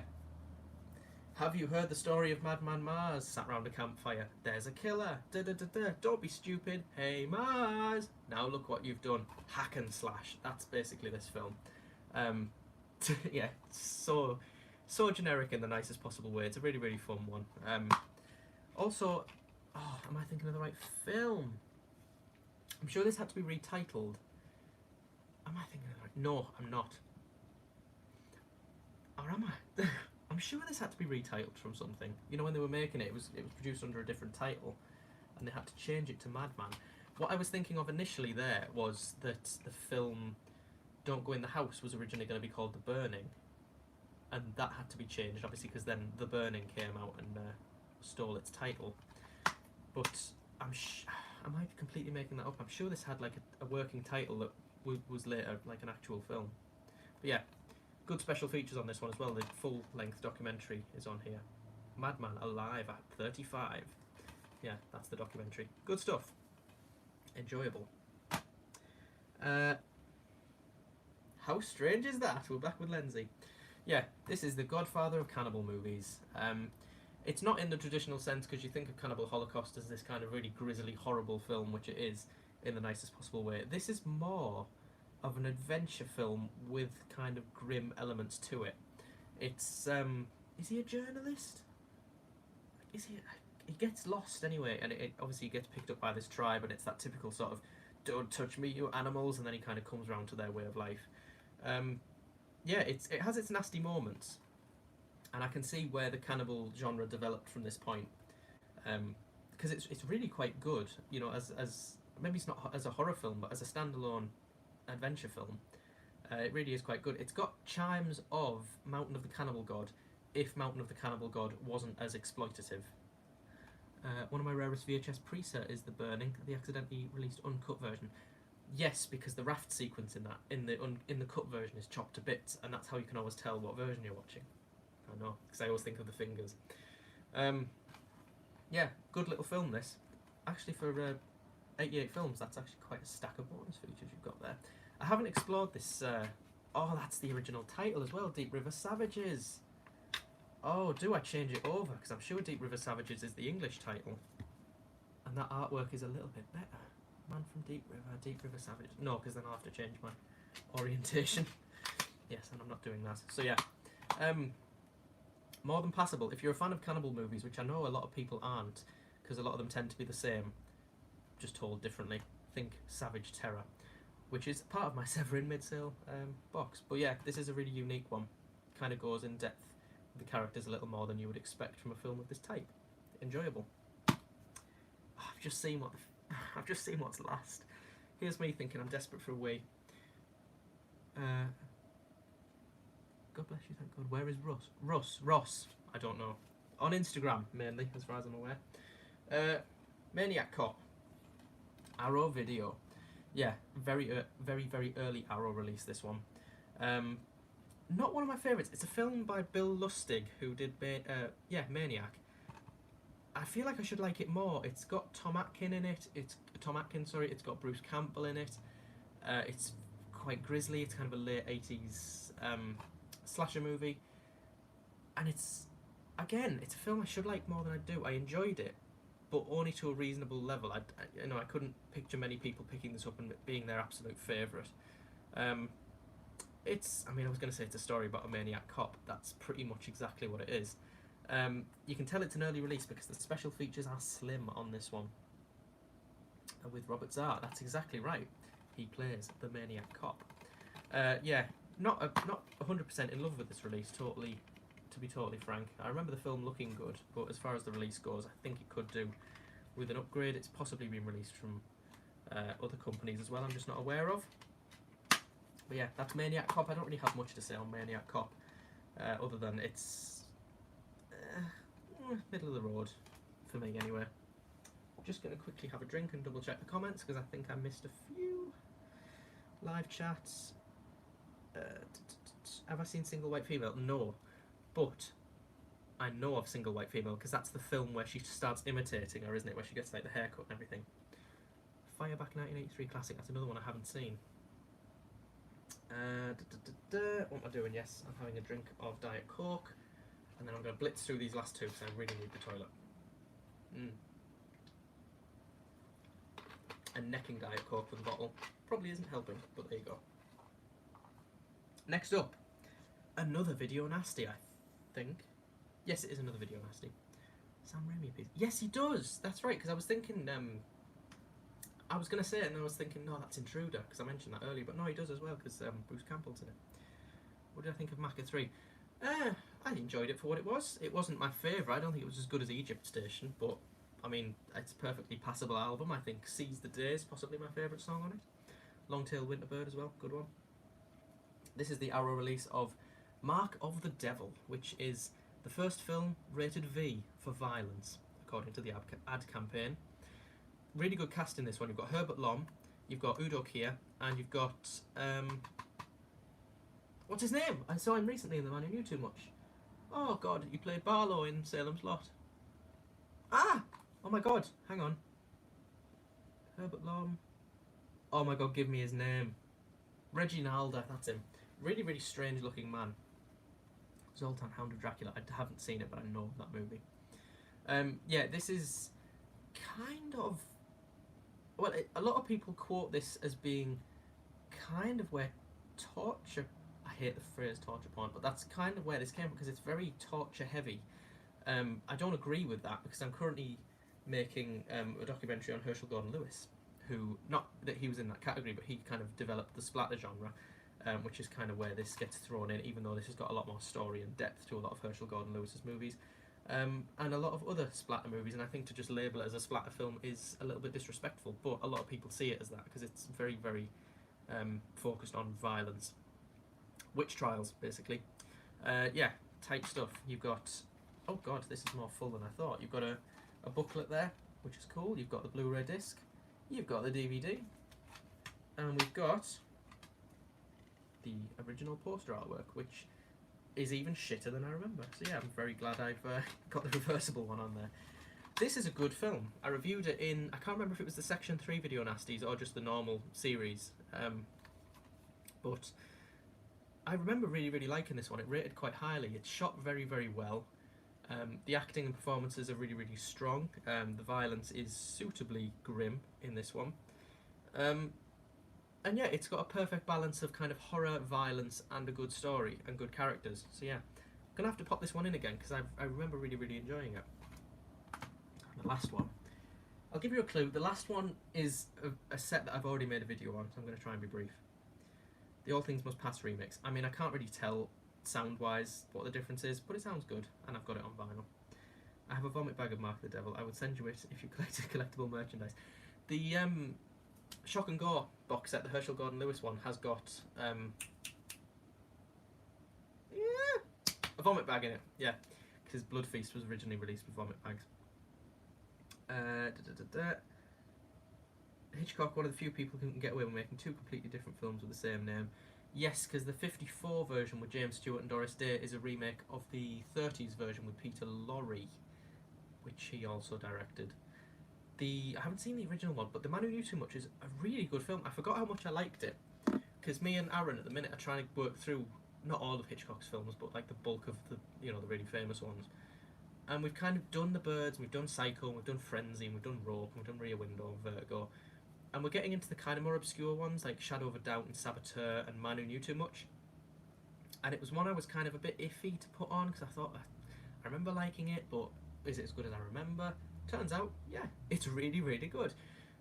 Have you heard the story of Madman Mars? Sat round a campfire. There's a killer. Da da da da. Don't be stupid. Hey Mars. Now look what you've done. Hack and slash. That's basically this film. Yeah, so generic in the nicest possible way. It's a really, really fun one. Also, am I thinking of the right film? I'm sure this had to be retitled. Am I thinking of the right? No, I'm not. Or am I? I'm sure this had to be retitled from something. You know, when they were making it, it was produced under a different title, and they had to change it to Madman. What I was thinking of initially there was that the film Don't Go in the House was originally going to be called The Burning, and that had to be changed, obviously, because then The Burning came out and stole its title. But am I completely making that up? I'm sure this had like a working title that was later like an actual film. But yeah, good special features on this one as well. The full-length documentary is on here. Madman Alive at 35. Yeah, that's the documentary. Good stuff. Enjoyable. How strange is that? We're back with Lindsay. Yeah, this is the godfather of cannibal movies. It's not in the traditional sense, because you think of Cannibal Holocaust as this kind of really grisly, horrible film, which it is in the nicest possible way. This is more of an adventure film with kind of grim elements to it. It's is he a journalist? Is he? He gets lost anyway, and it obviously gets picked up by this tribe, and it's that typical sort of "don't touch me, you animals," and then he kind of comes around to their way of life. Yeah, it has its nasty moments, and I can see where the cannibal genre developed from this point, because it's really quite good. You know, as maybe it's not as a horror film, but as a standalone adventure film, it really is quite good. It's got chimes of Mountain of the Cannibal God, if Mountain of the Cannibal God wasn't as exploitative. One of my rarest VHS presets is The Burning, the accidentally released uncut version. Yes, because the raft sequence in that in the cut version is chopped to bits, and that's how you can always tell what version you're watching. I know, because I always think of the fingers. Yeah, good little film this. Actually, for 88 films, that's actually quite a stack of bonus features you've got there. I haven't explored this. Oh, that's the original title as well, Deep River Savages. Oh, do I change it over? Because I'm sure Deep River Savages is the English title. And that artwork is a little bit better. Man from Deep River Savages. No, because then I'll have to change my orientation. Yes, and I'm not doing that. So yeah, more than passable. If you're a fan of cannibal movies, which I know a lot of people aren't, because a lot of them tend to be the same, just told differently. Think Savage Terror, which is part of my Severin mid-sale box. But yeah, this is a really unique one. Kind of goes in depth with the characters a little more than you would expect from a film of this type. Enjoyable. I've just seen what's last. Here's me thinking I'm desperate for a wee. God bless you, thank God. Where is Ross? I don't know. On Instagram, mainly, as far as I'm aware. Maniac Cop. Arrow Video. Yeah, very early Arrow release, this one. Not one of my favourites. It's a film by Bill Lustig, who did Maniac. I feel like I should like it more. It's got Tom Atkins in it. It's got Bruce Campbell in it. It's quite grisly. It's kind of a late 80s slasher movie. And it's a film I should like more than I do. I enjoyed it, but only to a reasonable level. I couldn't picture many people picking this up and being their absolute favourite. I was going to say it's a story about a maniac cop. That's pretty much exactly what it is. You can tell it's an early release because the special features are slim on this one. And with Robert Zart, that's exactly right. He plays the maniac cop. Not 100% in love with this release, to be totally frank. I remember the film looking good, but as far as the release goes, I think it could do with an upgrade. It's possibly been released from other companies as well, I'm just not aware of. But yeah, that's Maniac Cop. I don't really have much to say on Maniac Cop, other than it's middle of the road for me anyway. Just going to quickly have a drink and double check the comments, because I think I missed a few live chats. Have I seen Single White Female? No, but I know of Single White Female because that's the film where she starts imitating her, isn't it? Where she gets like the haircut and everything. Fireback 1983 classic. That's another one I haven't seen. What am I doing? Yes, I'm having a drink of Diet Coke, and then I'm going to blitz through these last two because I really need the toilet. And necking Diet Coke with a bottle probably isn't helping, but there you go. Next up, another Video Nasty, I think. Yes, it is another Video Nasty. Sam Raimi piece. Yes, he does. That's right, because I was thinking, I was going to say it, and I was thinking, no, that's Intruder, because I mentioned that earlier, but no, he does as well, because Bruce Campbell's in it. What did I think of Macca 3? I enjoyed it for what it was. It wasn't my favourite. I don't think it was as good as Egypt Station, but, I mean, it's a perfectly passable album. I think Seize the Day is possibly my favourite song on it. Long-Tailed Winterbird as well, good one. This is the Arrow release of Mark of the Devil, which is the first film rated V for violence, according to the ad campaign. Really good cast in this one. You've got Herbert Lom, you've got Udo Kier, and you've got what's his name? I saw him recently in The Man Who Knew Too Much. Oh God, he played Barlow in Salem's Lot. Ah! Oh my God, hang on. Herbert Lom. Oh my God, give me his name. Reginalda, that's him. Really, really strange looking man. Zoltan, Hound of Dracula. I haven't seen it, but I know that movie. Yeah, this is kind of... Well, a lot of people quote this as being kind of where torture... I hate the phrase torture porn, but that's kind of where this came from, because it's very torture heavy. I don't agree with that, because I'm currently making a documentary on Herschel Gordon-Lewis, who, not that he was in that category, but he kind of developed the splatter genre, which is kind of where this gets thrown in, even though this has got a lot more story and depth to a lot of Herschel Gordon-Lewis's movies, and a lot of other splatter movies, and I think to just label it as a splatter film is a little bit disrespectful, but a lot of people see it as that, because it's very, very focused on violence. Witch trials, basically. Yeah, tight stuff. You've got... Oh God, this is more full than I thought. You've got a booklet there, which is cool. You've got the Blu-ray disc. You've got the DVD. And we've got the original poster artwork, which is even shitter than I remember. So yeah, I'm very glad I've got the reversible one on there. This is a good film. I reviewed it in... I can't remember if it was the Section 3 Video Nasties or just the normal series. But I remember really, really liking this one. It rated quite highly. It's shot very, very well. The acting and performances are really, really strong. The violence is suitably grim in this one. And yeah, it's got a perfect balance of kind of horror, violence, and a good story, and good characters. So yeah, I'm going to have to pop this one in again, because I remember really, really enjoying it. And the last one. I'll give you a clue. The last one is a set that I've already made a video on, so I'm going to try and be brief. The All Things Must Pass remix. I mean, I can't really tell sound-wise what the difference is, but it sounds good, and I've got it on vinyl. I have a vomit bag of Mark the Devil. I would send you it if you collected collectible merchandise. The Shock and Gore box set, the Herschel Gordon-Lewis one, has got a vomit bag in it. Yeah, because Blood Feast was originally released with vomit bags. Hitchcock, one of the few people who can get away with making two completely different films with the same name. Yes, because the 54 version with James Stewart and Doris Day is a remake of the 30s version with Peter Lorre, which he also directed. I haven't seen the original one, but The Man Who Knew Too Much is a really good film. I forgot how much I liked it, because me and Aaron at the minute are trying to work through not all of Hitchcock's films, but like the bulk of the the really famous ones. And we've kind of done The Birds, we've done Psycho, we've done Frenzy, and we've done Rope, and we've done Rear Window, and Vertigo. And we're getting into the kind of more obscure ones like Shadow of a Doubt and Saboteur and Man Who Knew Too Much. And it was one I was kind of a bit iffy to put on, because I thought, I remember liking it, but is it as good as I remember? Turns out, yeah, it's really, really good.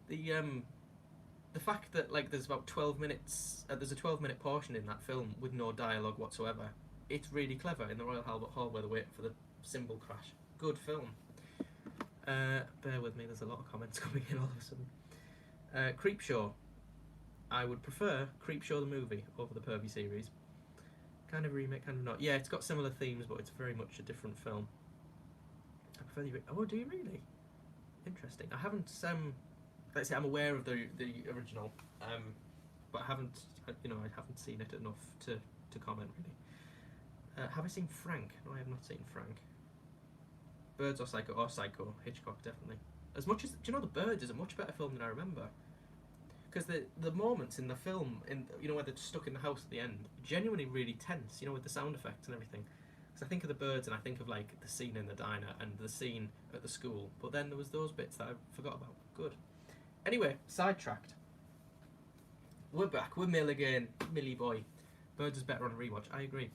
The fact that like there's about 12 minutes, there's a 12-minute portion in that film with no dialogue whatsoever. It's really clever in the Royal Albert Hall where they're waiting for the cymbal crash. Good film. Bear with me, there's a lot of comments coming in all of a sudden. Creepshow. I would prefer Creepshow the movie over the Pervy series. Kind of remake, kind of not. Yeah, it's got similar themes, but it's very much a different film. I prefer the... Oh, do you really? Interesting. I haven't... let's say I'm aware of the original, but I haven't... I haven't seen it enough to comment, really. Have I seen Frank? No, I have not seen Frank. Birds or Psycho? Or Psycho. Hitchcock, definitely. As much as... Do you know The Birds is a much better film than I remember? Because the moments in the film, where they're stuck in the house at the end, genuinely really tense, with the sound effects and everything. Because I think of The Birds and I think of, like, the scene in the diner and the scene at the school. But then there was those bits that I forgot about. Good. Anyway, sidetracked. We're back. We're Mill again. Millie boy. Birds is better on a rewatch. I agree.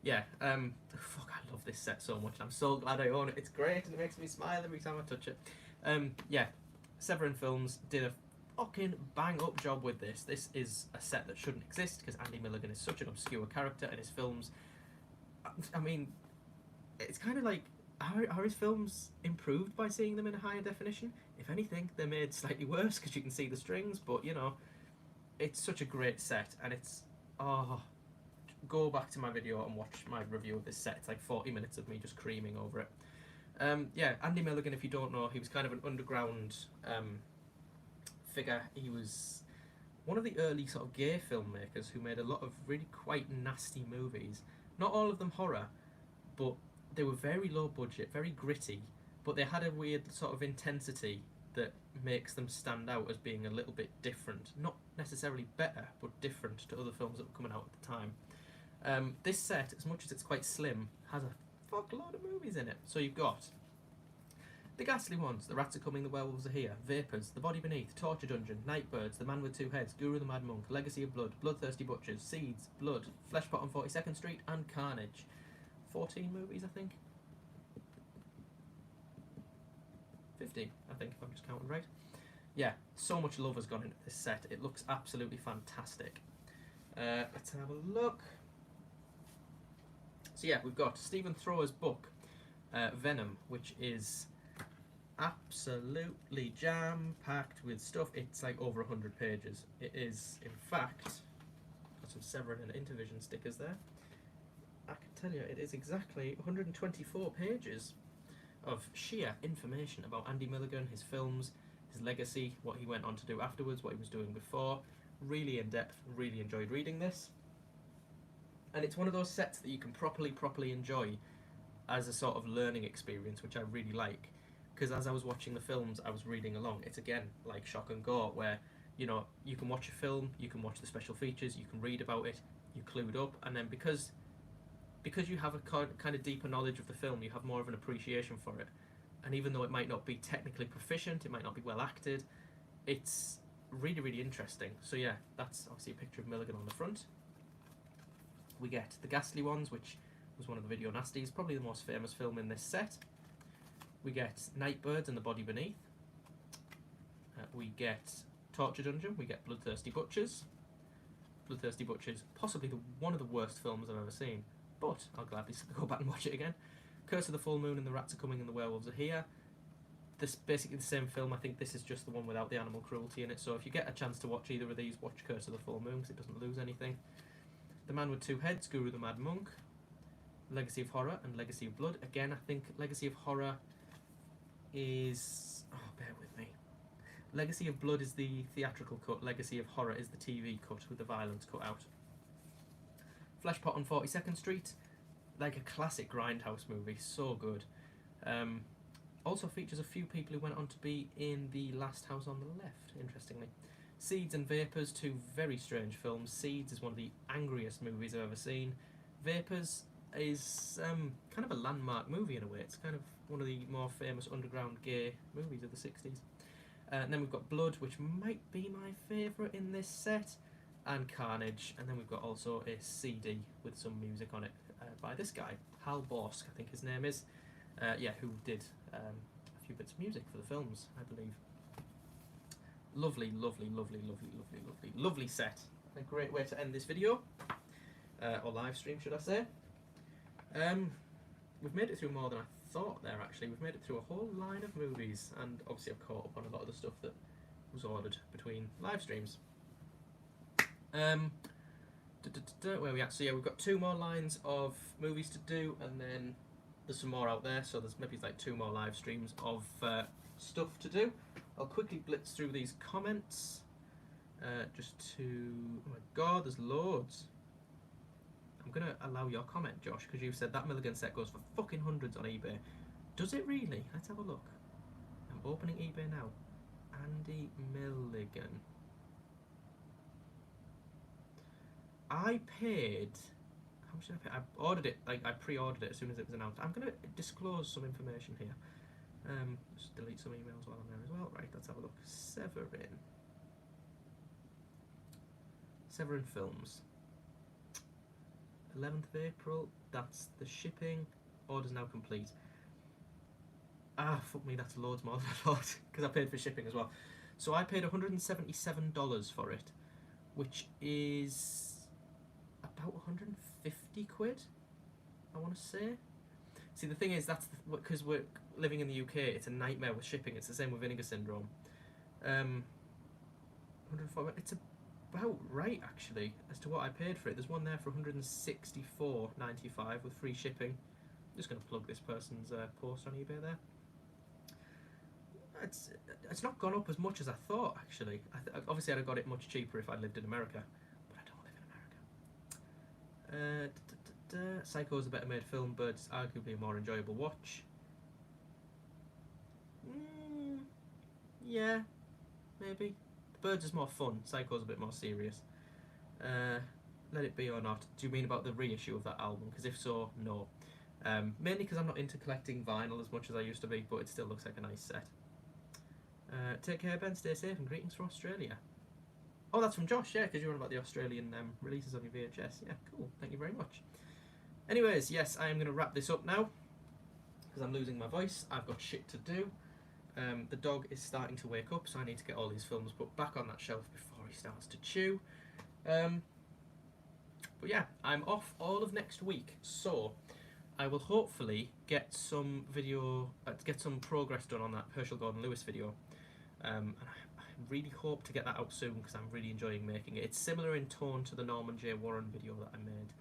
Yeah. Fuck, I love this set so much. I'm so glad I own it. It's great and it makes me smile every time I touch it. Yeah. Severin Films did a fucking bang up job with this. This is a set that shouldn't exist because Andy Milligan is such an obscure character and his films, I mean, it's kind of like, are his films improved by seeing them in a higher definition? If anything, they're made slightly worse because you can see the strings, but it's such a great set, and it's, go back to my video and watch my review of this set. It's like 40 minutes of me just creaming over it. Yeah, Andy Milligan, if you don't know, he was kind of an underground figure. He was one of the early sort of gay filmmakers who made a lot of really quite nasty movies. Not all of them horror, but they were very low budget, very gritty, but they had a weird sort of intensity that makes them stand out as being a little bit different. Not necessarily better, but different to other films that were coming out at the time. This set, as much as it's quite slim, has a fuckload of movies in it. So you've got the ghastly ones, The Rats Are Coming, The Werewolves Are Here, Vapours, The Body Beneath, Torture Dungeon, Nightbirds, The Man with Two Heads, Guru the Mad Monk, Legacy of Blood, Bloodthirsty Butchers, Seeds, Blood, Fleshpot on 42nd Street, and Carnage. 14 movies, I think. 15, I think, if I'm just counting right. Yeah, so much love has gone into this set. It looks absolutely fantastic. Let's have a look. So yeah, we've got Stephen Thrower's book, Venom, which is absolutely jam-packed with stuff. It's like over 100 pages. It is, in fact, got some Severin and Intervision stickers there. I can tell you, it is exactly 124 pages of sheer information about Andy Milligan, his films, his legacy, what he went on to do afterwards, what he was doing before. Really in-depth, really enjoyed reading this. And it's one of those sets that you can properly enjoy as a sort of learning experience, which I really like. Because as I was watching the films, I was reading along. It's again like Shock and Gore, where you know you can watch a film, you can watch the special features, you can read about it, you're clued up, and then because you have a kind of deeper knowledge of the film, you have more of an appreciation for it. And even though it might not be technically proficient, it might not be well acted, it's really interesting. So yeah, that's obviously a picture of Milligan on the front. We get The Ghastly Ones, which was one of the video nasties, probably the most famous film in this set. We get Nightbirds and The Body Beneath. We get Torture Dungeon. We get Bloodthirsty Butchers. Bloodthirsty Butchers, possibly one of the worst films I've ever seen, but I'll gladly go back and watch it again. Curse of the Full Moon and The Rats Are Coming and The Werewolves Are Here. This basically the same film. I think this is just the one without the animal cruelty in it. So if you get a chance to watch either of these, watch Curse of the Full Moon because it doesn't lose anything. The Man with Two Heads, Guru the Mad Monk. Legacy of Horror and Legacy of Blood. Again, I think Legacy of Horror is... oh, bear with me. Legacy of Blood is the theatrical cut. Legacy of Horror is the TV cut with the violence cut out. Fleshpot on 42nd Street. Like a classic Grindhouse movie. So good. Also features a few people who went on to be in The Last House on the Left, interestingly. Seeds and Vapours, two very strange films. Seeds is one of the angriest movies I've ever seen. Vapours is kind of a landmark movie in a way. It's kind of one of the more famous underground gay movies of the 60s. And then we've got Blood, which might be my favourite in this set, and Carnage. And then we've got also a CD with some music on it by this guy, Hal Borsk, I think his name is. Who did a few bits of music for the films, I believe. Lovely set. A great way to end this video, or live stream, should I say. We've made it through more than I thought there, actually. We've made it through a whole line of movies, and obviously I've caught up on a lot of the stuff that was ordered between live streams. Where are we at? So yeah, we've got 2 more lines of movies to do, and then there's some more out there, so there's maybe like 2 more live streams of stuff to do. I'll quickly blitz through these comments, just to... oh my god, there's loads. I'm going to allow your comment, Josh, because you said that Milligan set goes for fucking hundreds on eBay. Does it really? Let's have a look. I'm opening eBay now. Andy Milligan. I paid... how much did I pay? I ordered it, like I pre-ordered it as soon as it was announced. I'm going to disclose some information here. Just delete some emails while I'm there as well. Right, let's have a look. Severin Films. 11th of April, that's the shipping. Order's now complete. Ah, fuck me, that's loads more than I thought, because I paid for shipping as well. So I paid $177 for it, which is about 150 quid, I want to say. See, the thing is, that's because we're living in the UK, it's a nightmare with shipping. It's the same with Vinegar Syndrome. 104, it's about right, actually, as to what I paid for it. There's one there for $164.95 with free shipping. I'm just going to plug this person's post on eBay there. it's not gone up as much as I thought, actually. Obviously, I'd have got it much cheaper if I'd lived in America, but I don't live in America. Psycho's a better made film, but it's arguably a more enjoyable watch. Yeah, maybe. The Birds is more fun. Psycho's a bit more serious. Let It Be or Not. Do you mean about the reissue of that album? Because if so, no. Mainly because I'm not into collecting vinyl as much as I used to be, but it still looks like a nice set. Take care, Ben. Stay safe, and greetings from Australia. Oh, that's from Josh, yeah, because you're on about the Australian releases on your VHS. Yeah, cool. Thank you very much. Anyways, yes, I am going to wrap this up now because I'm losing my voice. I've got shit to do. The dog is starting to wake up, so I need to get all these films put back on that shelf before he starts to chew. But yeah, I'm off all of next week, so I will hopefully get some get some progress done on that Herschel Gordon Lewis video. And I really hope to get that out soon because I'm really enjoying making it. It's similar in tone to the Norman J. Warren video that I made,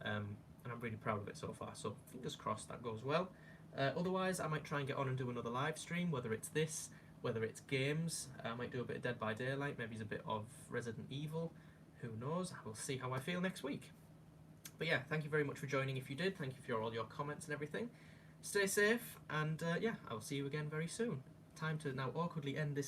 and I'm really proud of it so far, so fingers crossed that goes well. Otherwise, I might try and get on and do another live stream, whether it's this, whether it's games. I might do a bit of Dead by Daylight, maybe a bit of Resident Evil, who knows. I will see how I feel next week. But yeah, thank you very much for joining if you did. Thank you for all your comments and everything. Stay safe, and yeah, I will see you again very soon. Time to now awkwardly end this live.